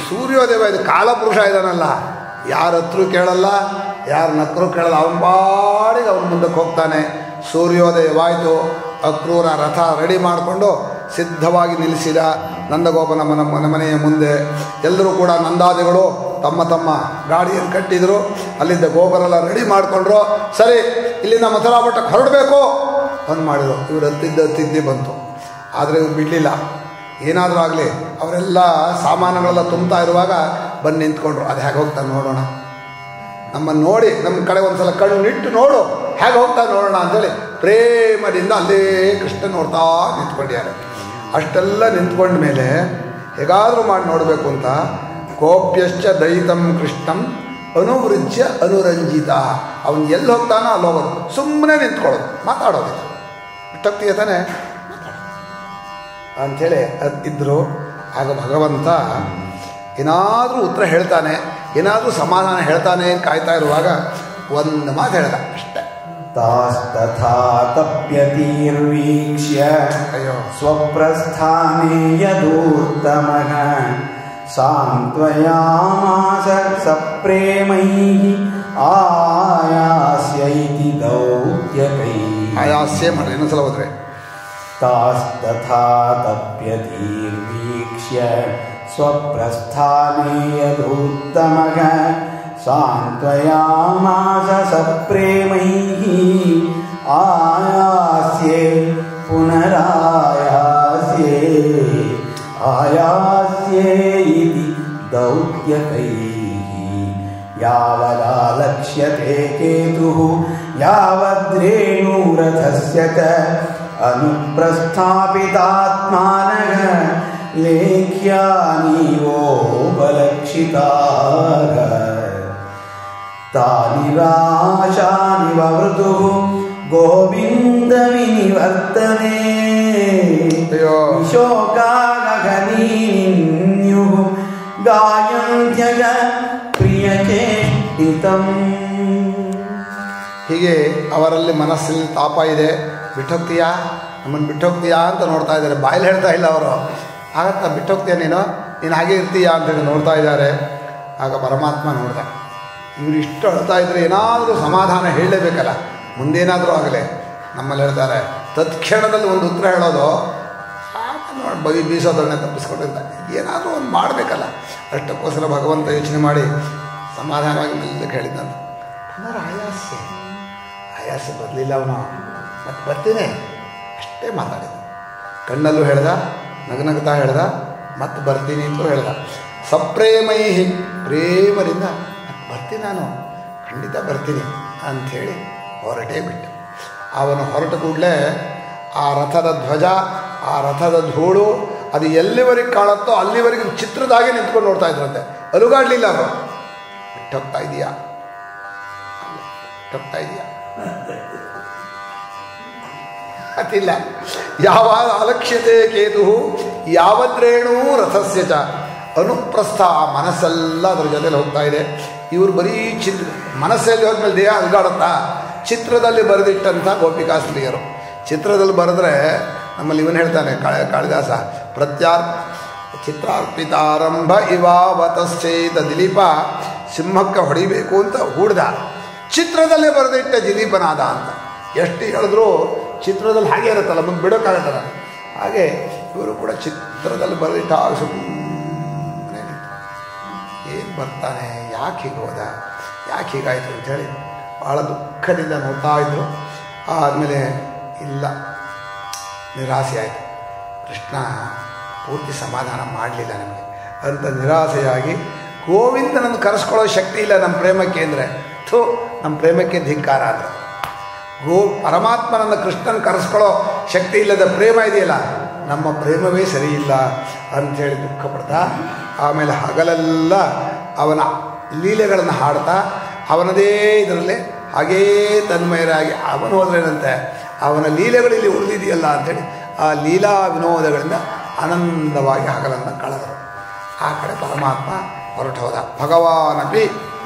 ಸೂರ್ಯೋದಯ ಇದು ಕಾಲಪುರುಷ ಇದ್ದಾನಲ್ಲ, ಯಾರ ಹತ್ರ ಕೇಳಲ್ಲ, ಯಾರ ನಕ್ಕರು ಕೇಳಲ್ಲ, ಅವನ ಪಾಡಿಗೆ ಅವನ ಮುಂದಕ್ಕೆ ಹೋಗ್ತಾನೆ. ಸೂರ್ಯೋದಯವಾಯಿತು. ಅಕ್ರೂರ ರಥ ರೆಡಿ ಮಾಡಿಕೊಂಡು ಸಿದ್ಧವಾಗಿ ನಿಲ್ಲಿಸಿದ ನಂದಗೋಪನ ಮನೆಯ ಮುಂದೆ. ಎಲ್ಲರೂ ಕೂಡ ನಂದಾದಿಗಳು ತಮ್ಮ ತಮ್ಮ ಗಾಡಿಯನ್ನು ಕಟ್ಟಿದ್ರು. ಅಲ್ಲಿದ್ದ ಗೋಪರೆಲ್ಲ ರೆಡಿ ಮಾಡಿಕೊಂಡ್ರು. ಸರಿ, ಇಲ್ಲಿಂದ ಮಥುರಾ ಮಠಕ್ಕೆ ಹೊರಡಬೇಕು ಬಂದು ಮಾಡಿದ್ರು. ಇವರು ಹತ್ತಿದ್ದೇ ಬಂತು. ಆದರೆ ಇವ್ರು ಬಿಡಲಿಲ್ಲ. ಏನಾದರೂ ಆಗಲಿ, ಅವರೆಲ್ಲ ಸಾಮಾನುಗಳೆಲ್ಲ ತುಂಬ್ತಾ ಇರುವಾಗ ಬಂದು ನಿಂತ್ಕೊಂಡ್ರು. ಅದು ಹೇಗೆ ಹೋಗ್ತಾನೆ ನೋಡೋಣ, ನಮ್ಮನ್ನು ನೋಡಿ ನಮ್ಮ ಕಡೆ ಒಂದು ಸಲ ಕಣ್ಣಿಟ್ಟು ನೋಡು, ಹೇಗೆ ಹೋಗ್ತಾನೆ ನೋಡೋಣ ಅಂತೇಳಿ ಪ್ರೇಮದಿಂದ ಅಲ್ಲೇ ಕೃಷ್ಣ ನೋಡ್ತಾ ನಿಂತ್ಕೊಂಡಿದ್ದಾರೆ. ಅಷ್ಟೆಲ್ಲ ನಿಂತ್ಕೊಂಡ ಮೇಲೆ ಹೇಗಾದರೂ ಮಾಡಿ ನೋಡಬೇಕು ಅಂತ ಗೋಪ್ಯಶ್ಚ ದಯಿತಂ ಕೃಷ್ಣಂ ಅನುವೃಜ್ಯ ಅನುರಂಜಿತ. ಅವನು ಎಲ್ಲಿ ಹೋಗ್ತಾನೋ ಅಲ್ಲಿ ಹೋಗೋದು, ಸುಮ್ಮನೆ ನಿಂತ್ಕೊಳ್ಳೋದು, ಮಾತಾಡೋದಿಲ್ಲ. ಇಷ್ಟೊತ್ತಿಗೆ ತಾನೆ ಅಂಥೇಳಿ ಇದ್ದರು. ಆಗ ಭಗವಂತ ಏನಾದರೂ ಉತ್ತರ ಹೇಳ್ತಾನೆ, ಏನಾದರೂ ಸಮಾಧಾನ ಹೇಳ್ತಾನೆ ಕಾಯ್ತಾ ಇರುವಾಗ ಒಂದು ಮಾತು ಹೇಳ್ದ ಅಷ್ಟೇ. ತಾಸ್ತಥಾ ತಪ್ಯತೀರ್ವೀಕ್ಷ್ಯ ಸ್ವಪ್ರಸ್ಥಾನೇ ಯದೂತ್ತಮಃ ಸಾಂತ್ವಯಾಮಾಸ ಸಪ್ರೇಮೈಃ ಆಯಾಸ್ಯೈತಿ ದೌತ್ಯಕೈಃ. ಆಯಾಸ್ಯ ಮಾಡಿ ಇನ್ನೊಂದ್ಸಲ ಹೋದ್ರೆ. ತಾಸ್ತಥಾ ತಪ್ಯತೀರ್ವೀಕ್ಷ್ಯ ಸ್ವಪ್ರಸ್ಥಾನೇ ಯದೂತ್ತಮಃ ಸಾಂತ್ವಯಾಮಾಸ ಸಪ್ರೇಮೈಃ ಆಯಾಸ್ಯೆ ಪುನರಾಯಾಸ್ಯೆ ಆಯಾಸ್ಯೆ ಇತಿ ದೌತ್ಯಕೈಃ. ಯಾವದಾಲಕ್ಷ್ಯತೆ ಕೇತುಃ ಯಾವದ್ರೇಣುರಥಸ್ಯ ಚ ಅನುಪ್ರಸ್ಥಾಪಿತಾತ್ಮಾನಃ ಲೇಖ್ಯಾನೀವೋಪಲಕ್ಷಿತಾಃ. ತಾನಿ ರಾಶಾನಿ ವವೃತುಃ ಗೋವಿಂದಮಿನಿವರ್ತನೆ ಶೋಕಾಗನೀನ್ಯುಃ ಗಾಯಂತ್ಯಗ ಪ್ರಿಯಚೇಷ್ಟಿತಂ. ಹೀಗೆ ಅವರಲ್ಲಿ ಮನಸ್ಸಲ್ಲಿ ತಾಪ ಇದೆ. ಬಿಟ್ಟೋಗ್ತೀಯಾ, ನಮ್ಮನ್ನು ಬಿಟ್ಟೋಗ್ತೀಯಾ ಅಂತ ನೋಡ್ತಾ ಇದ್ದಾರೆ. ಬಾಯಲ್ಲಿ ಹೇಳ್ತಾ ಇಲ್ಲ ಅವರು. ಆಗತ್ತಾ ಬಿಟ್ಟೋಗ್ತೀಯ ನೀನು ಹಾಗೆ ಇರ್ತೀಯಾ ಅಂತೇಳಿ ನೋಡ್ತಾ ಇದ್ದಾರೆ. ಆಗ ಪರಮಾತ್ಮ ನೋಡ್ದ, ಇವರು ಇಷ್ಟು ಅಳ್ತಾ ಇದ್ರೆ ಏನಾದರೂ ಸಮಾಧಾನ ಹೇಳಲೇಬೇಕಲ್ಲ, ಮುಂದೇನಾದರೂ ಆಗಲಿ. ನಮ್ಮಲ್ಲಿ ಹೇಳ್ತಾರೆ ತತ್ಕ್ಷಣದಲ್ಲಿ ಒಂದು ಉತ್ತರ ಹೇಳೋದು ನೋಡಿ ಬಗೆ ಬೀಸೋದನ್ನೇ ತಪ್ಪಿಸ್ಕೊಂಡಿರ್ತಾರೆ. ಏನಾದರೂ ಒಂದು ಮಾಡಬೇಕಲ್ಲ. ಅಷ್ಟಕ್ಕೋಸ್ಕರ ಭಗವಂತ ಯೋಚನೆ ಮಾಡಿ ಸಮಾಧಾನವಾಗಿ ಮೆಲ್ಲಕ್ಕೆ ಹೇಳಿದ್ದಂತ. ಆಯಾಸ ಬರಲಿಲ್ಲ ಅವನು. ಮತ್ತು ಬರ್ತೀನಿ ಅಷ್ಟೇ ಮಾತಾಡಿದ. ಕಣ್ಣಲ್ಲೂ ಹೇಳ್ದ, ನಗನಗ್ತಾ ಹೇಳ್ದ, ಮತ್ತು ಬರ್ತೀನಿ ಅಂತಲೂ ಹೇಳ್ದ. ಸಪ್ರೇಮೈಹಿ ಪ್ರೇಮರಿಂದ ಬರ್ತೀನಿ, ನಾನು ಖಂಡಿತ ಬರ್ತೀನಿ ಅಂಥೇಳಿ ಹೊರಟೇ ಬಿಟ್ಟು. ಅವನು ಹೊರಟ ಕೂಡಲೇ ಆ ರಥದ ಧ್ವಜ, ಆ ರಥದ ಧೂಳು ಅದು ಎಲ್ಲಿವರೆಗೆ ಕಾಣುತ್ತೋ ಅಲ್ಲಿವರೆಗೆ ಚಿತ್ರದಾಗೆ ನಿಂತ್ಕೊಂಡು ನೋಡ್ತಾ ಇದ್ರಂತೆ. ಅಲುಗಾಡಲಿಲ್ಲ ಅವರು. ಬಿಟ್ಟೋಗ್ತಾ ಇದೆಯಾ, ಬಿಟ್ಟೋಗ್ತಾ ಇದೆಯಾ ಅತಿಲ್ಲ. ಯಾವಾಗ ಅಲಕ್ಷ್ಯತೆ ಕೇತು ಯಾವದ್ರೇಣು ರಥಸ್ಯ ಚ ಅನುಪ್ರಸ್ಥ. ಮನಸ್ಸೆಲ್ಲ ಅದ್ರ ಜೊತೆಲಿ ಹೋಗ್ತಾ ಇದೆ. ಇವರು ಬರೀ ಮನಸ್ಸಲ್ಲಿ ಹೋದ್ಮೇಲೆ ದೇಹ ಅಲ್ಗಾಡುತ್ತಾ. ಚಿತ್ರದಲ್ಲಿ ಬರೆದಿಟ್ಟಂಥ ಗೋಪಿಕಾಸ್ತ್ರೀಯರು. ಚಿತ್ರದಲ್ಲಿ ಬರೆದ್ರೆ ನಮ್ಮಲ್ಲಿ ಇವನು ಹೇಳ್ತಾನೆ ಕಾಳಿದಾಸ, ಚಿತ್ರಾರ್ಪಿತಾರಂಭ ಇವಾವತಶ್ಚೇತ ದಿಲೀಪ ಸಿಂಹಕ್ಕೆ ಹೊಡಿಬೇಕು ಅಂತ ಹೂಡ್ದ. ಚಿತ್ರದಲ್ಲೇ ಬರೆದಿಟ್ಟ ದಿಲೀಪನಾದ ಅಂತ. ಎಷ್ಟು ಹೇಳಿದ್ರು ಚಿತ್ರದಲ್ಲಿ ಹಾಗೆ ಇರುತ್ತಲ್ಲ, ಮುಂದೆ ಬಿಡೋಕ್ಕಾಗತ್ತಲ್ಲ. ಹಾಗೆ ಇವರು ಕೂಡ ಚಿತ್ರದಲ್ಲಿ ಬರೆದಿಟ್ಟ ಸುಮ್ಮನೆ ಏನು ಬರ್ತಾನೆ, ಯಾಕೆ ಹೀಗೆ ಹೋದ, ಯಾಕೆ ಹೀಗಾಯಿತು ಅಂಥೇಳಿ ಭಾಳ ದುಃಖದಿಂದ ನೋಡ್ತಾ ಇದ್ರು. ಆದಮೇಲೆ ಇಲ್ಲ, ನಿರಾಸೆ ಆಯಿತು. ಕೃಷ್ಣ ಪೂರ್ತಿ ಸಮಾಧಾನ ಮಾಡಲಿಲ್ಲ ನಮಗೆ ಅಂತ ನಿರಾಸೆಯಾಗಿ, ಗೋವಿಂದನನ್ನು ಕರೆಸ್ಕೊಳ್ಳೋ ಶಕ್ತಿ ಇಲ್ಲ ನಮ್ಮ ಪ್ರೇಮಕ್ಕೆ ಅಂದರೆ ನಮ್ಮ ಪ್ರೇಮಕ್ಕೆ ಧಿಕ್ಕಾರ ಅಂದರೆ. ಪರಮಾತ್ಮನನ್ನು ಕೃಷ್ಣನ ಕರೆಸ್ಕೊಳ್ಳೋ ಶಕ್ತಿ ಇಲ್ಲದ ಪ್ರೇಮ ಇದೆಯಲ್ಲ ನಮ್ಮ ಪ್ರೇಮವೇ ಸರಿಯಿಲ್ಲ ಅಂಥೇಳಿ ದುಃಖ ಪಡ್ತಾ ಆಮೇಲೆ ಹಗಲೆಲ್ಲ ಅವನ ಲೀಲೆಗಳನ್ನು ಹಾಡ್ತಾ ಅವನದೇ ಇದರಲ್ಲೇ ಹಾಗೇ ತನ್ಮಯರಾಗಿ ಅವನು ಹೋದ್ರೇನಂತೆ ಅವನ ಲೀಲೆಗಳು ಇಲ್ಲಿ ಉಳಿದಿದೆಯಲ್ಲ ಅಂಥೇಳಿ ಆ ಲೀಲಾ ವಿನೋದಗಳಿಂದ ಆನಂದವಾಗಿ ಹಗಲನ್ನು ಕಳೆದರು. ಆ ಕಡೆ ಪರಮಾತ್ಮ ಹೊರಟೋದ.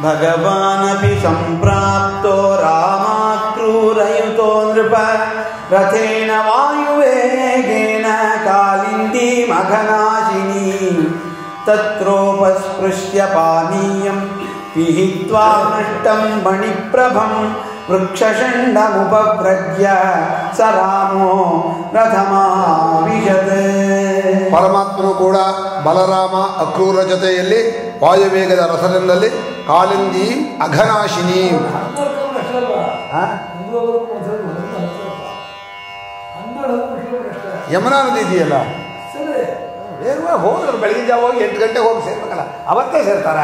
ಭಗವಾನಪಿ ಸಂಪ್ರಾಪ್ತೋ ರಾಮಾಕ್ರೂರಯುತೋ ನೃಪ ರಥೇನ ವಾಯುವೇಗೇನ ಕಾಲಿಂದಿ ಮಘನಾಶಿನಿ ತತ್ರೋಪಸ್ಪೃಶ್ಯ ಪಾನೀಯಂ ವಿಹಿತ್ವಾ ನಷ್ಟಂ ಮಣಿಪ್ರಭಂ ವೃಕ್ಷಷಂಡಮುಪವ್ರಜ್ಯ ಸ ರಾಮೋ ರಥಮಾವಿಶತ್. ಪರಮಾತ್ಮನು ಕೂಡ ಬಲರಾಮ ಅಕ್ರೂರ ಜೊತೆಯಲ್ಲಿ ವಾಯುವೇಗದ ರಥದಲ್ಲಿ ಕಾಲಿಂದಿ ಅಘನಾಶಿನಿ ಯಮುನಾ ನದಿ ಇದೆಯಲ್ಲ, ವೇಗವಾಗಿ ಹೋದ್ರು. ಬೆಳಗಿನ ಜಾವ ಹೋಗಿ 8 ಗಂಟೆಗೆ ಹೋಗಿ ಸೇರ್ಬೇಕಲ್ಲ, ಅವತ್ತೇ ಸೇರ್ತಾರ.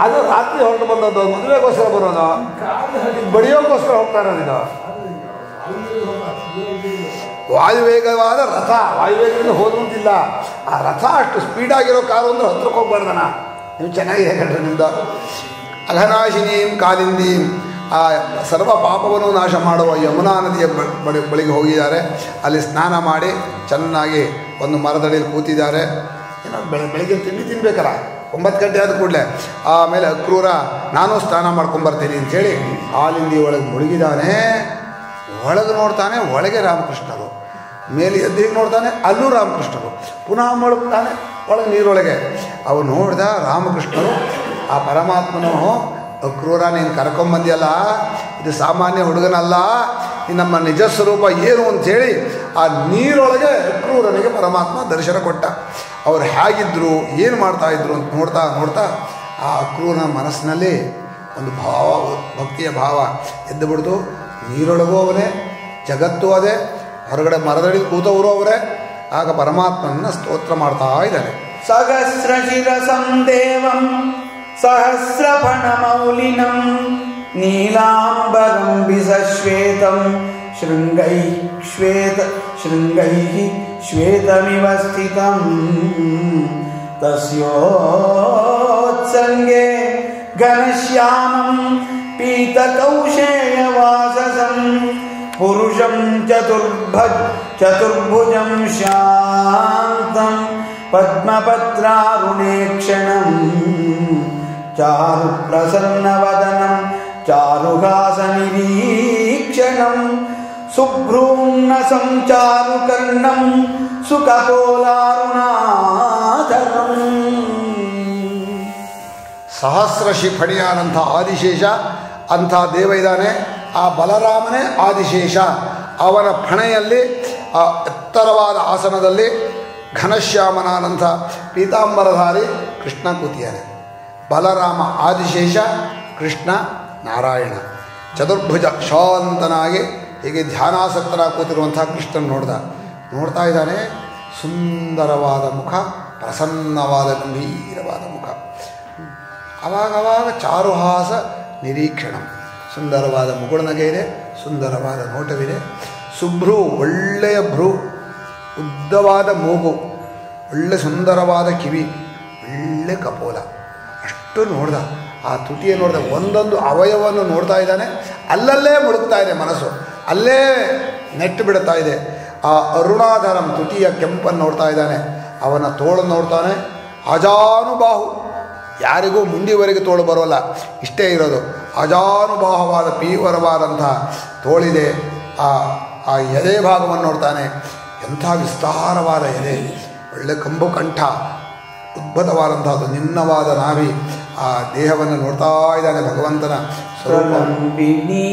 ಅದು ರಾತ್ರಿ ಹೊರಟು ಬಂದದ್ದು, ಮದುವೆಗೋಸ್ಕರ ಬರೋದು, ಬಡಿಯೋಕ್ಕೋಸ್ಕರ ಹೋಗ್ತಾ ಇರೋದು. ವಾಯುವೇಗವಾದ ರಥ, ವಾಯುವೇಗದಿಂದ ಹೋದಂತಿಲ್ಲ. ಆ ರಥ ಅಷ್ಟು ಸ್ಪೀಡಾಗಿರೋ ಕಾರು ಅಂದ್ರೆ ಹತ್ರಕ್ಕೆ ಹೋಗ್ಬಾರ್ದನ. ನೀವು ಚೆನ್ನಾಗಿ ಹೇಳ್ರಿ ನಿಮ್ದು. ಅಘನಾಶಿನೀಂ ಕಾಲಿಂದೀಂ, ಆ ಸರ್ವ ಪಾಪವನ್ನು ನಾಶ ಮಾಡುವ ಯಮುನಾ ನದಿಯ ಬಳಿಗೆ ಹೋಗಿದ್ದಾರೆ. ಅಲ್ಲಿ ಸ್ನಾನ ಮಾಡಿ ಚೆನ್ನಾಗಿ ಒಂದು ಮರದಡಿಯಲ್ಲಿ ಕೂತಿದ್ದಾರೆ. ಏನೋ ಬೆಳಗ್ಗೆ ತಿಂಡಿ ತಿನ್ಬೇಕಲ್ಲ, 9 ಗಂಟೆ ಆದ ಕೂಡಲೇ. ಆಮೇಲೆ ಅಕ್ರೂರ ನಾನು ಸ್ನಾನ ಮಾಡ್ಕೊಂಬರ್ತೀನಿ ಅಂಥೇಳಿ ಕಾಲಿಂದಿ ಒಳಗೆ ಮುಳುಗಿದಾನೆ. ಒಳಗೆ ನೋಡ್ತಾನೆ, ಒಳಗೆ ರಾಮಕೃಷ್ಣರು. ಮೇಲೆ ಎದ್ದಿಗೆ ನೋಡ್ತಾನೆ, ಅಲ್ಲೂ ರಾಮಕೃಷ್ಣರು. ಪುನಃ ಮುಳುಗ್ತಾನೆ ಒಳಗೆ ನೀರೊಳಗೆ. ಅವು ನೋಡ್ದ ರಾಮಕೃಷ್ಣರು. ಆ ಪರಮಾತ್ಮನು, ಅಕ್ರೂರ ನೀನು ಕರ್ಕೊಂಬಂದಿಯಲ್ಲ, ಇದು ಸಾಮಾನ್ಯ ಹುಡುಗನಲ್ಲ, ನಮ್ಮ ನಿಜ ಸ್ವರೂಪ ಏನು ಅಂಥೇಳಿ ಆ ನೀರೊಳಗೆ ಅಕ್ರೂರನಿಗೆ ಪರಮಾತ್ಮ ದರ್ಶನ ಕೊಟ್ಟ. ಅವ್ರು ಹೇಗಿದ್ರು, ಏನು ಮಾಡ್ತಾಯಿದ್ರು ಅಂತ ನೋಡ್ತಾ ನೋಡ್ತಾ ಆ ಅಕ್ರೂರನ ಮನಸ್ಸಿನಲ್ಲಿ ಒಂದು ಭಾವ, ಭಕ್ತಿಯ ಭಾವ ಎದ್ದು ಬಿಡ್ತು. ನೀರೊಳಗೂ ಅವನೇ, ಜಗತ್ತು ಅದೇ, ಹೊರಗಡೆ ಮರದಡಿ ಕೂತವರು ಅವರೇ. ಆಗ ಪರಮಾತ್ಮನ ಸ್ತೋತ್ರ ಮಾಡ್ತಾ ಇದ್ದಾನೆ. ಸಹಸ್ರಶಿರಸಂ ದೇವಂ ಸಹಸ್ರಫಣಮೌಲಿನಂ ನೀಲಾಂಬರಂ ವಿಸಶ್ವೇತಂ ಶೃಂಗೈಃ ಶ್ವೇತಮಿವ ಸ್ಥಿತಂ ತಸ್ಯೋತ್ಸಂಗೆ ಘನಶ್ಯಾಮಂ ಪೀತಕೌಶೇಯವಾಸಸಂ ಪುರುಷಂ ಚತುರ್ಭುಜಂ ಶಾಂತಂ ಪದ್ಮಪತ್ರಾರುಣೇಕ್ಷಣಂ ಚಾರು ಪ್ರಸನ್ನವದನಂ ಚಾರುಹಾಸನಿರೀಕ್ಷಣಂ ಶುಭ್ರೂನ್ನಸಂ ಚಾರುಕರ್ಣಂ ಸುಕಪೋಲಾರುಣಾಧರಂ. ಸಹಸ್ರಶಿ ಫಣಿಯಾನಂಥ ಆದಿಶೇಷ ಅಂಥ ದೇವ ಇದ್ದಾನೆ. ಆ ಬಲರಾಮನೇ ಆದಿಶೇಷ. ಅವನ ಫಣೆಯಲ್ಲಿ ಆ ಎತ್ತರವಾದ ಆಸನದಲ್ಲಿ ಘನಶ್ಯಾಮನಾನಂಥ ಪೀತಾಂಬರಧಾರಿ ಕೃಷ್ಣ ಕೂತಿಯಾನೆ. ಬಲರಾಮ ಆದಿಶೇಷ, ಕೃಷ್ಣ ನಾರಾಯಣ. ಚತುರ್ಭುಜ ಶಾಂತನಾಗಿ ಹೀಗೆ ಧ್ಯಾನಾಸಕ್ತನಾಗಿ ಕೂತಿರುವಂಥ ಕೃಷ್ಣನ್ ನೋಡ್ತಾ ಇದ್ದಾನೆ. ಸುಂದರವಾದ ಮುಖ, ಪ್ರಸನ್ನವಾದ ಗಂಭೀರವಾದ ಮುಖ. ಅವಾಗವಾಗ ಚಾರುಹಾಸ ನಿರೀಕ್ಷಣ, ಸುಂದರವಾದ ಮುಗುಳ್ನಗೆ ಇದೆ, ಸುಂದರವಾದ ನೋಟವಿದೆ. ಸುಭ್ರೂ, ಒಳ್ಳೆಯ ಭ್ರೂ, ಉದ್ದವಾದ ಮೂಗು, ಒಳ್ಳೆ ಸುಂದರವಾದ ಕಿವಿ, ಒಳ್ಳೆ ಕಪೋಲ. ಅಷ್ಟು ನೋಡ್ದ. ಆ ತುಟಿಯ ನೋಡ್ದ, ಒಂದೊಂದು ಅವಯವನ್ನು ನೋಡ್ತಾ ಇದ್ದಾನೆ. ಅಲ್ಲಲ್ಲೇ ಮುಳುಗ್ತಾ ಇದೆ ಮನಸ್ಸು, ಅಲ್ಲೇ ನೆಟ್ಟು ಬಿಡ್ತಾ ಇದೆ. ಆ ಅರುಣಾಧರಂ, ತುಟಿಯ ಕೆಂಪನ್ನು ನೋಡ್ತಾ ಇದ್ದಾನೆ. ಅವನ ತೋಳು ನೋಡ್ತಾನೆ. ಅಜಾನುಬಾಹು, ಯಾರಿಗೂ ಮುಂದಿವರೆಗೆ ತೋಳು ಬರೋಲ್ಲ, ಇಷ್ಟೇ ಇರೋದು. ಅಜಾನುಬಾಹವಾದ ಪೀವರವಾದಂತಹ ತೋಳಿದೆ. ಆ ಎದೆ ಭಾಗವನ್ನು ನೋಡ್ತಾನೆ. ಎಂಥ ವಿಸ್ತಾರವಾದ ಎದೆ, ಒಳ್ಳೆ ಕಂಬು ಕಂಠ, ಉದ್ಭುತವಾದಂಥದ್ದು ನಿನ್ನವಾದ ನಾಭಿ. ಆ ದೇಹವನ್ನು ನೋಡ್ತಾ ಇದ್ದಾನೆ ಭಗವಂತನ ಪ್ರಲಂಬಿನಿ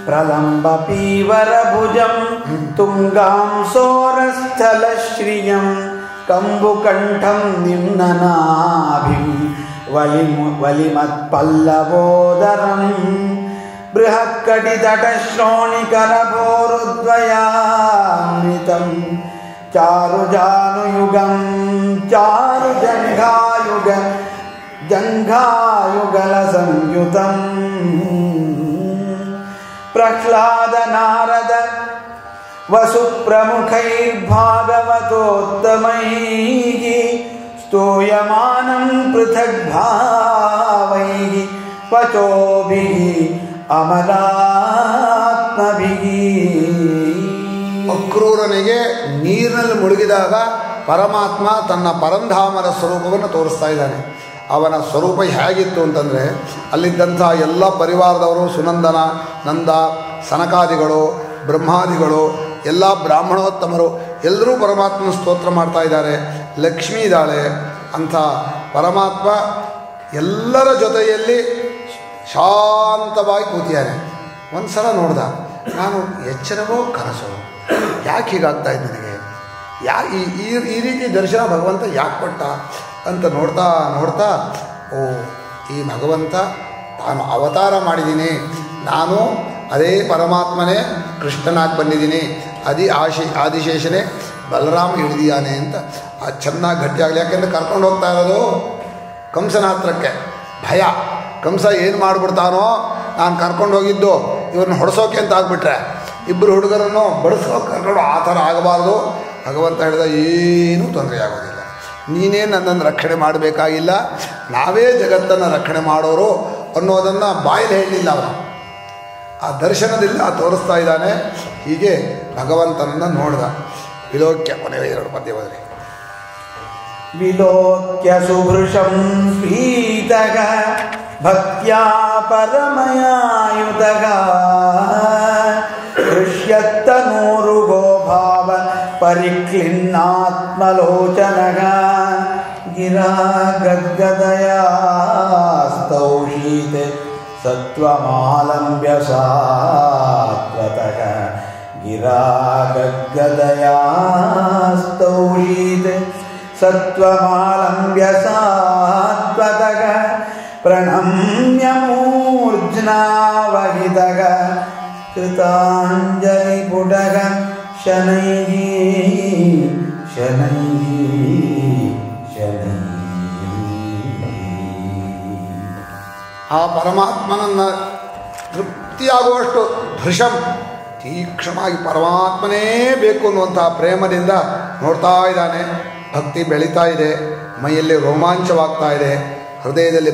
ಪ್ರಲಂಬ ಪೀವರಭುಜಂ ತುಂಗಾಂ ಸೋರಸ್ಥಲ ಶ್ರಿಯಂ ಕಂಬುಕಂಠಂ ನಿಮ್ನನಾಭಿಂ ವಲಿಮತ್ಪಲ್ಲವೋದರಂ ಬೃಹತ್ಕಟಿತಟಶ್ರೋಣಿಕರಭೋರುದ್ವಯಾನ್ವಿತಂ ಚಾರುಜಾನುಯುಗಂ ಜಂಘಾಯುಗಲ ಸಂಯುತಂ ಪ್ರಹ್ಲಾದ ನಾರದ ವಸುಪ್ರಮುಖೈರ್ಭಾಗವತೋತ್ತಮೈಃ ಸ್ತೂಯಮಾನಂ ಪೃಥಗ್ಭಾವೈಃ ವಚೋಭಿಃ ಅಮಲಾತ್ಮಭಿಃ. ಅಕ್ರೂರನಿಗೆ ನೀರಿನಲ್ಲಿ ಮುಳುಗಿದಾಗ ಪರಮಾತ್ಮ ತನ್ನ ಪರಂಧಾಮನ ಸ್ವರೂಪವನ್ನು ತೋರಿಸ್ತಾ ಇದ್ದಾನೆ. ಅವನ ಸ್ವರೂಪ ಹೇಗಿತ್ತು ಅಂತಂದರೆ, ಅಲ್ಲಿದ್ದಂಥ ಎಲ್ಲ ಪರಿವಾರದವರು, ಸುನಂದನ, ನಂದ, ಸನಕಾದಿಗಳು, ಬ್ರಹ್ಮಾದಿಗಳು, ಎಲ್ಲ ಬ್ರಾಹ್ಮಣೋತ್ತಮರು ಎಲ್ಲರೂ ಪರಮಾತ್ಮನ ಸ್ತೋತ್ರ ಮಾಡ್ತಾ ಇದ್ದಾರೆ. ಲಕ್ಷ್ಮೀ ಇದ್ದಾಳೆ. ಅಂಥ ಪರಮಾತ್ಮ ಎಲ್ಲರ ಜೊತೆಯಲ್ಲಿ ಶಾಂತವಾಗಿ ಕೂತಿಯಾನೆ. ಒಂದು ಸಲ ನೋಡ್ದ, ನಾನು ಎಚ್ಚರವೋ ಕನಸೋ, ಯಾಕೆ ಹೀಗಾಗ್ತಾ ಇದ್ದ ನನಗೆ, ಈ ರೀತಿ ದರ್ಶನ ಭಗವಂತ ಯಾಕೆ ಕೊಟ್ಟ ಅಂತ ನೋಡ್ತಾ ನೋಡ್ತಾ, ಓ ಈ ಭಗವಂತ ತಾನು ಅವತಾರ ಮಾಡಿದ್ದೀನಿ, ನಾನು ಅದೇ ಪರಮಾತ್ಮನೇ ಕೃಷ್ಣನಾಗಿ ಬಂದಿದ್ದೀನಿ, ಆದಿಶೇಷನೇ ಬಲರಾಮ ಹಿಡಿದಿಯಾನೆ ಅಂತ ಚೆನ್ನಾಗಿ ಗಟ್ಟಿಯಾಗಲಿ. ಯಾಕೆಂದರೆ ಕರ್ಕೊಂಡು ಹೋಗ್ತಾ ಇರೋದು ಕಂಸನ ಹತ್ರಕ್ಕೆ. ಭಯ, ಕಂಸ ಏನು ಮಾಡಿಬಿಡ್ತಾನೋ, ನಾನು ಕರ್ಕೊಂಡು ಹೋಗಿದ್ದು ಇವ್ರನ್ನ ಹೊಡೆಸೋಕೆ ಅಂತ ಆಗಿಬಿಟ್ರೆ, ಇಬ್ಬರು ಹುಡುಗರನ್ನು ಬಡಿಸೋಕೆ ಕರ್ಕೊಂಡು ಆ ಥರ ಆಗಬಾರ್ದು. ಭಗವಂತ ಹೇಳಿದ, ಏನೂ ತೊಂದರೆ ಆಗೋದಿಲ್ಲ, ನೀನೇ ನನ್ನನ್ನು ರಕ್ಷಣೆ ಮಾಡಬೇಕಾಗಿಲ್ಲ, ನಾವೇ ಜಗತ್ತನ್ನು ರಕ್ಷಣೆ ಮಾಡೋರು ಅನ್ನೋದನ್ನು ಬಾಯಲ್ಲಿ ಹೇಳಲಿಲ್ಲ ಅವನು. ಆ ದರ್ಶನದಲ್ಲಿ ತೋರಿಸ್ತಾ ಇದ್ದಾನೆ. ಹೀಗೆ ಭಗವಂತನನ್ನು ನೋಡ್ದ. ವಿಲೋಕ್ಯ, ಕೊನೆಯ 2 ಪದ್ಯ ಹೋದರೆ, ವಿಲೋಕ್ಯ ಸುಭೃಶಂ ಪ್ರೀತಃ ಭಕ್ತ್ಯಾ ಪರಮಯಾಯುತಃ ದೃಶ್ಯತ್ತನೂರುಗೋ ಭಾವ ಪರಿಕ್ಲಿನ್ನಾತ್ಮಲೋಚನಃ ಗಿರಾ ಗದ್ಗದಯಾ ಸ್ತೌಷೀತ್ ಸತ್ವಮಾಲಂಬ್ಯ ಸಾತ್ವತಃ ಗಿರಾ ಗದ್ಗದಯಾ ಸ್ತೌಷೀತ್ ಸತ್ವಮಾಲಂಬ್ಯ ಸಾತ್ವತಃ ಪ್ರಣಮ್ಯ ಮೂರ್ಧ್ನಾವಹಿತಃ ಕೃತಾಂಜಲಿ ಪುಟಃ ಶನೈಃ ಶನೈಃ ಶನೈಃ. ಆ ಪರಮಾತ್ಮನನ್ನು ತೃಪ್ತಿಯಾಗುವಷ್ಟು ಭೃಶಂ ತೀಕ್ಷ್ಣವಾಗಿ ಪರಮಾತ್ಮನೇ ಬೇಕು ಅನ್ನುವಂತಹ ಪ್ರೇಮದಿಂದ ನೋಡ್ತಾ ಇದ್ದಾನೆ. ಭಕ್ತಿ ಬೆಳೀತಾ ಇದೆ, ಮೈಯಲ್ಲಿ ರೋಮಾಂಚವಾಗ್ತಾ ಇದೆ, ಹೃದಯದಲ್ಲಿ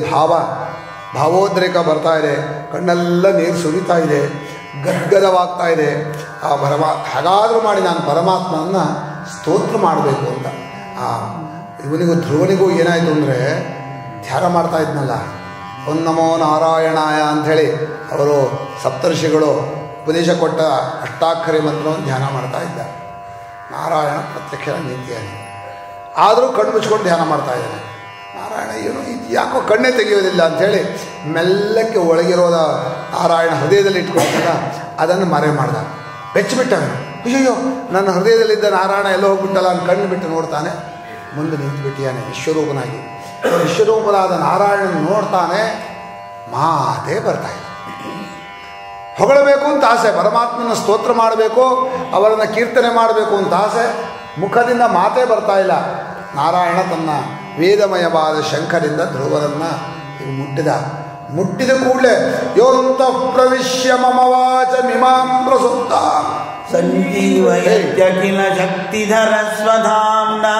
ಭಾವೋದ್ರೇಕ ಬರ್ತಾ ಇದೆ, ಕಣ್ಣೆಲ್ಲ ನೀರು ಸುರಿತಾ ಇದೆ, ಗದ್ಗದವಾಗ್ತಾ ಇದೆ. ಆ ಹಾಗಾದರೂ ಮಾಡಿ ನಾನು ಪರಮಾತ್ಮನನ್ನು ಸ್ತೋತ್ರ ಮಾಡಬೇಕು ಅಂತ. ಇವನಿಗೂ ಧ್ರುವನಿಗೂ ಏನಾಯಿತು ಅಂದರೆ, ಧ್ಯಾನ ಮಾಡ್ತಾ ಇದ್ನಲ್ಲ, ಓಂ ನಮೋ ನಾರಾಯಣಾಯ ಅಂಥೇಳಿ ಅವರು ಸಪ್ತರ್ಷಿಗಳು ಉಪದೇಶ ಕೊಟ್ಟ ಅಷ್ಟಾಕ್ಷರಿ ಮಂತ್ರವನ್ನು ಧ್ಯಾನ ಮಾಡ್ತಾ ಇದ್ದ. ನಾರಾಯಣ ಪ್ರತ್ಯಕ್ಷ ನಿಂತಿಯಾನೆ, ಆದರೂ ಕಣ್ಣು ಮುಚ್ಕೊಂಡು ಧ್ಯಾನ ಮಾಡ್ತಾ ಇದ್ದಾನೆ. ನಾರಾಯಣ ಏನು ಇದು ಯಾಕೋ ಕಣ್ಣೇ ತೆಗೆಯೋದಿಲ್ಲ ಅಂಥೇಳಿ ಮೆಲ್ಲಕ್ಕೆ ಒಳಗಿರೋದ ನಾರಾಯಣ ಹೃದಯದಲ್ಲಿ ಇಟ್ಕೊಂಡಿದ್ದ, ಅದನ್ನು ಮರೆ ಮಾಡ್ದ. ಬೆಚ್ಚಿಬಿಟ್ಟ. ಅಯ್ಯೋ, ನನ್ನ ಹೃದಯದಲ್ಲಿದ್ದ ನಾರಾಯಣ ಎಲ್ಲೋ ಹೋಗ್ಬಿಟ್ಟಲ್ಲ ಅಂತ ಕಣ್ಣು ಬಿಟ್ಟು ನೋಡ್ತಾನೆ. ಮುಂದೆ ನಿಂತು ಬಿಟ್ಟಿಯಾನೆ ವಿಶ್ವರೂಪನಾಗಿ. ವಿಶ್ವರೂಪನಾದ ನಾರಾಯಣನ ನೋಡ್ತಾನೆ, ಮಾತೇ ಬರ್ತಾ ಇಲ್ಲ. ಹೊಗಳಬೇಕು ಅಂತ ಆಸೆ, ಪರಮಾತ್ಮನ ಸ್ತೋತ್ರ ಮಾಡಬೇಕು, ಅವರನ್ನು ಕೀರ್ತನೆ ಮಾಡಬೇಕು ಅಂತ ಆಸೆ, ಮುಖದಿಂದ ಮಾತೇ ಬರ್ತಾ ಇಲ್ಲ. ನಾರಾಯಣ ತನ್ನ ವೇದಮಯವಾದ ಶಂಖದಿಂದ ಧ್ರುವನನ್ನು ಮುಟ್ಟಿದ ಕೂಡಲೇ ಯೋಂತ ಪ್ರವಿಶ್ಯ ಮಮ ವಾಚ ಮಿಮಾಂ ಪ್ರಸುಪ್ತ ಸಂಜೀವಯತ್ಯಖಿಲ ಶಕ್ತಿಧರ ಸ್ವಧಾಮ್ನಾ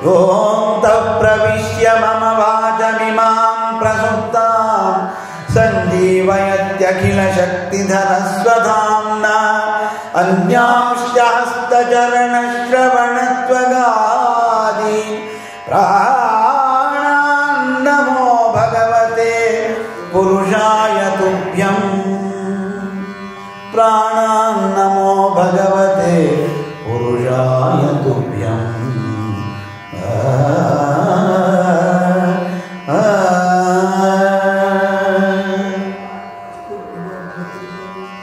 ಯೋಂತ ಪ್ರವಿಶ್ಯ ಮಮ ವಾಚಮಿಮಾಂ ಪ್ರಸುಪ್ತಾಂ ಸಂಜೀವಯತ್ಯಖಿಲ ಶಕ್ತಿಧರ ಸ್ವಧಾಮ್ನಾ ಅನ್ಯಾಂಶ್ಚ ಹಸ್ತಚರಣಶ್ರವಣತ್ವಗಾದೀನ್ ಪ್ರಾಣಾನ್ ನಮೋ ಭಗವತೆ ಪುರುಷಾಯ ತುಭ್ಯಂ ಪ್ರಾಣಾನ್ ನಮೋ ಭಗವತೆ ಪುರುಷಾಯ ತುಭ್ಯಂ.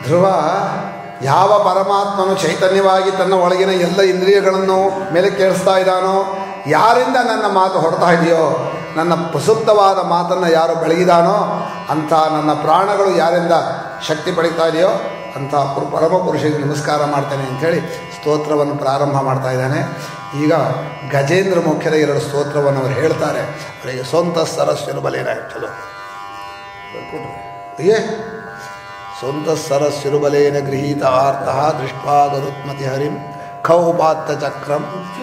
ಧ್ರುವ ಯಾವ ಪರಮಾತ್ಮನು ಚೈತನ್ಯವಾಗಿ ತನ್ನ ಒಳಗಿನ ಎಲ್ಲ ಇಂದ್ರಿಯಗಳನ್ನು ಮೇಲೆ ಕೇಳಿಸ್ತಾ ಇದ್ದಾನೋ, ಯಾರಿಂದ ನನ್ನ ಮಾತು ಹೊರಡ್ತಾ ಇದೆಯೋ, ನನ್ನ ಪ್ರಸುಪ್ತವಾದ ಮಾತನ್ನು ಯಾರು ಬೆಳಗಿದಾನೋ ಅಂಥ ನನ್ನ ಪ್ರಾಣಗಳು ಯಾರಿಂದ ಶಕ್ತಿ ಪಡೀತಾ ಇದೆಯೋ ಅಂಥ ಪರಮ ಪುರುಷನಿಗೆ ನಮಸ್ಕಾರ ಮಾಡ್ತೇನೆ ಅಂಥೇಳಿ ಸ್ತೋತ್ರವನ್ನು ಪ್ರಾರಂಭ ಮಾಡ್ತಾ ಇದ್ದಾನೆ. ಈಗ ಗಜೇಂದ್ರ ಮುಖ್ಯದ 2 ಸ್ತೋತ್ರವನ್ನು ಅವರು ಹೇಳ್ತಾರೆ. ಅವರಿಗೆ ಸ್ವಂತ ಸರಸ್ವರ ಬಲೇನ ಚಲೋ ಸ್ವಂತಸ್ಸರ ಸಿರುಬಲೇನ ಗೃಹೀತ ಆರ್ತಃ ದೃಷ್ಟ್ವಾ ಗರುತ್ಮತಿ ಹರಿಂ ಖೌಪಾತ್ತ ಚಕ್ರಂ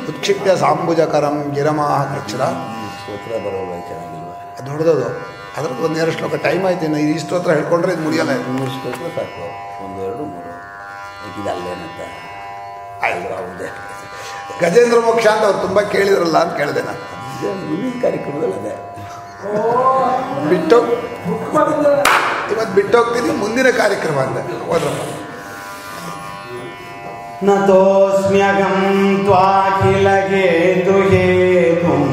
ಉತ್ಕ್ಷಿಪ್ಯ ಸಾಂಬುಜಕರಂ ಗಿರಮಾಹ ಕೃಚ್ಛ್ರ. ಸ್ತೋತ್ರ ಬರೋಲ್ಲ ಚೆನ್ನಾಗಿಲ್ವ? ಅದು ಹೊಡೆದೋದು ಅದ್ರದ್ದು ಒಂದೆರಡು ಶ್ಲೋಕ ಟೈಮ್ ಆಯ್ತು. ಇನ್ನು ಈ ಸ್ತೋತ್ರ ಹೇಳ್ಕೊಂಡ್ರೆ ಇದು ಮುಗಿಯಲ್ಲ. 3 ಸ್ತೋತ್ರ ಸಾಕು, 1 2 3 ಇದು ಅಲ್ಲೇನಂತ ಆಯ್ತು. ಹೌದೇ ಗಜೇಂದ್ರ ಮೋಕ್ಷ ಅಂತ ಅವ್ರು ತುಂಬ ಕೇಳಿದ್ರಲ್ಲ ಅಂತ ಕೇಳಿದೆ ನಾನು. ಮುಂದಿನ ಕಾರ್ಯಕ್ರಮದಲ್ಲಿ ಅದೇ ಇವತ್ತು ಬಿಟ್ಟೋಗ್ತೀನಿ, ಮುಂದಿನ ಕಾರ್ಯಕ್ರಮ ಅಂತ ಹೋದ್ರಪ್ಪ. ನತೋಸ್ಮ್ಯಗಂ ತ್ವಾಖಿಲ ಹೇತು ಹೇತುಂ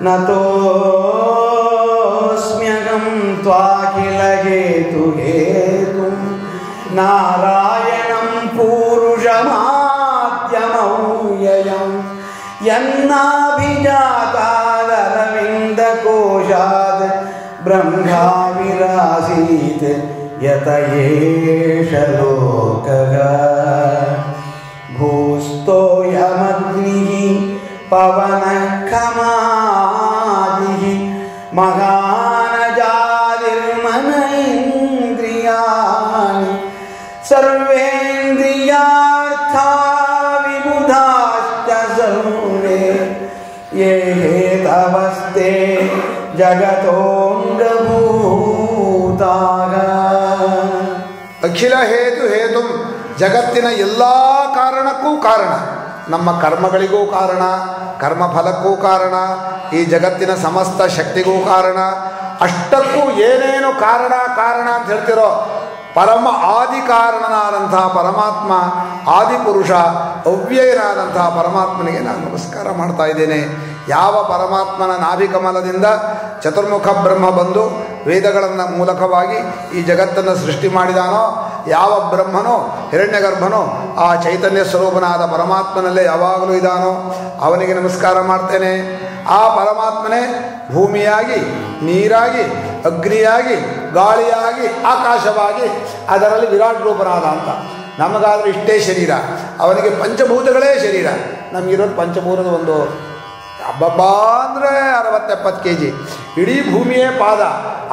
ನತೋಸ್ಮ್ಯಗಂ ತ್ವಾಖಿಲ ಹೇತು ಹೇತುಂ ನಾರಾಯಣಂ ಪೂರುಷಮಾದ್ಯಮೌಯಯಂ ಯನ್ನಾಭಿಜಾತಾದರವಿಂದ ಕೋಶಾತ್ ಬ್ರಹ್ಮಾ ವಿರಾಸೀತ್ ಯತ ಏಷ ಲೋಕಃ ಭೂಸ್ತೋಯಮಗ್ನಿಃ ಪವನಃ ಖಮಾದಿಃ ಮಹಾನಜಾದಿರ್ಮನ ಇಂದ್ರಿಯಾಣಿ ಸರ್ವೇಂದ್ರಿಯಾರ್ಥಾ ವಿಬುಧಾಶ್ಚ ಸರ್ವೇ ಯೇ ಹೇತವಸ್ತೆ ಜಗತೋಂಗಭೂತಾಃ. ಅಖಿಲ ಹೇತು ಹೇತು ಜಗತ್ತಿನ ಎಲ್ಲ ಕಾರಣಕ್ಕೂ ಕಾರಣ, ನಮ್ಮ ಕರ್ಮಗಳಿಗೂ ಕಾರಣ, ಕರ್ಮಫಲಕ್ಕೂ ಕಾರಣ, ಈ ಜಗತ್ತಿನ ಸಮಸ್ತ ಶಕ್ತಿಗೂ ಕಾರಣ, ಅಷ್ಟಕ್ಕೂ ಏನೇನು ಕಾರಣ ಕಾರಣ ಅಂತ ಹೇಳ್ತಿರೋ ಪರಮ ಆದಿ ಕಾರಣನಾದಂತಹ ಪರಮಾತ್ಮ, ಆದಿಪುರುಷ ಅವ್ಯಯನಾದಂತಹ ಪರಮಾತ್ಮನಿಗೆ ನಾನು ನಮಸ್ಕಾರ ಮಾಡ್ತಾ ಇದ್ದೇನೆ. ಯಾವ ಪರಮಾತ್ಮನ ನಾಭಿಕಮಲದಿಂದ ಚತುರ್ಮುಖ ಬ್ರಹ್ಮ ಬಂದು ವೇದಗಳನ್ನು ಮೂಲಕವಾಗಿ ಈ ಜಗತ್ತನ್ನು ಸೃಷ್ಟಿ ಮಾಡಿದಾನೋ, ಯಾವ ಬ್ರಹ್ಮನೋ ಹಿರಣ್ಯಗರ್ಭನೋ ಆ ಚೈತನ್ಯ ಸ್ವರೂಪನಾದ ಪರಮಾತ್ಮನಲ್ಲೇ ಯಾವಾಗಲೂ ಇದ್ದಾನೋ ಅವನಿಗೆ ನಮಸ್ಕಾರ ಮಾಡ್ತೇನೆ. ಆ ಪರಮಾತ್ಮನೇ ಭೂಮಿಯಾಗಿ, ನೀರಾಗಿ, ಅಗ್ನಿಯಾಗಿ, ಗಾಳಿಯಾಗಿ, ಆಕಾಶವಾಗಿ ಅದರಲ್ಲಿ ವಿರಾಟ್ ರೂಪನಾದ ಅಂತ. ನಮಗಾದರೂ ಇಷ್ಟೇ ಶರೀರ, ಅವನಿಗೆ ಪಂಚಭೂತಗಳೇ ಶರೀರ. ನಮಗಿರೋದು ಪಂಚಭೂತದ ಒಂದು ಹಬ್ಬಬ್ಬ ಅಂದರೆ 60-70 kg. ಇಡೀ ಭೂಮಿಯೇ ಪಾದ,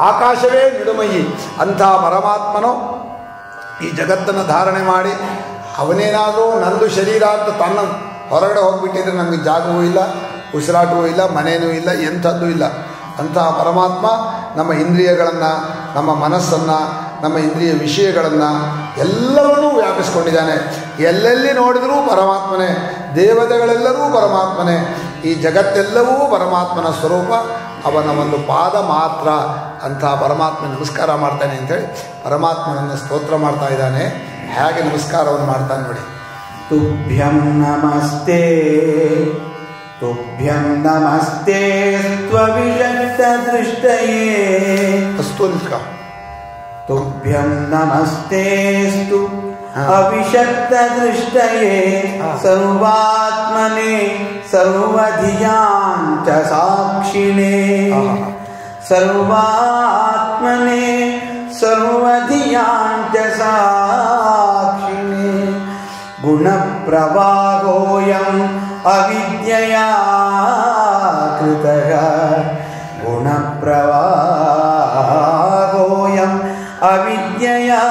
ಆಕಾಶವೇ ನಿಡುಮಯಿ. ಅಂಥ ಪರಮಾತ್ಮನು ಈ ಜಗತ್ತನ್ನು ಧಾರಣೆ ಮಾಡಿ ಅವನೇನಾದರೂ ನಂದು ಶರೀರ ಅಂತ ತನ್ನ ಹೊರಗಡೆ ಹೋಗಿಬಿಟ್ಟಿದ್ರೆ ನಮಗೆ ಜಾಗವೂ ಇಲ್ಲ, ಉಸಿರಾಟವೂ ಇಲ್ಲ, ಮನೇನೂ ಇಲ್ಲ, ಎಂಥದ್ದೂ ಇಲ್ಲ. ಅಂತಹ ಪರಮಾತ್ಮ ನಮ್ಮ ಇಂದ್ರಿಯಗಳನ್ನು, ನಮ್ಮ ಮನಸ್ಸನ್ನು, ನಮ್ಮ ಇಂದ್ರಿಯ ವಿಷಯಗಳನ್ನು ಎಲ್ಲವನ್ನೂ ವ್ಯಾಪಿಸ್ಕೊಂಡಿದ್ದಾನೆ. ಎಲ್ಲೆಲ್ಲಿ ನೋಡಿದರೂ ಪರಮಾತ್ಮನೇ, ದೇವತೆಗಳೆಲ್ಲರೂ ಪರಮಾತ್ಮನೇ, ಈ ಜಗತ್ತೆಲ್ಲವೂ ಪರಮಾತ್ಮನ ಸ್ವರೂಪ. ಅವನ ಒಂದು ಪಾದ ಮಾತ್ರ. ಅಂತಹ ಪರಮಾತ್ಮ ನಮಸ್ಕಾರ ಮಾಡ್ತಾನೆ ಅಂಥೇಳಿ ಪರಮಾತ್ಮನನ್ನು ಸ್ತೋತ್ರ ಮಾಡ್ತಾ ಇದ್ದಾನೆ. ಹೇಗೆ ನಮಸ್ಕಾರವನ್ನು ಮಾಡ್ತಾನೆ ನೋಡಿ. ತುಭ್ಯಂ ನಮಸ್ತೆ ತುಭ್ಯಂ ನಮಸ್ತೆ ತ್ವವಿಶಕ್ತ ದೃಷ್ಟಯೇ ಅಸ್ತು ನಿಲ್ಕ. ತುಭ್ಯಂ ನಮಸ್ತೆಸ್ತು ಅವಿಶಕ್ತ ದೃಷ್ಟಯೇ ಸರ್ವಾತ್ಮನೆ ಸರ್ವಧಿಯಾಂಚ ಸಾಕ್ಷಿಣೇ ಸರ್ವಾತ್ಮನೆ ಸರ್ವಧಿಯಾಂಚ ಸಾಕ್ಷಿಣೇ ಗುಣಪ್ರವಾಹೋಯಂ ಅವಿದ್ಯಯಾ ಕೃತಃ ಗುಣಪ್ರವಾಹೋಯಂ ಅವಿದ್ಯಯಾ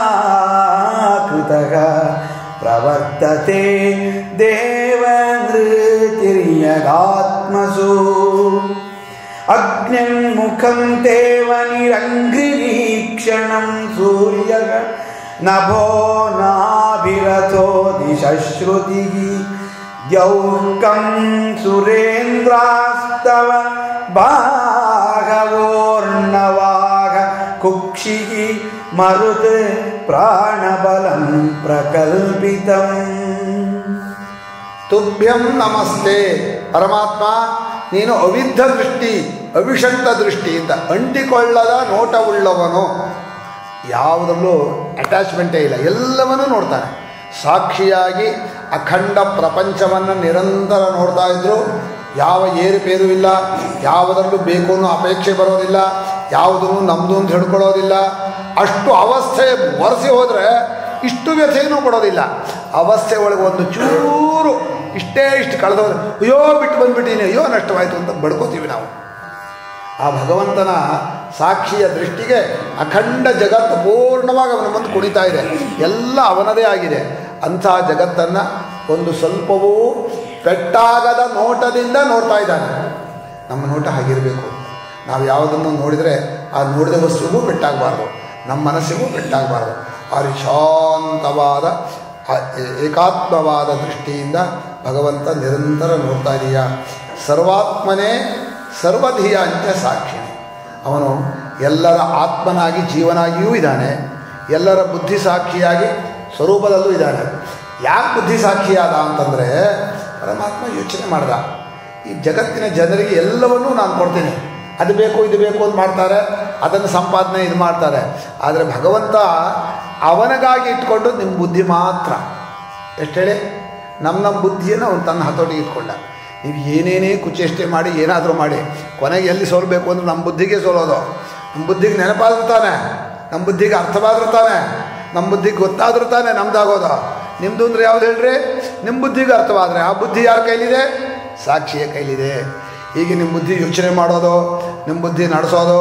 ಕೃತಃ ಪ್ರವರ್ತತೆ ದೇವನೃತಿರ್ಯಗಾತ್ಮಸು ಅಗ್ನಿರ್ಮುಖಂ ತೇವ ನಿರಂಘ್ರಿರೀಕ್ಷಣಂ ಸೂರ್ಯಃ ನಭೋ ನಾಭಿರಥೋ ದಿಶಶ್ರುತಿಃ ದ್ಯೌಃಕಂ ಸುರೇಂದ್ರಾಸ್ತವ ಬಾಹವೋರ್ಣವಾಘ ಕುಕ್ಷಿಃ ಮರುತ್ ಪ್ರಾಣಬಲಂ ಪ್ರಕಲ್ಪಿತಂ. ತುಭ್ಯಂ ನಮಸ್ತೆ. ಪರಮಾತ್ಮ ನೀನು ಅವಿದ್ಧ ದೃಷ್ಟಿ, ಅವಿಷಕ್ತ ದೃಷ್ಟಿಯಿಂದ ಅಂಟಿಕೊಳ್ಳದ ನೋಟವುಳ್ಳವನು. ಯಾವುದರಲ್ಲೂ ಅಟ್ಯಾಚ್ಮೆಂಟೇ ಇಲ್ಲ, ಎಲ್ಲವನ್ನೂ ನೋಡ್ತಾನೆ. ಸಾಕ್ಷಿಯಾಗಿ ಅಖಂಡ ಪ್ರಪಂಚವನ್ನು ನಿರಂತರ ನೋಡ್ತಾ ಇದ್ರು. ಯಾವ ಏರುಪೇರು ಇಲ್ಲ, ಯಾವುದರಲ್ಲೂ ಬೇಕು ಅನ್ನೋ ಅಪೇಕ್ಷೆ ಬರೋದಿಲ್ಲ, ಯಾವುದನ್ನು ನಮ್ಮದು ಅಂತ ಹಿಡ್ಕೊಳ್ಳೋದಿಲ್ಲ. ಅಷ್ಟು ಅವಸ್ಥೆ ಒರೆಸಿ ಹೋದರೆ ಇಷ್ಟು ವ್ಯಥೆಯೂ ಕೊಡೋದಿಲ್ಲ. ಅವಸ್ಥೆ ಒಳಗೆ ಒಂದು ಚೂರು ಇಷ್ಟು ಕಳೆದೋದ್ರೆ ಅಯ್ಯೋ ಬಿಟ್ಟು ಬಂದುಬಿಟ್ಟಿನಿ, ಅಯ್ಯೋ ನಷ್ಟವಾಯಿತು ಅಂತ ಬಡ್ಕೋತೀವಿ ನಾವು. ಆ ಭಗವಂತನ ಸಾಕ್ಷಿಯ ದೃಷ್ಟಿಗೆ ಅಖಂಡ ಜಗತ್ತು ಪೂರ್ಣವಾಗಿ ಅವನ ಮುಂದೆ ಕುಣಿತಾ ಇದೆ, ಎಲ್ಲ ಅವನದೇ ಆಗಿದೆ. ಅಂಥ ಜಗತ್ತನ್ನು ಒಂದು ಸ್ವಲ್ಪವೂ ಪೆಟ್ಟಾಗದ ನೋಟದಿಂದ ನೋಡ್ತಾ ಇದ್ದಾನೆ. ನಮ್ಮ ನೋಟ ಹಾಗಿರಬೇಕು. ನಾವು ಯಾವುದನ್ನು ನೋಡಿದರೆ ಆ ನೋಡಿದ ವಸ್ತುವಿಗೂ ಪೆಟ್ಟಾಗಬಾರ್ದು, ನಮ್ಮ ಮನಸ್ಸಿಗೂ ಪೆಟ್ಟಾಗಬಾರ್ದು. ಆ ಶಾಂತವಾದ ಏಕಾತ್ಮವಾದ ದೃಷ್ಟಿಯಿಂದ ಭಗವಂತ ನಿರಂತರ ನೋಡ್ತಾ ಇದೆಯಾ. ಸರ್ವಾತ್ಮನೇ ಸರ್ವಧೀಯ ಅಂತ್ಯ ಸಾಕ್ಷಿಣಿ. ಅವನು ಎಲ್ಲರ ಆತ್ಮನಾಗಿ ಜೀವನಾಗಿಯೂ ಇದ್ದಾನೆ, ಎಲ್ಲರ ಬುದ್ಧಿ ಸಾಕ್ಷಿಯಾಗಿ ಸ್ವರೂಪದಲ್ಲೂ ಇದ್ದಾನೆ. ಯಾಕೆ ಬುದ್ಧಿ ಸಾಕ್ಷಿಯಾದ ಅಂತಂದರೆ ಪರಮಾತ್ಮ ಯೋಚನೆ ಮಾಡ್ದ, ಈ ಜಗತ್ತಿನ ಜನರಿಗೆ ಎಲ್ಲವನ್ನೂ ನಾನು ಕೊಡ್ತೀನಿ, ಅದು ಬೇಕು ಇದು ಬೇಕು ಅಂತ ಮಾಡ್ತಾರೆ, ಅದನ್ನು ಸಂಪಾದನೆ ಇದು ಮಾಡ್ತಾರೆ. ಆದರೆ ಭಗವಂತ ಅವನಿಗಾಗಿ ಇಟ್ಕೊಂಡು ನಿಮ್ಮ ಬುದ್ಧಿ ಮಾತ್ರ. ಎಷ್ಟು ಹೇಳಿ, ನಮ್ಮ ಬುದ್ಧಿಯನ್ನು ಅವನು ತನ್ನ ಹತೋಟಿಗೆ ಇಟ್ಕೊಂಡ. ನೀವು ಏನೇನೇ ಕುಚೇಷ್ಟೆ ಮಾಡಿ ಏನಾದರೂ ಮಾಡಿ ಕೊನೆಗೆ ಎಲ್ಲಿ ಸೋಲ್ಬೇಕು ಅಂದರೆ ನಮ್ಮ ಬುದ್ಧಿಗೆ ಸೋಲೋದು. ನಮ್ಮ ಬುದ್ಧಿಗೆ ನೆನಪಾದ್ರೂ ತಾನೆ, ನಮ್ಮ ಬುದ್ಧಿಗೆ ಅರ್ಥವಾದ್ರೂ ತಾನೆ, ನಮ್ಮ ಬುದ್ಧಿಗೆ ಗೊತ್ತಾದ್ರೂ ತಾನೆ ನಮ್ದಾಗೋದು. ನಿಮ್ಮದು ಅಂದರೆ ಯಾವ್ದು ಹೇಳ್ರಿ? ನಿಮ್ಮ ಬುದ್ಧಿಗೆ ಅರ್ಥವಾದರೆ ಆ ಬುದ್ಧಿ ಯಾರ ಕೈಲಿದೆ? ಸಾಕ್ಷಿಯ ಕೈಲಿದೆ. ಹೀಗೆ ನಿಮ್ಮ ಬುದ್ಧಿ ಯೋಚನೆ ಮಾಡೋದು, ನಿಮ್ಮ ಬುದ್ಧಿ ನಡೆಸೋದು,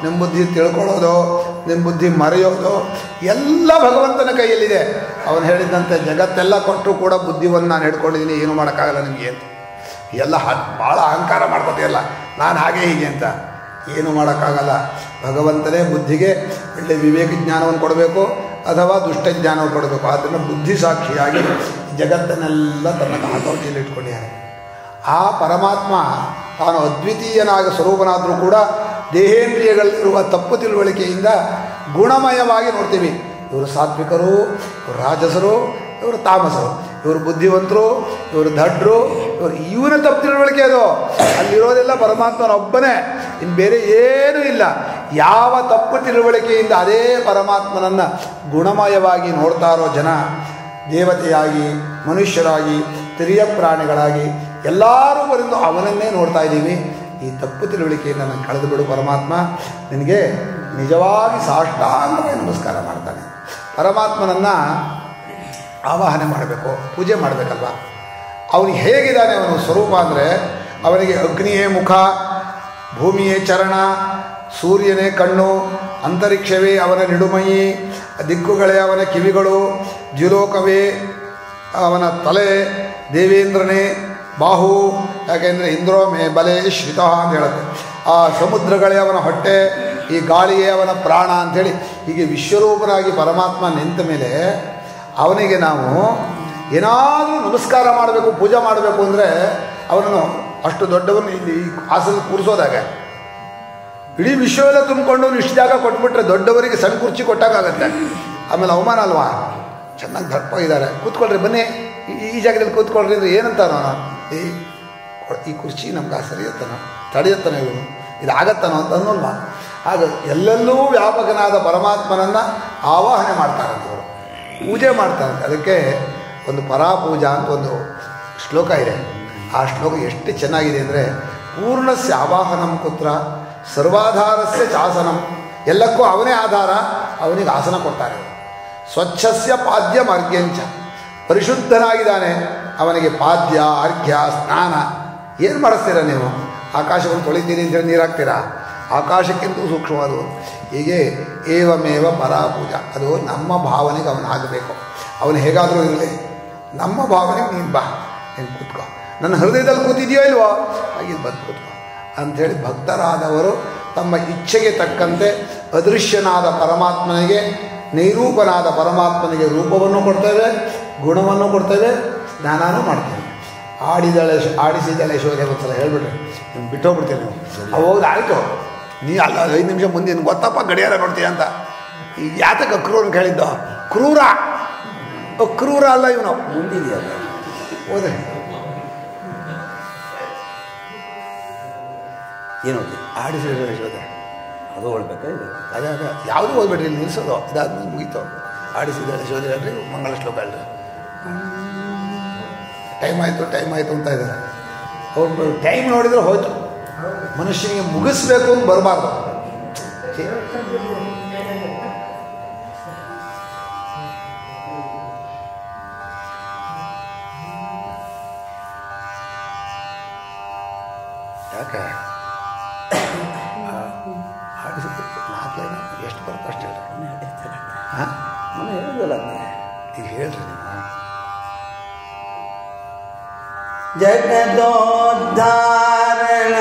ನಿಮ್ಮ ಬುದ್ಧಿ ತಿಳ್ಕೊಳ್ಳೋದು, ನಿಮ್ಮ ಬುದ್ಧಿ ಮರೆಯೋದು ಎಲ್ಲ ಭಗವಂತನ ಕೈಯಲ್ಲಿದೆ. ಅವನು ಹೇಳಿದಂತೆ ಜಗತ್ತೆಲ್ಲ ಕೊಟ್ಟರು ಕೂಡ ಬುದ್ಧಿವನ್ನು ನಾನು ಹಿಡ್ಕೊಂಡಿದ್ದೀನಿ, ಏನು ಮಾಡೋಕ್ಕಾಗಲ್ಲ ನಿಮಗೆ ಅಂತ. ಎಲ್ಲ ಭಾಳ ಅಹಂಕಾರ ಮಾಡ್ಕೋತೀಯಲ್ಲ, ನಾನು ಹಾಗೆ ಹೀಗೆ ಅಂತ. ಏನು ಮಾಡೋಕ್ಕಾಗಲ್ಲ. ಭಗವಂತನೇ ಬುದ್ಧಿಗೆ ಒಳ್ಳೆ ವಿವೇಕ ಜ್ಞಾನವನ್ನು ಕೊಡಬೇಕು ಅಥವಾ ದುಷ್ಟ ಜ್ಞಾನವನ್ನು ಕೊಡಬೇಕು. ಆದ್ದರಿಂದ ಬುದ್ಧಿ ಸಾಕ್ಷಿಯಾಗಿ ಜಗತ್ತನ್ನೆಲ್ಲ ತನ್ನ ಹತೋಟಿಯಲ್ಲಿ ಇಟ್ಕೊಂಡಿದ್ದಾನೆ. ಆ ಪರಮಾತ್ಮ ತಾನು ಅದ್ವಿತೀಯನಾಗ ಸ್ವರೂಪನಾದರೂ ಕೂಡ ದೇಹೇಂದ್ರಿಯಗಳಲ್ಲಿರುವ ತಪ್ಪು ತಿಳುವಳಿಕೆಯಿಂದ ಗುಣಮಯವಾಗಿ ನೋಡ್ತೀವಿ. ಇವರು ಸಾತ್ವಿಕರು, ಇವರು ರಾಜಸರು, ಇವರು ತಾಮಸರು, ಇವರು ಬುದ್ಧಿವಂತರು, ಇವರು ದಡ್ರು, ಇವನ ತಪ್ಪು ತಿಳುವಳಿಕೆ ಅದು. ಅಲ್ಲಿರೋದೆಲ್ಲ ಪರಮಾತ್ಮನೊಬ್ಬನೇ, ಇನ್ನು ಬೇರೆ ಏನೂ ಇಲ್ಲ. ಯಾವ ತಪ್ಪು ತಿಳುವಳಿಕೆಯಿಂದ ಅದೇ ಪರಮಾತ್ಮನನ್ನು ಗುಣಮಯವಾಗಿ ನೋಡ್ತಾರೋ ಜನ, ದೇವತೆಯಾಗಿ ಮನುಷ್ಯರಾಗಿ ತಿರಿಯ ಪ್ರಾಣಿಗಳಾಗಿ ಎಲ್ಲರೂ ಬರೆದು ಅವನನ್ನೇ ನೋಡ್ತಾ ಇದ್ದೀವಿ. ಈ ತಪ್ಪು ತಿಳುವಳಿಕೆಯನ್ನು ನಾನು ಕಳೆದು ಬಿಡು ಪರಮಾತ್ಮ, ನಿನಗೆ ನಿಜವಾಗಿ ಸಾಷ್ಟಾಂಗವಾಗಿ ನಮಸ್ಕಾರ ಮಾಡ್ತಾನೆ. ಪರಮಾತ್ಮನನ್ನು ಆವಾಹನೆ ಮಾಡಬೇಕು, ಪೂಜೆ ಮಾಡಬೇಕಲ್ವ. ಅವನಿಗೆ ಹೇಗಿದ್ದಾನೆ ಅವನು ಸ್ವರೂಪ ಅಂದರೆ, ಅವನಿಗೆ ಅಗ್ನಿಯೇ ಮುಖ, ಭೂಮಿಯೇ ಚರಣ, ಸೂರ್ಯನೇ ಕಣ್ಣು, ಅಂತರಿಕ್ಷವೇ ಅವನ ನಿಡುಮಯಿ, ದಿಕ್ಕುಗಳೇ ಅವನ ಕಿವಿಗಳು, ದ್ಯುಲೋಕವೇ ಅವನ ತಲೆ, ದೇವೇಂದ್ರನೇ ಬಾಹು, ಯಾಕೆಂದರೆ ಇಂದ್ರೋ ಮೇ ಬಲೆ ಶ್ರಿತ ಅಂತ ಹೇಳುತ್ತೆ. ಆ ಸಮುದ್ರಗಳೇ ಅವನ ಹೊಟ್ಟೆ, ಈ ಗಾಳಿಯೇ ಅವನ ಪ್ರಾಣ ಅಂಥೇಳಿ ಹೀಗೆ ವಿಶ್ವರೂಪನಾಗಿ ಪರಮಾತ್ಮ ನಿಂತ ಮೇಲೆ ಅವನಿಗೆ ನಾವು ಏನಾದರೂ ನಮಸ್ಕಾರ ಮಾಡಬೇಕು, ಪೂಜೆ ಮಾಡಬೇಕು ಅಂದರೆ ಅವನನ್ನು ಅಷ್ಟು ದೊಡ್ಡವನು ಇಲ್ಲಿ ಆಸನ ಕೂರಿಸೋದಾಗ ಇಡೀ ವಿಶ್ವವೆಲ್ಲ ತುಂಬಿಕೊಂಡು ಇಷ್ಟು ಜಾಗ ಕೊಟ್ಬಿಟ್ರೆ ದೊಡ್ಡವರಿಗೆ ಸಣ್ಣ ಕುರ್ಚಿ ಕೊಟ್ಟಾಗತ್ತೆ. ಆಮೇಲೆ ಅವಮಾನ ಅಲ್ವಾ? ಚೆನ್ನಾಗಿ ದಪ್ಪ ಇದ್ದಾರೆ, ಕೂತ್ಕೊಳ್ರಿ ಬನ್ನಿ ಈ ಜಾಗದಲ್ಲಿ ಕೂತ್ಕೊಳ್ರಿ ಅಂದರೆ ಏನಂತಾನೋ, ಈ ಕುರ್ಚಿ ನಮ್ಗೆ ಸರಿಯತ್ತಾನೋ, ತಡೆಯುತ್ತಾನೋ, ಇವನು ಇದಾಗತ್ತಾನೋ ಅಂತ ಅನ್ನೋಲ್ವಾ? ಆಗ ಎಲ್ಲೆಲ್ಲೂ ವ್ಯಾಪಕನಾದ ಪರಮಾತ್ಮನನ್ನು ಆವಾಹನೆ ಮಾಡ್ತಾರಂತವರು, ಪೂಜೆ ಮಾಡ್ತಾರಂತೆ. ಅದಕ್ಕೆ ಒಂದು ಪರಾಪೂಜಾ ಅಂತ ಒಂದು ಶ್ಲೋಕ ಇದೆ. ಆ ಶ್ಲೋಕ ಎಷ್ಟು ಚೆನ್ನಾಗಿದೆ ಅಂದರೆ, ಪೂರ್ಣಸ್ಯ ಆವಾಹನಂ ಕುತ್ರ ಸರ್ವಾಧಾರಸ್ಯ ಚಾಸನಂ, ಎಲ್ಲಕ್ಕೂ ಅವನೇ ಆಧಾರ, ಅವನಿಗೆ ಆಸನ ಕೊಡ್ತಾರೆ. ಸ್ವಚ್ಛಸ್ಯ ಪಾದ್ಯ ಮಾರ್ಗ್ಯಂಚ, ಪರಿಶುದ್ಧನಾಗಿದ್ದಾನೆ, ಅವನಿಗೆ ಪಾದ್ಯ ಅರ್ಘ್ಯ ಸ್ನಾನ ಏನು ಮಾಡಿಸ್ತೀರ ನೀವು? ಆಕಾಶವನ್ನು ತೊಳಿತೀರಿ ಅಂತೇಳಿ ನೀರು ಹಾಕ್ತೀರಾ? ಆಕಾಶಕ್ಕಿಂತೂ ಸೂಕ್ಷ್ಮವಾದವು. ಹೀಗೆ ಏವಮೇವ ಪರಾಪೂಜಾ, ಅದು ನಮ್ಮ ಭಾವನೆಗೆ ಅವನು ಆಗಬೇಕು. ಅವನು ಹೇಗಾದರೂ ಇರಲಿ, ನಮ್ಮ ಭಾವನೆಗೆ ನೀನು ಬಾ, ನೀನು ಕೂತ್ಕೋ, ನನ್ನ ಹೃದಯದಲ್ಲಿ ಕೂತಿದೆಯೋ ಇಲ್ವೋ ಹಾಗೆ ಬಂದು ಕೂತ್ಕೋ ಅಂಥೇಳಿ ಭಕ್ತರಾದವರು ತಮ್ಮ ಇಚ್ಛೆಗೆ ತಕ್ಕಂತೆ ಅದೃಶ್ಯನಾದ ಪರಮಾತ್ಮನಿಗೆ, ನೈರೂಪನಾದ ಪರಮಾತ್ಮನಿಗೆ ರೂಪವನ್ನು ಕೊಡ್ತೇವೆ, ಗುಣವನ್ನು ಕೊಡ್ತೇವೆ, ಸ್ನಾನನೂ ಮಾಡ್ತೇವೆ. ಆಡಿಸಿದಳೆ ಶೋಧೆ ಒಂದ್ಸಲ ಹೇಳ್ಬಿಟ್ರೆ ನಿಮ್ಗೆ ಬಿಟ್ಟು ಹೋಗ್ಬಿಡ್ತೀವಿ ನೀವು. ಅವಾಗ ಆಯಿತು, ನೀ ಅಲ್ಲ 5 ನಿಮಿಷ ಮುಂದೆ ನಿನ್ಗೆ ಗೊತ್ತಪ್ಪ ಗಡಿಯಾರ ನೋಡ್ತೀಯ ಅಂತ. ಈಗ ಯಾತಕ್ಕೆ ಅಕ್ರೂರನ್ನು ಕೇಳಿದ್ದು? ಕ್ರೂರ, ಕ್ರೂರ ಅಲ್ಲ ಇವನು. ಮುಂದಿದೆಯಲ್ಲ ಹೋದ್ರೆ ಏನು ಆಡಿಸಿದಳೆ ಶೋಧೆ ಅದು ಹೊಳ್ಬೇಕಾ ಇದು? ಅದೇ ಯಾವುದೂ ಓದ್ಬೇಡ್ರಿ, ಇಲ್ಲಿ ನಿಲ್ಲಿಸೋದು. ಇದಾದ್ಮೇಲೆ ಮುಗೀತು. ಆಡಿಸಿದಳೆ ಶೋಧೆ ಹೇಳ್ರಿ, ಮಂಗಳ ಶ್ಲೋಕ ಹೇಳ್ರಿ. ಟೈಮ್ ಆಯಿತು ಅಂತ ಇದ್ದಾರೆ ಅವ್ರು. ಟೈಮ್ ನೋಡಿದರೆ ಹೋಯ್ತು. ಮನುಷ್ಯನಿಗೆ ಮುಗಿಸ್ಬೇಕು ಅಂತ ಬರಬಾರ್ದು. ಯಾಕೆ ಎಷ್ಟು ಬರುತ್ತೆ ಅಷ್ಟು ಹೇಳ್ರಿ. ಹಾಂ ಮನೆ ಹೇಳಿದಲ್ಲ ಈಗ ಹೇಳ್ರಿ ನೀವು. ಜಗದೋದ್ಧಾರಣ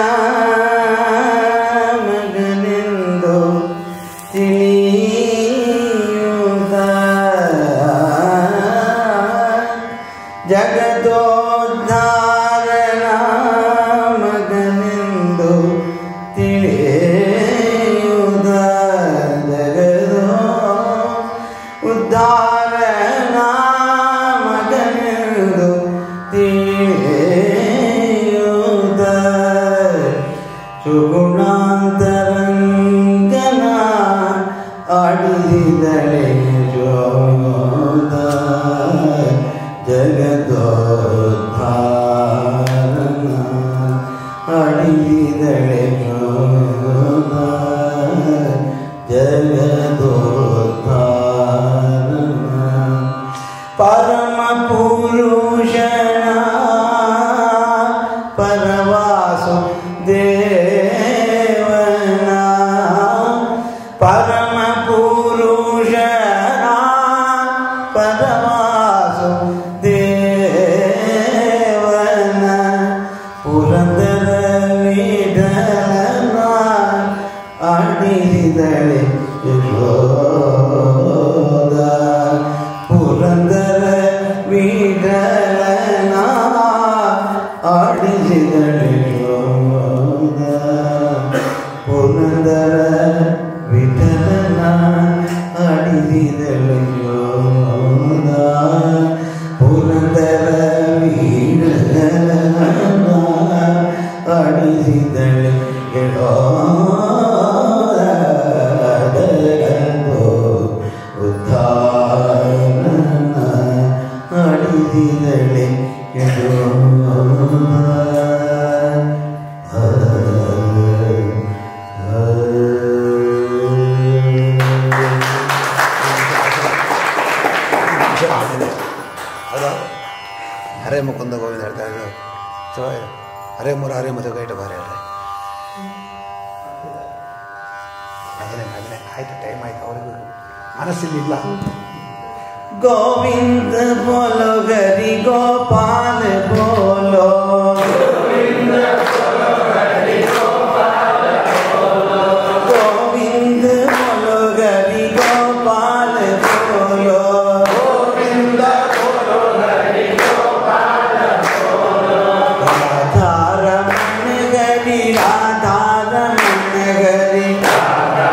ಮಗನೆಂದು ತಿಳಿಯುತ್ತ ಜಗದೋದ್ಧಾರಣ ಮಗನೆಂದು ತಿಳಿಯುತ್ತ ಜಗದೋ ಉದ್ಧಾರಣ ಮಗನೆಂದು ತಿಳಿಯುತ್ತ ಸುಗುಣಾಂತರಂಗನ ಆಡಿದಳೆ ಜೋದ ಜಗದೋದ್ಧಾರನ ಆಡಿದಳೆ ಜೋದ ಜಗದೋದ್ಧಾರನ ಪರಮ ಪುರುಷನ ಪರವಾಸು ದೇವನ ಪರಮ ಪುರುಷನ ಪರವಾಸು ದೇವನ ಪುರಂದರ ವಿಠಲನ ಆಡಿದಳೆ ಯಶೋದ ಪುರಂದರ ವಿಠಲನ ಆಡಿಸಿದಳೆ ಯಶೋದ ಪುರಂದರ ವಿಠಲನ ಆಡಿಸಿದಳೆ ಯಶೋದ ಪುರಂದರ ವಿಠಲನ ಆಡಿಸಿದಳೆ ಯಶೋದ ಉದ್ಧಾರನ ಆಡಿಸಿದಳೆ ಅದು ಹರೇ ಮುಕುಂದ ಗೋವಿಂದ ಹೇಳ್ತಾ ಇದ್ದಾರೆ. ಹರೇ ಮುರ ಹರೇ ಮಧು ಗೈಟ ಬಾರಿ ಹೇಳ್ರಿ. ಅದನ್ನೇ ಆಯ್ತು, ಟೈಮ್ ಆಯ್ತು. ಅವ್ರಿಗೂ ಮನಸ್ಸಿಲ್ಲ. गोविंद बोलो हरि गोपाल बोलो गोविंद बोलो हरि गोपाल बोलो गोविंद बोलो हरि गोपाल बोलो गोविंद बोलो हरि गोपाल बोलो राधा रमण हरि राधा रमण हरि राधा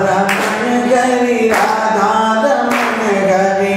रमण हरि राधा रमण हरि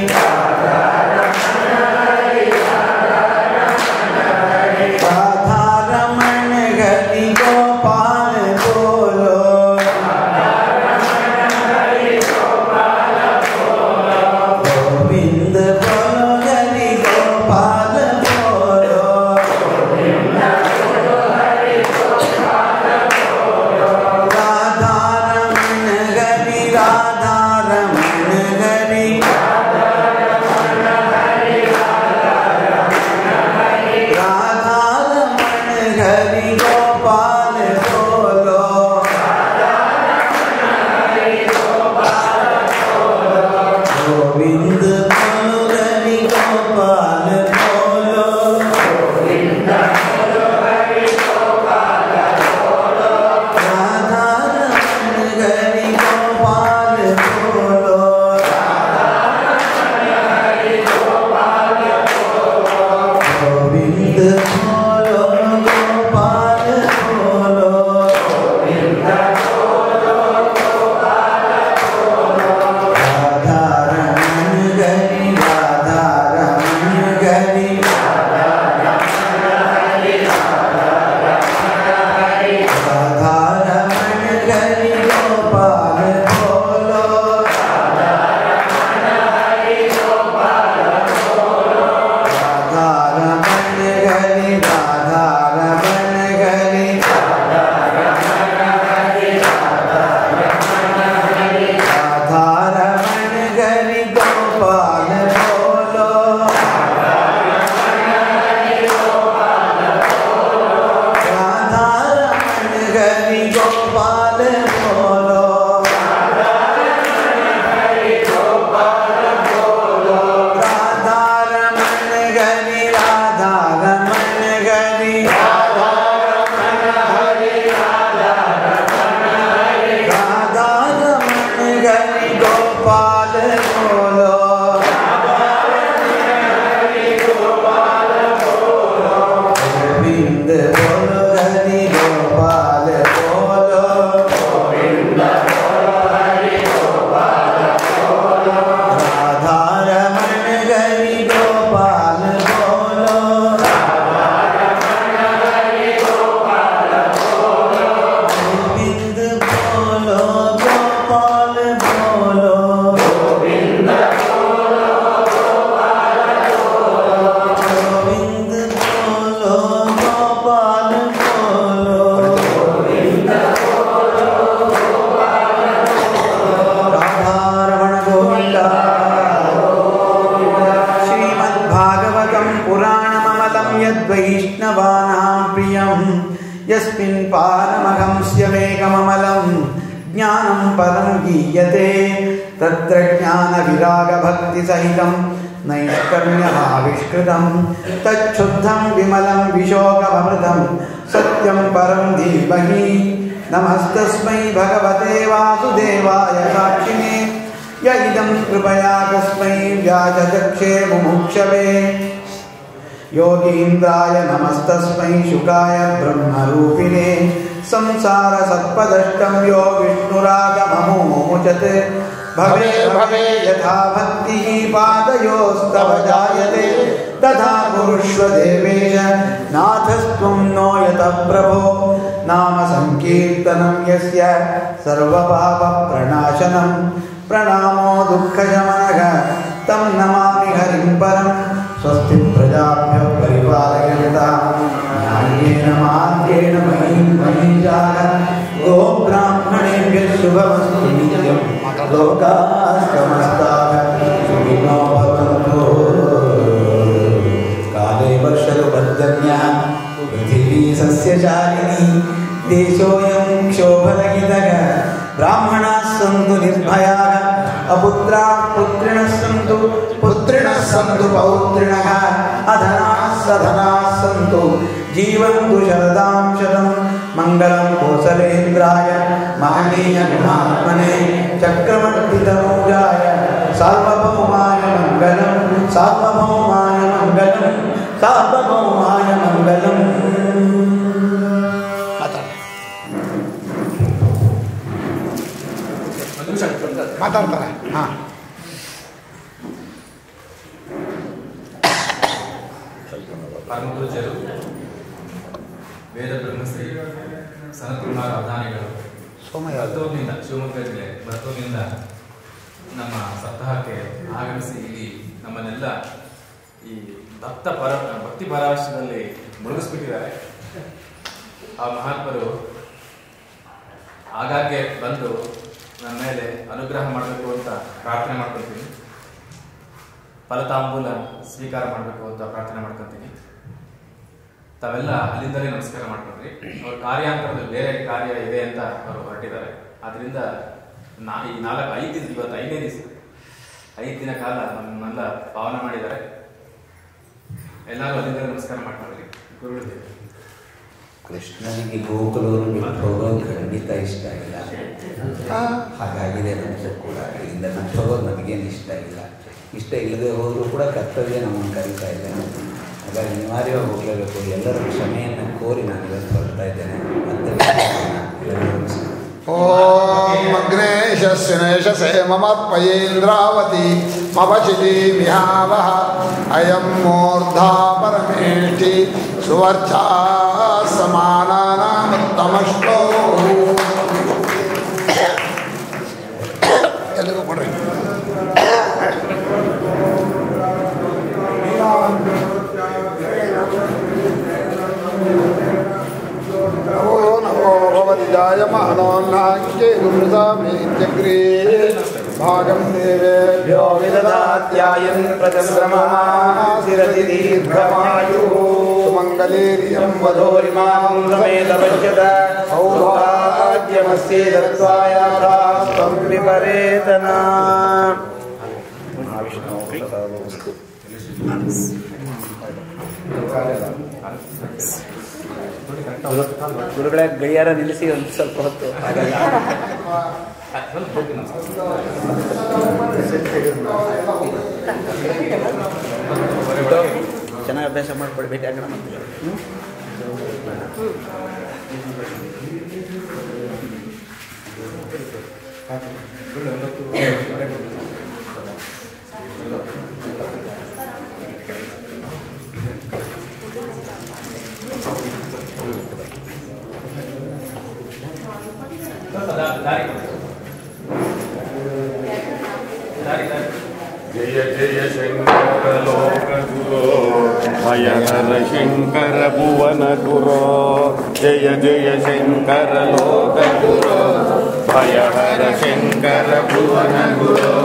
यद्वैष्णवानां प्रियं यस्मिन् पारमहंस्य वेगममलं ज्ञानं परं गीयते तत्र ज्ञानविरागभक्तिसहितं नैष्कर्म्यमाविष्कृतं तच्छुद्धं विमलं विशोकममृतं सत्यं परं धीमहि नमस्तस्मै भगवते वासुदेवाय साक्षिणे य इदं कृपया कस्मै व्याजचक्षे मुमुक्षवे योगीन्द्राय नमस्तस्मै शुकाय ब्रह्मरूपिणे संसारसत्पदष्टं यो विष्णुरागममुमुचते भवे भवे यथा भक्तिः पादयोस्तव जायते तथा कुरुष्व देवेश नाथस्त्वं नो यतः प्रभो नाम संकीर्तनं यस्य सर्वपापप्रणाशनं प्रणामो दुःखशमनः तं नमामि हरिं परं स्वस्ति प्रजाभ्यः परिपालयन्तां न्याय्येन मार्गेण महीं महीषाः गोब्राह्मणेभ्यः शुभमस्तु नित्यं लोकाः समस्ताः सुखिनो भवन्तु काले वर्षतु पर्जन्यः पृथिवी सस्यशालिनी देशोऽयं क्षोभरहितः ब्राह्मणाः सन्तु निर्भयाः अपुत्राः पुत्रिणः सन्तु पौत्रिणः अधनाः सधनाः सन्तु जीवन्तु शरदां शतं मङ्गलं कोसलेन्द्राय महनीयगुणात्मने चक्रवर्तितनूजाय सार्वभौमाय मङ्गलं ಮಾತಾಡ್ತಾರೆ. ಹಾಂ, ಪರಮಪೂಜ್ಯರು ವೇದ ಬ್ರಹ್ಮಶ್ರೀ ಸನತ್ಕುಮಾರ ಅವಧಾನಿಗಳು ಮತ್ತೂರಿನಿಂದ ಶಿವಮೊಗ್ಗ ಜಿಲ್ಲೆ ಮತ್ತೂರಿನಿಂದ ನಮ್ಮ ಸಪ್ತಾಹಕ್ಕೆ ಆಗಮಿಸಿ ಇಲ್ಲಿ ನಮ್ಮನ್ನೆಲ್ಲ ಈ ಭಕ್ತಿ ಪರಾಶದಲ್ಲಿ ಮುಳುಗಿಸ್ಬಿಟ್ಟಿದ್ದಾರೆ. ಆ ಮಹಾತ್ಮರು ಆಗಾಗ್ಗೆ ಬಂದು ನನ್ನ ಮೇಲೆ ಅನುಗ್ರಹ ಮಾಡಬೇಕು ಅಂತ ಪ್ರಾರ್ಥನೆ ಮಾಡ್ಕೊಳ್ತೀನಿ. ಫಲತಾಂಬೂಲ ಸ್ವೀಕಾರ ಮಾಡಬೇಕು ಅಂತ ಪ್ರಾರ್ಥನೆ ಮಾಡ್ಕೊತೀನಿ. ತಾವೆಲ್ಲ ಅಲ್ಲಿಂದಲೇ ನಮಸ್ಕಾರ ಮಾಡ್ಕೊಂಡ್ರಿ. ಅವ್ರ ಕಾರ್ಯಾಂತರದಲ್ಲಿ ಬೇರೆ ಕಾರ್ಯ ಇದೆ ಅಂತ ಅವರು ಹೊರಟಿದ್ದಾರೆ. ಆದ್ರಿಂದ ಈ 5 ದಿನ, ಇವತ್ತು 5ನೇ ದಿವಸ, 5 ದಿನ ಕಾಲ ನಮ್ಮನ್ನೆಲ್ಲ ಪಾವನ ಮಾಡಿದ್ದಾರೆ. ಎಲ್ಲರೂ ಅಲ್ಲಿಂದಲೇ ನಮಸ್ಕಾರ ಮಾಡ್ಕೊಂಡ್ರಿ. ಗುರುಗಳು ಕೃಷ್ಣನಿಗೆ ಗೋಕುಲವನ್ನು ಬಿಟ್ಟು ಹೋಗೋದು ಖಂಡಿತ ಇಷ್ಟ ಇಲ್ಲ. ಹಾಗಾಗಿದೆ ನಮಗೂ ಕೂಡ. ಇಲ್ಲಿಂದ ಬಿಟ್ಟು ಹೋಗೋದು ನಮಗೇನು ಇಷ್ಟ ಇಲ್ಲ. ಇಷ್ಟ ಇಲ್ಲದೆ ಹೋದರೂ ಕೂಡ ಕರ್ತವ್ಯ ನಮ್ಮನ್ನು ಕರೀತಾ ಇದ್ದೇನೆ. ಹಾಗಾಗಿ ಅನಿವಾರ್ಯವಾಗಿ ಹೋಗಲೇಬೇಕು. ಎಲ್ಲರ ಕ್ಷಮೆಯನ್ನು ಕೋರಿ ನಾನು ಇವತ್ತು ಹೊರಡ್ತಾ ಇದ್ದೇನೆ. ಮತ್ತೆ ಓಂ ಅಗ್ನೇಶಸ್ಸಿನೇಶಸೇ ಮಮರ್ಪಯೇಂದ್ರಾವತಿ ಮವಚಿತಿ ಮಿಹಾವಹ ಅಯಂ ಮೂರ್ಧಾ ಪರಮೇಷ್ಠಿ ಸುವರ್ಚಾ ಸಮಾನಾನಾಮುತ್ತಮಶ್ಲೋ. ಎಲ್ಲರಿಗೂ ಕೊಡ್ರಿ. ನಮೋ ನಮೋ ಭವತಿ ಜಾಯಮಾನೋನ್ನಾಂಕೆ ಗುರುಸಾಮೇತ್ಯಗ್ರೇ ಭಾಗಂ ದೇವೇಭ್ಯೋ ವಿದದಾತ್ಯಾಯನ್ ಪ್ರಜಂಬ್ರಹ್ಮಾಸಿರತಿ ದೀರ್ಘಮಾಯುಃ ಮಂಗಲೇರಿಯಂ ವಧೋರಿಮಾಂ ಸಮೇತ ಪಶ್ಯತ ಸೌಭಾಗ್ಯಮಸ್ಯೆ ದತ್ವಾಯಾಥಾಸ್ತ್ವಂ ವಿಪರೇತನ. ಗುರುಗಳ ಗಡಿಯಾರ ನಿಲ್ಲಿಸಿ ಒಂದು ಸ್ವಲ್ಪ ಹೊತ್ತು ಹಾಗೆಲ್ಲ ಚೆನ್ನಾಗಿ ಅಭ್ಯಾಸ ಮಾಡ್ಕೊಳ್ಳಿ. ಭೇಟಿ ಆಗೋಣ ಮತ್ತೆ. जय जय शंकर लोक गुरो भयहर शंकर भुवन गुरो. जय जय शंकर लोक गुरो भयहर शंकर भुवन गुरो.